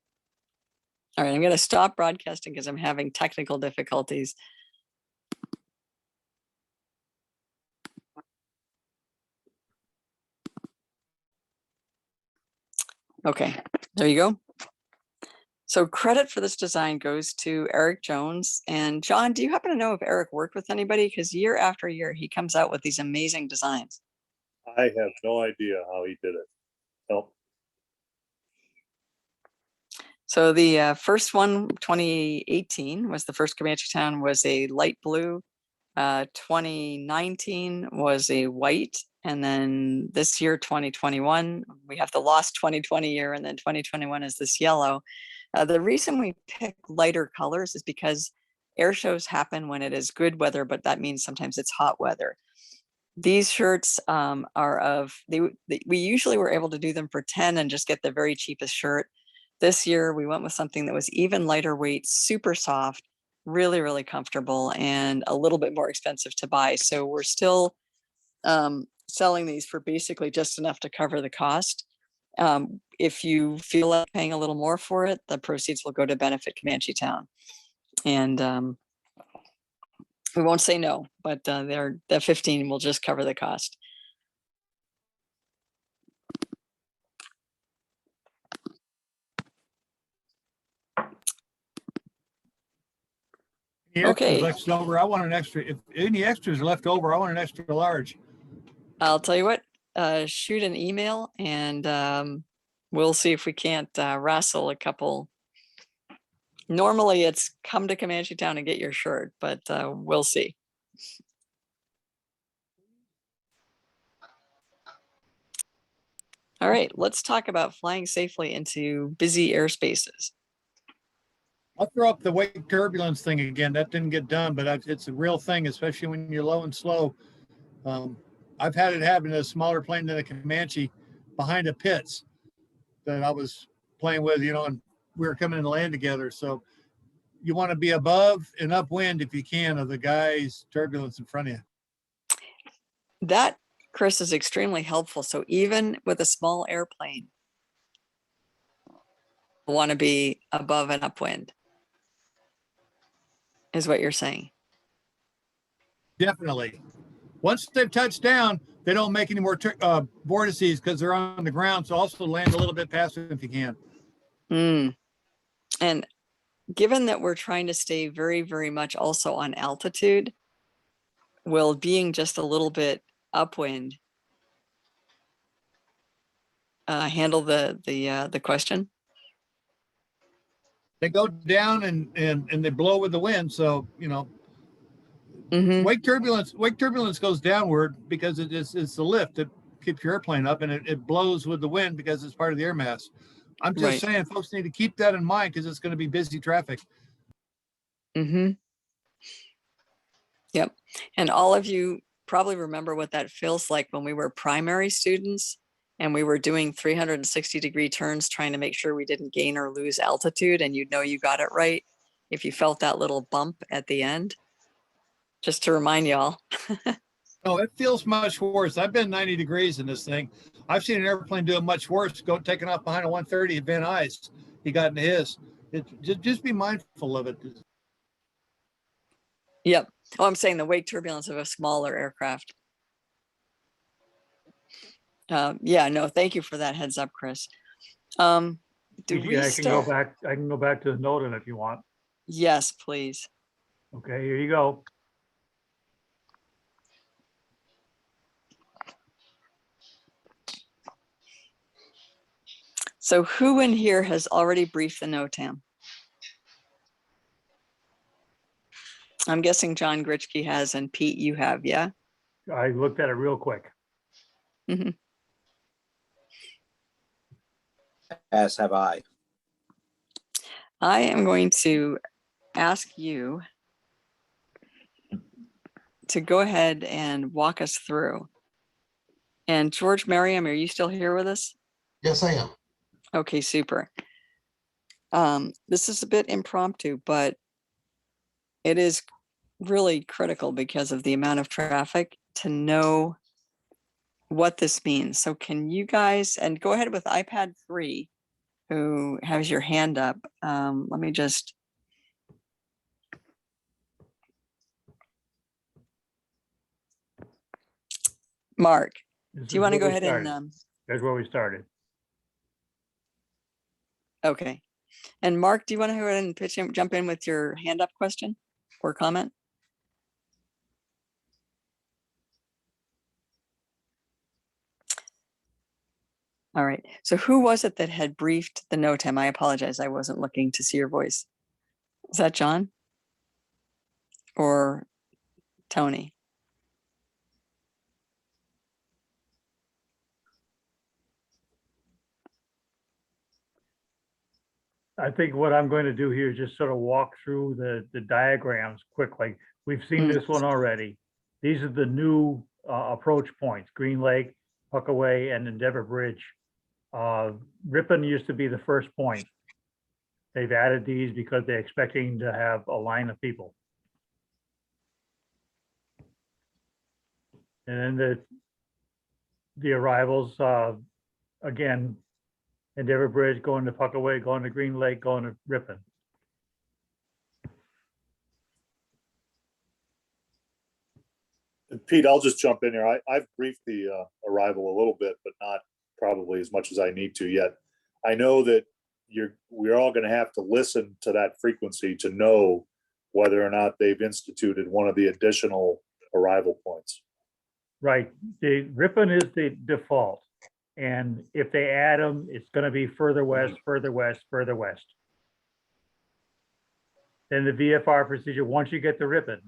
All right, I'm going to stop broadcasting because I'm having technical difficulties. Okay, there you go. So credit for this design goes to Eric Jones. And John, do you happen to know if Eric worked with anybody? Because year after year, he comes out with these amazing designs. I have no idea how he did it. Nope. So the first one, 2018, was the first ComancheTown, was a light blue. 2019 was a white. And then this year, 2021, we have the lost 2020 year, and then 2021 is this yellow. The reason we pick lighter colors is because air shows happen when it is good weather, but that means sometimes it's hot weather. These shirts are of, we usually were able to do them for 10 and just get the very cheapest shirt. This year, we went with something that was even lighter weight, super soft, really, really comfortable, and a little bit more expensive to buy. So we're still selling these for basically just enough to cover the cost. If you feel like paying a little more for it, the proceeds will go to benefit ComancheTown. And we won't say no, but the 15 will just cover the cost. Okay. Left over, I want an extra. If any extras are left over, I want an extra large. I'll tell you what, shoot an email and we'll see if we can't wrestle a couple. Normally it's come to ComancheTown and get your shirt, but we'll see. All right, let's talk about flying safely into busy airspaces. I'll throw up the wake turbulence thing again. That didn't get done, but it's a real thing, especially when you're low and slow. I've had it happen to a smaller plane than a Comanche behind a pits that I was playing with, you know, and we were coming in to land together. So you want to be above and upwind if you can of the guy's turbulence in front of you. That, Chris, is extremely helpful. So even with a small airplane, you want to be above and upwind, is what you're saying. Definitely. Once they've touched down, they don't make any more vortices because they're on the ground. So also land a little bit past them if you can. And given that we're trying to stay very, very much also on altitude, will being just a little bit upwind handle the question? They go down and they blow with the wind. So, you know, wake turbulence goes downward because it's the lift that keeps your airplane up, and it blows with the wind because it's part of the air mass. I'm just saying folks need to keep that in mind because it's going to be busy traffic. Yep. And all of you probably remember what that feels like when we were primary students and we were doing 360-degree turns trying to make sure we didn't gain or lose altitude, and you'd know you got it right if you felt that little bump at the end. Just to remind y'all. No, it feels much worse. I've been 90 degrees in this thing. I've seen an airplane do it much worse, taking off behind a 130 at Van Nuys. He got into his. Just be mindful of it. Yep. Oh, I'm saying the wake turbulence of a smaller aircraft. Yeah, no, thank you for that heads up, Chris. I can go back to the NOTAM if you want. Yes, please. Okay, here you go. So who in here has already briefed the NOTAM? I'm guessing John Gritschke has, and Pete, you have, yeah? I looked at it real quick. As have I. I am going to ask you to go ahead and walk us through. And George Merriam, are you still here with us? Yes, I am. Okay, super. This is a bit impromptu, but it is really critical because of the amount of traffic to know what this means. So can you guys, and go ahead with iPad 3, who has your hand up. Let me just. Mark, This do you is want to where go we ahead started. and, That's where we started. okay. And Mark, do you want to go ahead and jump in with your hand up question or comment? All right. So who was it that had briefed the NOTAM? I apologize. I wasn't looking to see your voice. Is that John? Or Tony? I think what I'm going to do here is just sort of walk through the diagrams quickly. We've seen this one already. These are the new approach points, Green Lake, Puckaway, and Endeavor Bridge. Ripon used to be the first point. They've added these because they're expecting to have a line of people. And then the arrivals, again, Endeavor Bridge, going to Puckaway, going to Green Lake, going to Ripon. And Pete, I'll just jump in here. I've briefed the arrival a little bit, but not probably as much as I need to yet. I know that we're all going to have to listen to that frequency to know whether or not they've instituted one of the additional arrival points. Right. The Ripon is the default. And if they add them, it's going to be further west, further west, further west. Then the VFR procedure, once you get to Ripon,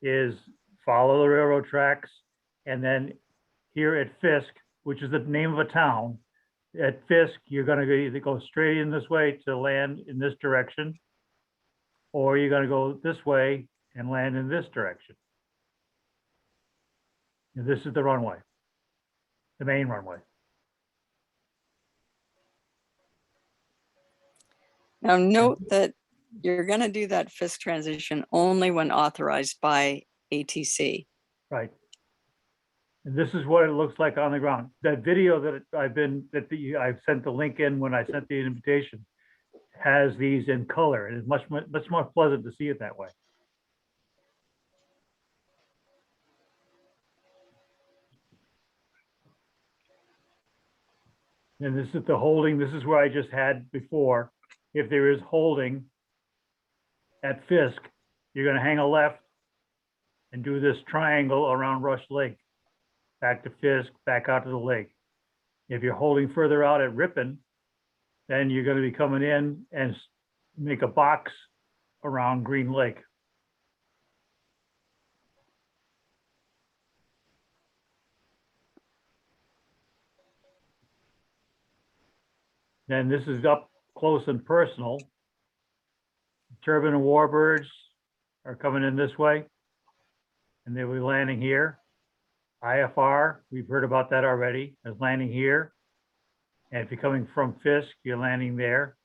is follow the railroad tracks. And then here at Fisk, which is the name of a town, at Fisk, you're going to either go straight in this way to land in this direction, or you're going to go this way and land in this direction. And this is the runway, the main runway. Now note that you're going to do that Fisk transition only when authorized by ATC. Right. And this is what it looks like on the ground. That video that I've sent the link in when I sent the invitation has these in color, and it's much more pleasant to see it that way. And this is the holding. This is where I just had before. If there is holding at Fisk, you're going to hang a left and do this triangle around Rush Lake, back to Fisk, back out to the lake. If you're holding further out at Ripon, then you're going to be coming in and make a box around Green Lake. Then this is up close and personal. Turbine and Warbirds are coming in this way, and they'll be landing here. IFR, we've heard about that already, is landing here. And if you're coming from Fisk, you're landing there.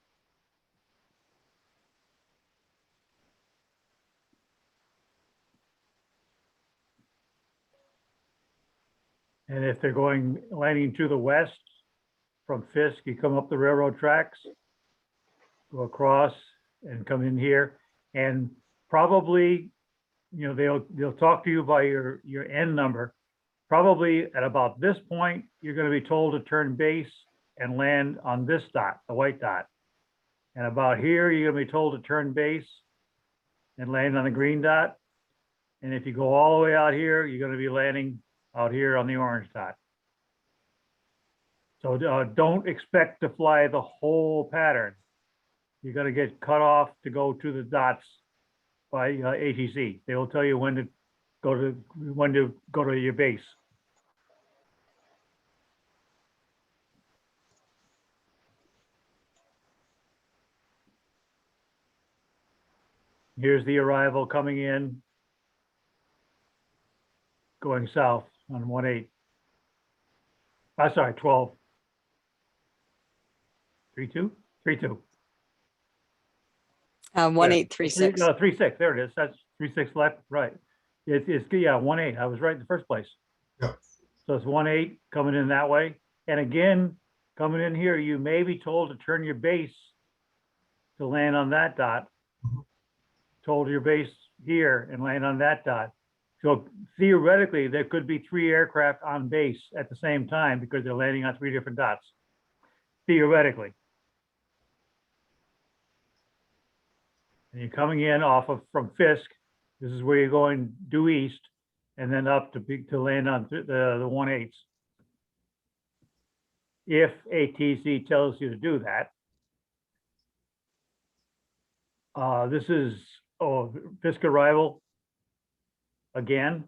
And if they're landing to the west from Fisk, you come up the railroad tracks, go across and come in here. And probably, you know, they'll talk to you by your N number. Probably at about this point, you're going to be told to turn base and land on this dot, the white dot. And about here, you're going to be told to turn base and land on the green dot. And if you go all the way out here, you're going to be landing out here on the orange dot. So don't expect to fly the whole pattern. You're going to get cut off to go to the dots by ATC. They will tell you when to go to your base. Here's the arrival coming in, going south on 18. Sorry, 12. 32? 32. 1836. 36. There it is. That's 36 left. Right. It's 18. I was right in the first place. Yeah. So it's 18 coming in that way. And again, coming in here, you may be told to turn your base to land on that dot. Told your base here and land on that dot. So theoretically, there could be 3 aircraft on base at the same time because they're landing on 3 different dots. Theoretically. And you're coming in from Fisk. This is where you're going due east and then up to land on the 1/8. If ATC tells you to do that. This is Fisk arrival again.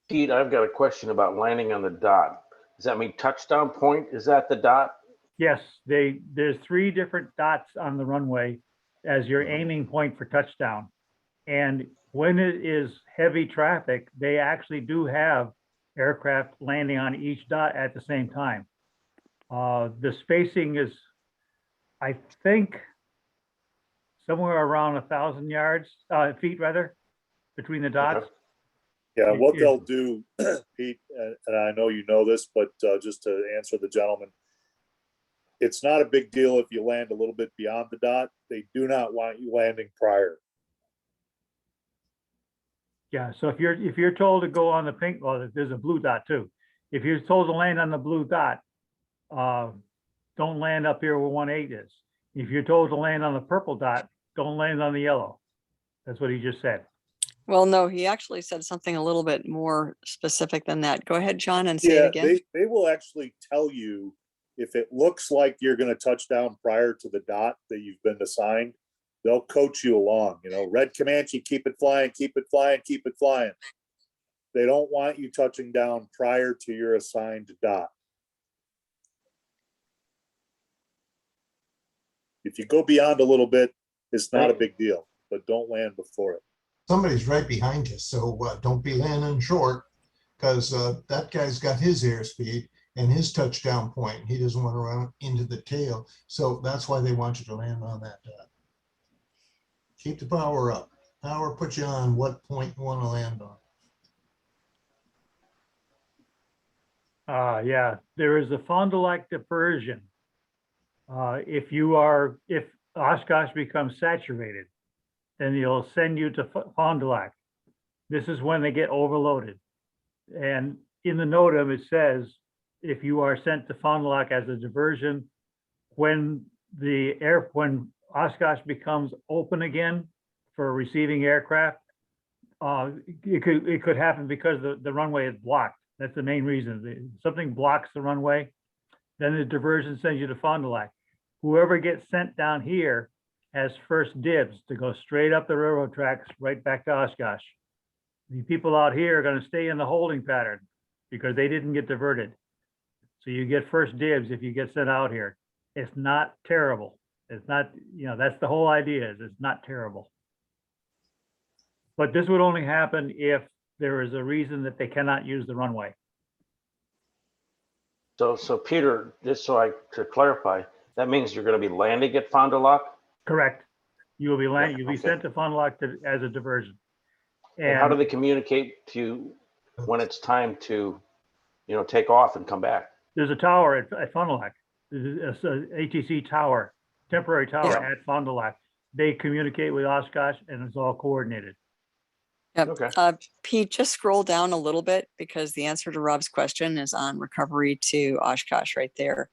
Pete, I've got a question about landing on the dot. Does that mean touchdown point? Is that the dot? Yes, there's 3 different dots on the runway as your aiming point for touchdown. And when it is heavy traffic, they actually do have aircraft landing on each dot at the same time. The spacing is, I think, somewhere around 1,000 feet rather, between the dots. Okay. Yeah, what they'll do, Pete, and I know you know this, but just to answer the gentleman, it's not a big deal if you land a little bit beyond the dot. They do not want you landing prior. Yeah, so if you're told to go on the pink, well, there's a blue dot too. If you're told to land on the blue dot, don't land up here where 1/8 is. If you're told to land on the purple dot, don't land on the yellow. That's what he just said. Well, no, he actually said something a little bit more specific than that. Go ahead, John, and say it again. They will actually tell you if it looks like you're going to touch down prior to the dot that you've been assigned. They'll coach you along. You know, red Comanche, keep it flying, keep it flying, keep it flying. They don't want you touching down prior to your assigned dot. If you go beyond a little bit, it's not a big deal, but don't land before it. Somebody's right behind you, so don't be landing short, because that guy's got his airspeed and his touchdown point. He doesn't want to run into the tail, so that's why they want you to land on that dot. Keep the power up. Power puts you on what point you want to land on. Yeah, there is a Fond du Lac diversion. If Oshkosh becomes saturated, then they'll send you to Fond du Lac. This is when they get overloaded. And in the NOTAM, it says, if you are sent to Fond du Lac as a diversion, when Oshkosh becomes open again for receiving aircraft, it could happen because the runway is blocked. That's the main reason. Something blocks the runway, then the diversion sends you to Fond du Lac. Whoever gets sent down here has first dibs to go straight up the railroad tracks right back to Oshkosh. The people out here are going to stay in the holding pattern because they didn't get diverted. So you get first dibs if you get sent out here. It's not terrible. It's not, that's the whole idea, is it's not terrible. But this would only happen if there is a reason that they cannot use the runway. So Peter, just to clarify, that means you're going to be landing at Fond du Lac? Correct. You will be landing. You'll be sent to Fond du Lac as a diversion. And how do they communicate to you when it's time to, take off and come back? There's a tower at Fond du Lac. There's an ATC tower, temporary tower at Fond du Lac. They communicate with Oshkosh and it's all coordinated. Yep. Okay. Pete, just scroll down a little bit because the answer to Rob's question is on recovery to Oshkosh right there.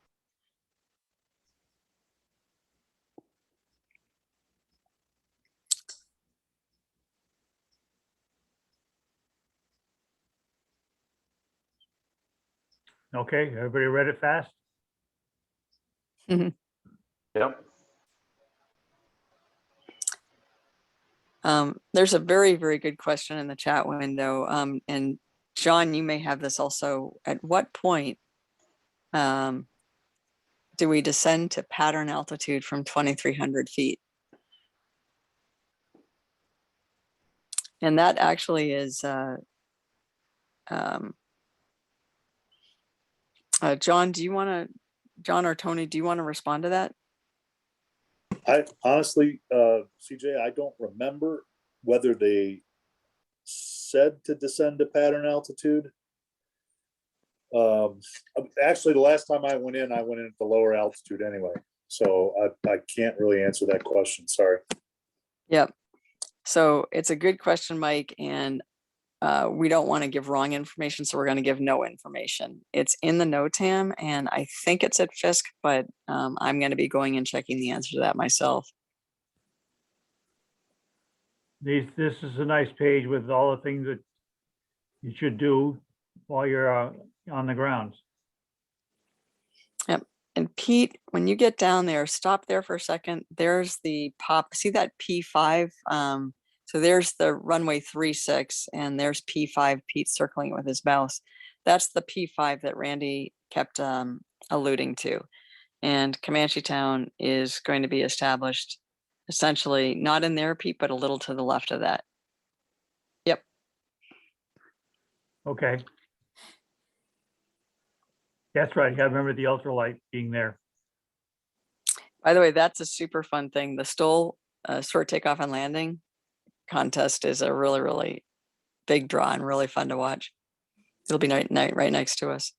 Okay, everybody read it fast? Yep. There's a very, very good question in the chat window. And John, you may have this also. At what point do we descend to pattern altitude from 2,300 feet? And that actually is, John, John or Tony, do you want to respond to that? I honestly, CJ, I don't remember whether they said to descend to pattern altitude. Actually, the last time I went in at the lower altitude anyway. So I can't really answer that question. Sorry. Yep. So it's a good question, Mike, and we don't want to give wrong information, so we're going to give no information. It's in the NOTAM, and I think it's at Fisk, but I'm going to be going and checking the answer to that myself. This is a nice page with all the things that you should do while you're on the grounds. Yep. And Pete, when you get down there, stop there for a second. There's the pop. See that P5? So there's the runway 36, and there's P5, Pete circling it with his mouse. That's the P5 that Randy kept alluding to. And ComancheTown is going to be established essentially not in there, Pete, but a little to the left of that. Yep. Okay. That's right. I remember the ultralight being there. By the way, that's a super fun thing. The STOL short takeoff and landing contest is a really, really big draw and really fun to watch. It'll be right next to us.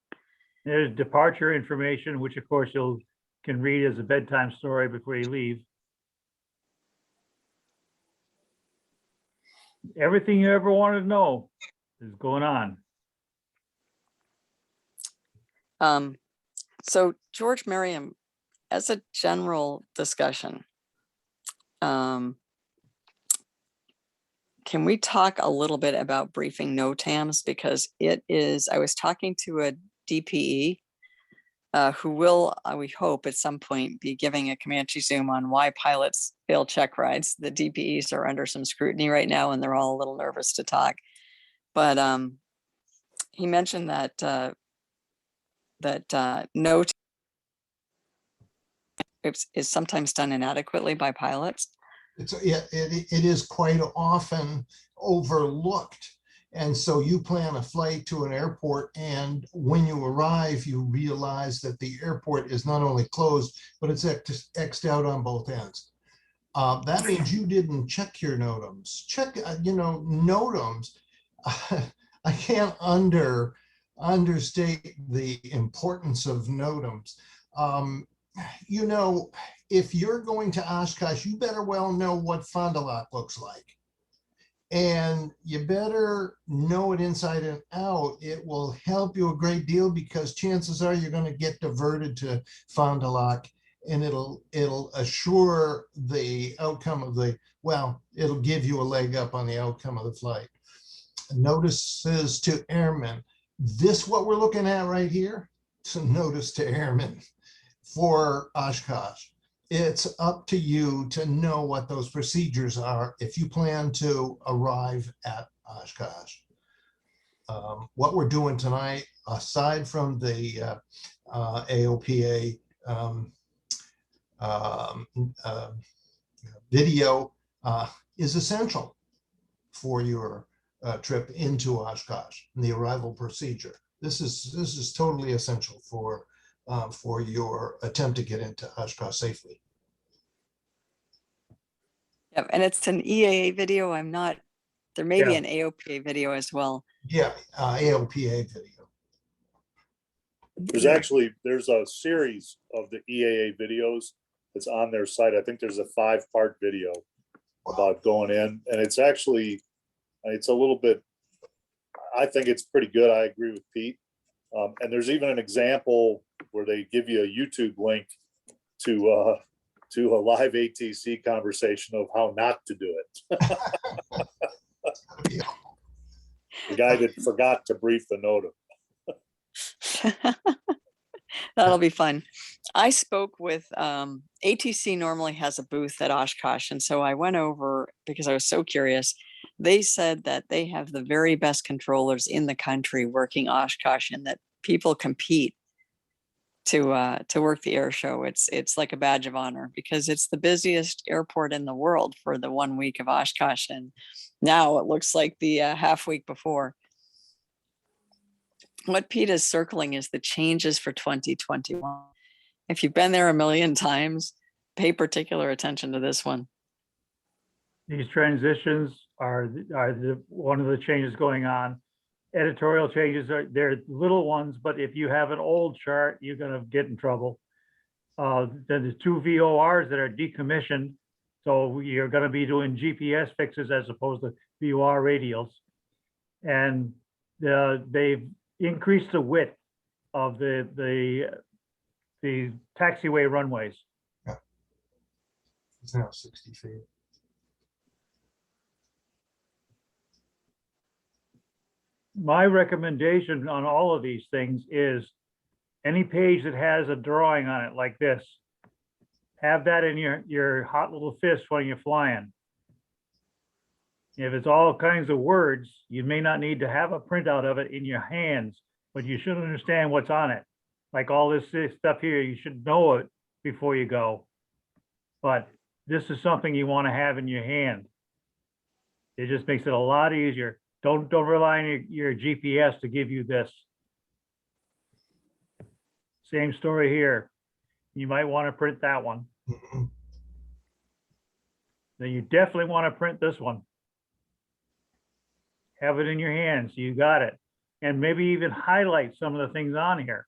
There's departure information, which of course you can read as a bedtime story before you leave. Everything you ever wanted to know is going on. So George Merriam, as a general discussion, can we talk a little bit about briefing NOTAMs? Because it is, I was talking to a DPE who will, we hope at some point, be giving a ComancheZOOM on why pilots fail check rides. The DPEs are under some scrutiny right now, and they're all a little nervous to talk. But he mentioned that NOTAM is sometimes done inadequately by pilots. It is quite often overlooked. And so you plan a flight to an airport, and when you arrive, you realize that the airport is not only closed, but it's X'd out on both ends. That means you didn't check your NOTAMs. Check, NOTAMs. I can't understate the importance of NOTAMs. If you're going to Oshkosh, you better well know what Fond du Lac looks like. And you better know it inside and out. It will help you a great deal, because chances are you're going to get diverted to Fond du Lac, and it'll assure the outcome of it'll give you a leg up on the outcome of the flight. Notices to airmen. What we're looking at right here, it's a notice to airmen for Oshkosh. It's up to you to know what those procedures are if you plan to arrive at Oshkosh. What we're doing tonight, aside from the AOPA video, is essential for your trip into Oshkosh and the arrival procedure. This is totally essential for your attempt to get into Oshkosh safely. Yep, and it's an EAA video. There may be an AOPA video as well. Yeah, AOPA video. There's a series of the EAA videos that's on their site. I think there's a 5-part video about going in, and it's a little bit, I think it's pretty good. I agree with Pete. And there's even an example where they give you a YouTube link to a live ATC conversation of how not to do it. The guy that forgot to brief the NOTAM. That'll be fun. I spoke with ATC normally has a booth at Oshkosh, and so I went over because I was so curious. They said that they have the very best controllers in the country working Oshkosh, and that people compete to work the air show. It's like a badge of honor, because it's the busiest airport in the world for the 1 week of Oshkosh, and now it looks like the half week before. What Pete is circling is the changes for 2021. If you've been there a million times, pay particular attention to this one. These transitions one of the changes going on. Editorial changes they're little ones, but if you have an old chart, you're gonna get in trouble. Then there's 2 VORs that are decommissioned. So you're gonna be doing GPS fixes as opposed to VOR radials. And they've increased the width of the taxiway runways. It's now 60 feet. My recommendation on all of these things is any page that has a drawing on it like this, have that in your hot little fist when you're flying. If it's all kinds of words, you may not need to have a printout of it in your hands, but you should understand what's on it. Like all this stuff here, you should know it before you go. But this is something you want to have in your hand. It just makes it a lot easier. Don't rely on your GPS to give you this. Same story here. You might want to print that one. Then you definitely want to print this one. Have it in your hands. You got it. And maybe even highlight some of the things on here.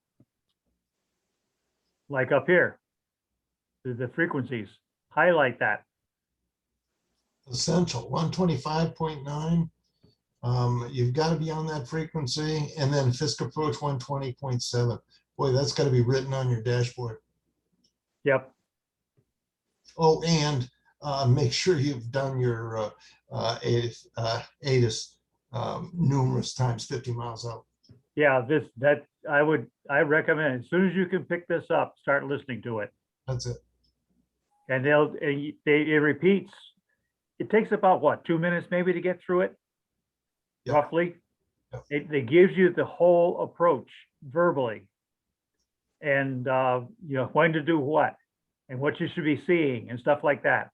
Like up here, the frequencies. Highlight that. Essential 125.9. You've got to be on that frequency, and then Fisk approach 120.7. Boy, that's got to be written on your dashboard. Yep. Oh, and make sure you've done your ATIS numerous times, 50 miles out. Yeah, I recommend as soon as you can pick this up, start listening to it. That's it. And it repeats. It takes about what, 2 minutes maybe to get through it, roughly. It gives you the whole approach verbally, and you know when to do what, and what you should be seeing, and stuff like that.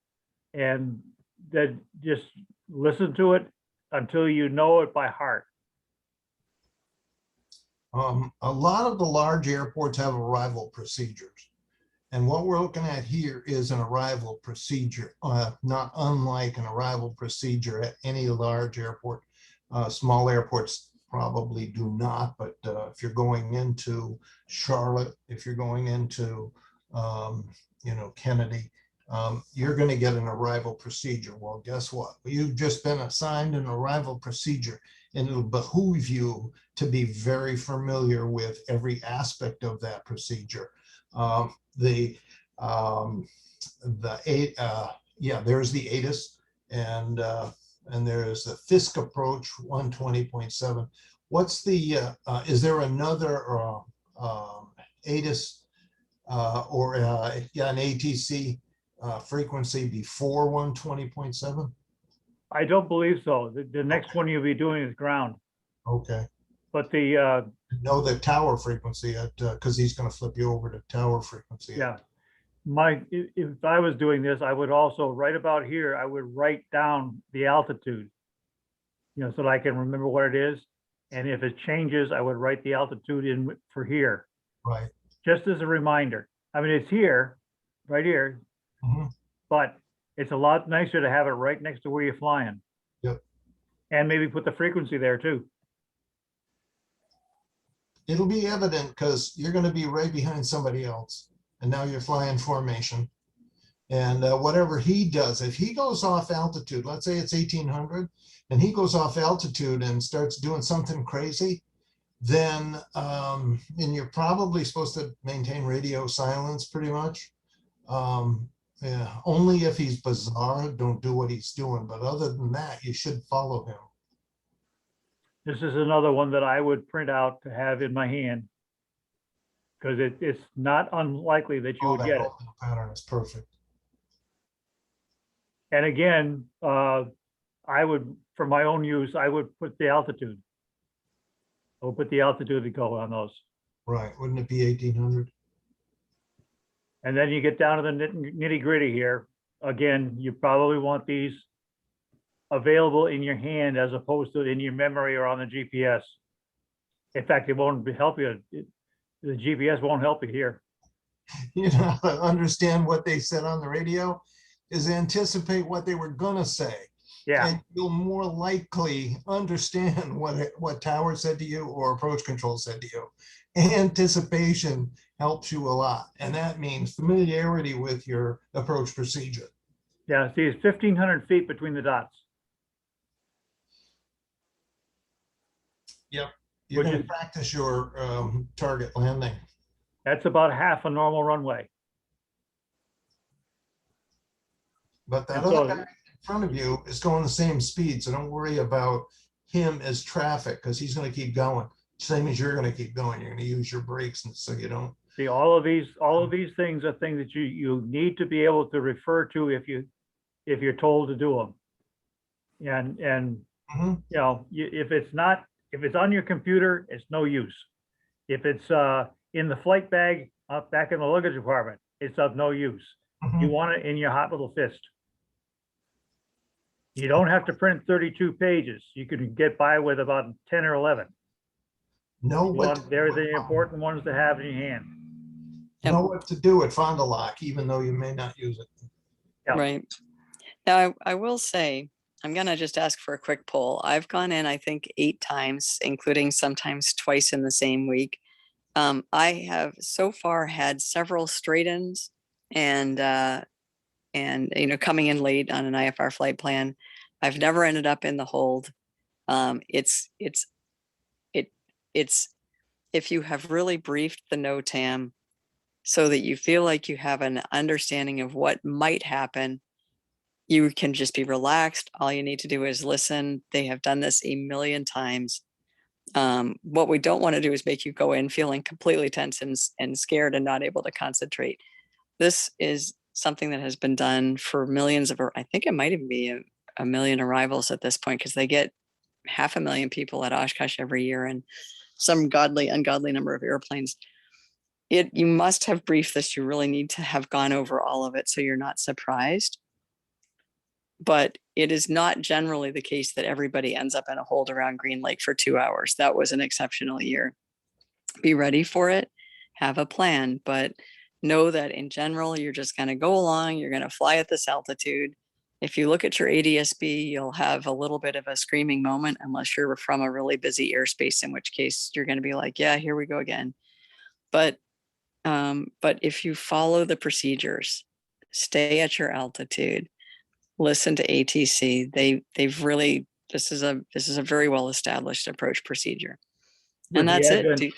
And then just listen to it until you know it by heart. A lot of the large airports have arrival procedures. And what we're looking at here is an arrival procedure, not unlike an arrival procedure at any large airport. Small airports probably do not, but if you're going into Charlotte, if you're going into, Kennedy, you're going to get an arrival procedure. Well, guess what? You've just been assigned an arrival procedure, and it'll behoove you to be very familiar with every aspect of that procedure. There's the ATIS, and there's the Fisk approach 120.7. What's the is there another ATIS or an ATC frequency before 120.7? I don't believe so. The next one you'll be doing is ground. Okay. But the the tower frequency at because he's going to flip you over to tower frequency. Yeah. If I was doing this, I would also right about here, I would write down the altitude, so that I can remember what it is. And if it changes, I would write the altitude in for here. Right. Just as a reminder. I mean, it's here, right here, but it's a lot nicer to have it right next to where you're flying. Yep. And maybe put the frequency there too. It'll be evident because you're going to be right behind somebody else. And now you're flying formation. And whatever he does, if he goes off altitude, let's say it's 1800, and he goes off altitude and starts doing something crazy, then and you're probably supposed to maintain radio silence pretty much. Only if he's bizarre, don't do what he's doing. But other than that, you should follow him. This is another one that I would print out to have in my hand, because it's not unlikely that you would get it. Pattern is perfect. And again, I would, for my own use, I would put the altitude. I would put the altitude to go on those. Right. Wouldn't it be 1800? And then you get down to the nitty gritty here. Again, you probably want these available in your hand as opposed to in your memory or on the GPS. In fact, it won't help you. The GPS won't help you here. Understand what they said on the radio is anticipate what they were going to say. Yeah. And you'll more likely understand what tower said to you or approach control said to you. Anticipation helps you a lot. And that means familiarity with your approach procedure. Yeah, see, it's 1,500 feet between the dots. Yep. You're Which going is- to practice your target landing. That's about half a normal runway. But that And other so- guy in front of you is going the same speed. So don't worry about him as traffic because he's going to keep going. Same as you're going to keep going. You're going to use your brakes and so you don't. See, all of these things are things that you need to be able to refer to if you're told to do them. And Mhm. you know, if it's on your computer, it's no use. If it's in the flight bag up back in the luggage compartment, it's of no use. You want it in your hot little fist. You don't have to print 32 pages. You can get by with about 10 or 11. They're the important ones to have in your hand. Know what to do at Fond du Lac, even though you may not use it. Right. Now, I will say, I'm going to just ask for a quick poll. I've gone in, I think, 8 times, including sometimes twice in the same week. I have so far had several straight-ins and you know, coming in late on an IFR flight plan. I've never ended up in the hold. It's if you have really briefed the NOTAM so that you feel like you have an understanding of what might happen, you can just be relaxed. All you need to do is listen. They have done this a million times. What we don't want to do is make you go in feeling completely tense and scared and not able to concentrate. This is something that has been done for millions of, I think it might even be a million arrivals at this point, because they get 500,000 people at Oshkosh every year and some ungodly number of airplanes. You must have briefed this. You really need to have gone over all of it so you're not surprised. But it is not generally the case that everybody ends up in a hold around Green Lake for 2 hours. That was an exceptional year. Be ready for it, have a plan, but know that in general, you're just going to go along, you're going to fly at this altitude. If you look at your ADSB, you'll have a little bit of a screaming moment, unless you're from a really busy airspace, in which case you're going to be like, yeah, here we go again. But if you follow the procedures, stay at your altitude, listen to ATC, they've really, this is a very well established approach procedure. And that's it.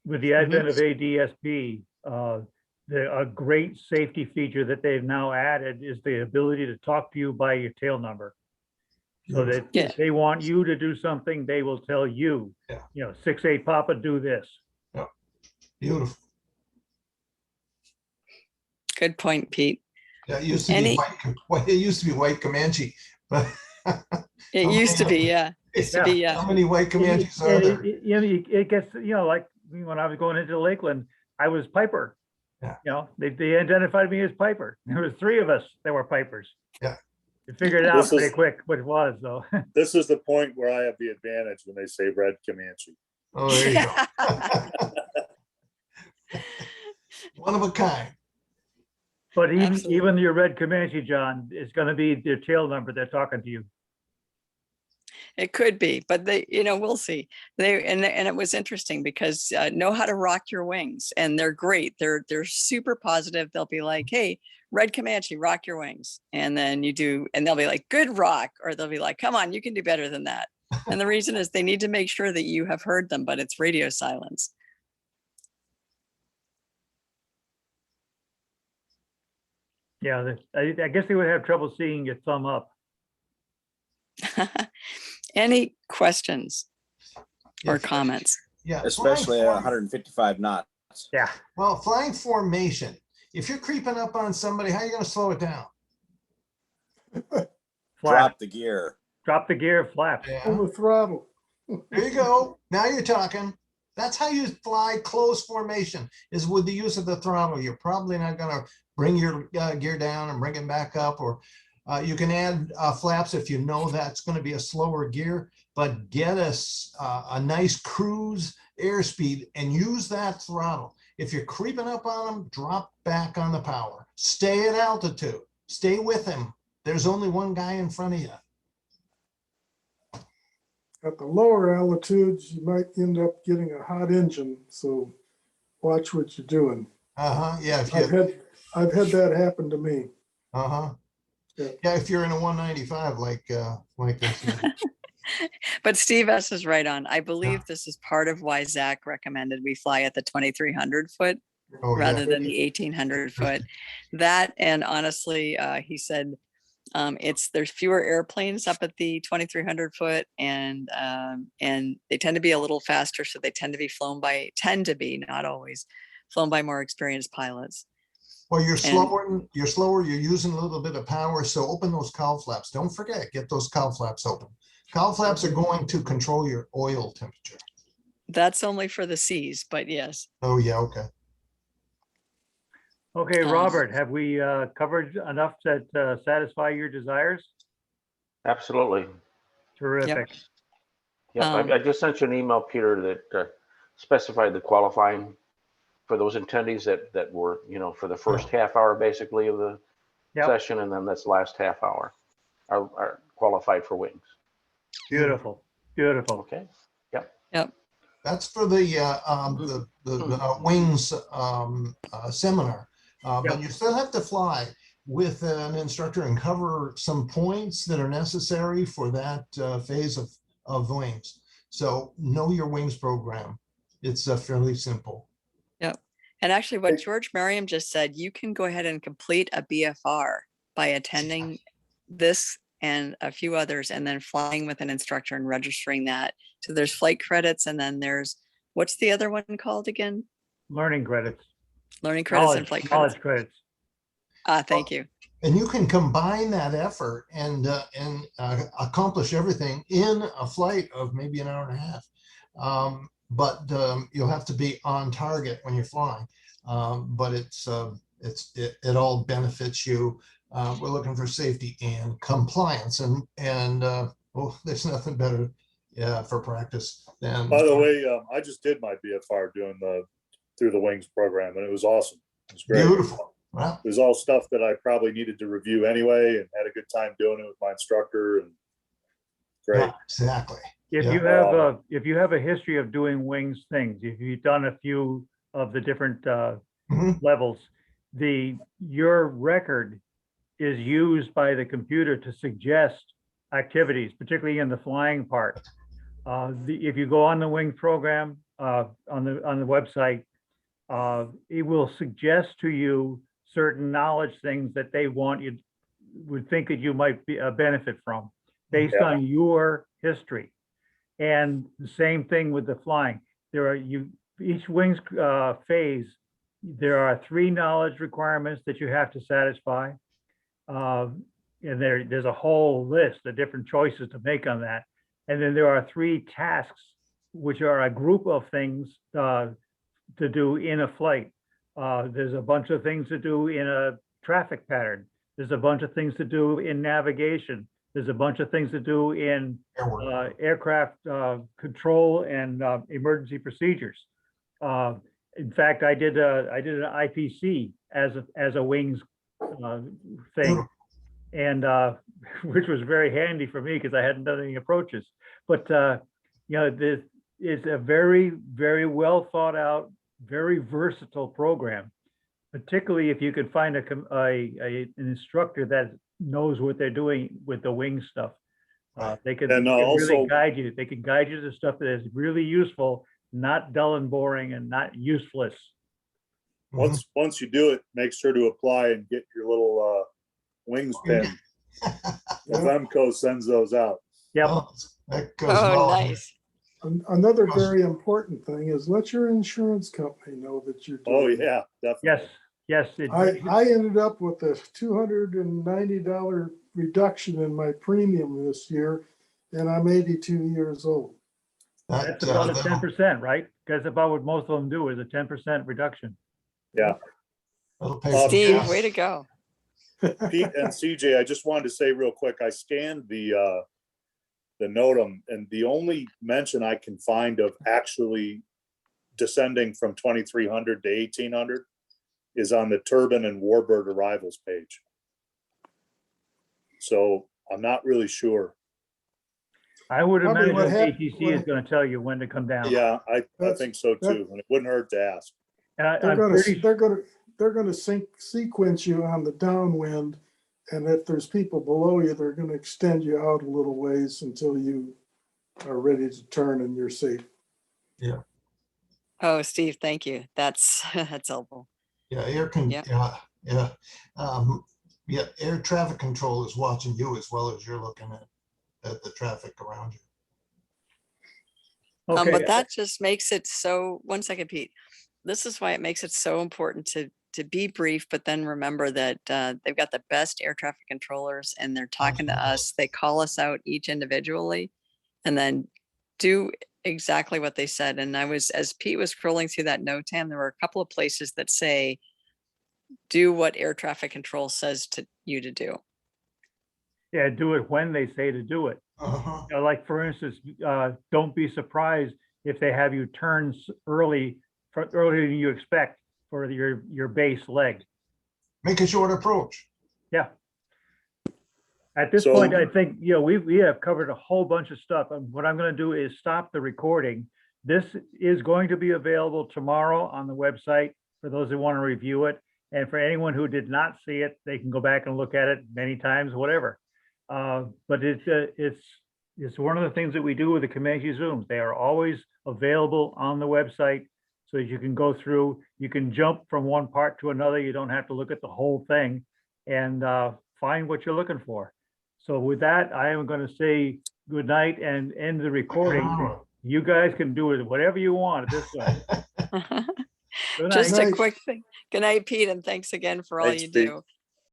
With the advent of ADSB, a great safety feature that they've now added is the ability to talk to you by your tail number. So that if they want you to do something, they will tell you, you know, 68 Papa, do this. Yeah. Beautiful. Good point, Pete. Yeah, it used to be white. It used to be white Comanche, but it used to be, yeah. How many white Comanches are there? It gets, you know, like when I was going into Lakeland, I was Piper. Yeah. You know, they identified me as Piper. There was 3 of us that were Pipers. Yeah. You figured it out pretty quick what it was, though. This is the point where I have the advantage when they say red Comanche. Oh, there you go. One of a kind. But even your red Comanche, John, is going to be their tail number. They're talking to you. It could be, but you know, we'll see. And it was interesting because know how to rock your wings, and they're great. They're super positive. They'll be like, "Hey, red Comanche, rock your wings," and then you do, and they'll be like, "Good rock," or they'll be like, "Come on, you can do better than that." And the reason is they need to make sure that you have heard them, but it's radio silence. Yeah, I guess they would have trouble seeing your thumb up. Any questions or comments? Yeah, especially at 155 knots. Yeah. Well, flying formation. If you're creeping up on somebody, how are you going to slow it down? Drop the gear. Drop the gear, flap. Yeah. Throttle. There you go. Now you're talking. That's how you fly close formation, is with the use of the throttle. You're probably not going to bring your gear down and bring it back up, or you can add flaps if you know that's going to be a slower gear, but get a nice cruise airspeed and use that throttle. If you're creeping up on them, drop back on the power. Stay at altitude. Stay with him. There's only one guy in front of you. at the lower altitudes, you might end up getting a hot engine. So watch what you're doing. Yeah. I've had that happen to me. Yeah, if you're in a 195 like they said. But Steve S is right on. I believe this is part of why Zach recommended we fly at the 2,300 foot rather than the 1,800 foot. That, and honestly, he said there's fewer airplanes up at the 2,300 foot, and they tend to be a little faster, so they tend to be not always flown by more experienced pilots. Well, you're slower, you're using a little bit of power, so open those cowl flaps. Don't forget, get those cowl flaps open. Cowl flaps are going to control your oil temperature. That's only for the C's, but yes. Oh, yeah, okay. Okay, Robert, have we covered enough that satisfy your desires? Absolutely. Terrific. Yeah, I just sent you an email, Peter, that specified the qualifying for those attendees that were, for the first half hour basically of the session, and then this last half hour are qualified for wings. Beautiful, beautiful. Okay. Yep. That's for the wings seminar, but you still have to fly with an instructor and cover some points that are necessary for that phase of wings. So know your wings program. It's fairly simple. Yep. And actually what George Merriam just said, you can go ahead and complete a BFR by attending this and a few others, and then flying with an instructor and registering that. So there's flight credits, and then there's, what's the other one called again? Learning credits. Learning credits and flight credits. Knowledge credits. Thank you. And you can combine that effort and accomplish everything in a flight of maybe an hour and a half. But you'll have to be on target when you're flying. But it all benefits you. We're looking for safety and compliance, and there's nothing better for practice than. By the way, I just did my BFR doing through the wings program, and it was awesome. It was great. Beautiful. Wow. It was all stuff that I probably needed to review anyway, and had a good time doing it with my instructor. And great. Exactly. If you have a history of doing wings things, if you've done a few of the different levels, your record is used by the computer to suggest activities, particularly in the flying part. If you go on the wing program on the website, it will suggest to you certain knowledge things that they would think that you might benefit from based on your history. And the same thing with the flying. Each wings phase, there are 3 knowledge requirements that you have to satisfy. And there's a whole list of different choices to make on that. And then there are 3 tasks, which are a group of things to do in a flight. There's a bunch of things to do in a traffic pattern. There's a bunch of things to do in navigation. There's a bunch of things to do in aircraft control and emergency procedures. In fact, I did an IPC as a wings thing, and which was very handy for me because I hadn't done any approaches. But this is a very, very well thought out, very versatile program, particularly if you could find an instructor that knows what they're doing with the wing stuff. They can really guide you. They can guide you to stuff that is really useful, not dull and boring and not useless. Once you do it, make sure to apply and get your little wings pin. Femco sends those out. Yep. Nice. Another very important thing is let your insurance company know that you're doing. Oh yeah, definitely. Yes. I ended up with a $290 reduction in my premium this year, and I'm 82 years old. That's about a 10%, right? Because about what most of them do is a 10% reduction. Yeah. Steve, way to go. Pete and CJ, I just wanted to say real quick, I scanned the NOTAM, and the only mention I can find of actually descending from 2,300 to 1,800 is on the turbine and warbird arrivals page. So I'm not really sure. I would Probably imagine what ATC is gonna tell you when to come down. Yeah, I That's- think so too. And it wouldn't hurt to ask. And They're I'm gonna, pretty, they're gonna sequence you on the downwind. And if there's people below you, they're gonna extend you out a little ways until you are ready to turn and you're safe. Yeah, Oh, Steve, thank you. That's, that's helpful. yeah, Yep. yeah. Yeah, air traffic control is watching you as well as you're looking at the traffic around you. okay, But that just makes it so, one second, Pete. This is why it makes it so important to be brief, but then remember that they've got the best air traffic controllers and they're talking to us. They call us out each individually and then do exactly what they said. And as Pete was scrolling through that NOTAM, there were a couple of places that say, do what air traffic control says to you to do. yeah, do it when they say to do it. Uh-huh. You know, like for instance, don't be surprised if they have you turn earlier than you expect for your base leg. Make a short approach. Yeah. At this So- point, I think, you know, we have covered a whole bunch of stuff. And what I'm going to do is stop the recording. This is going to be available tomorrow on the website for those who want to review it. And for anyone who did not see it, they can go back and look at it many times, whatever. But it's one of the things that we do with the Comanche Zooms. They are always available on the website so that you can go through, you can jump from one part to another. You don't have to look at the whole thing and find what you're looking for. So with that, I am going to say good night and end the recording. You guys can do it whatever you want at this point. Good Just night. a quick thing. Good night, Pete, and thanks again for all Thanks, you Pete. do.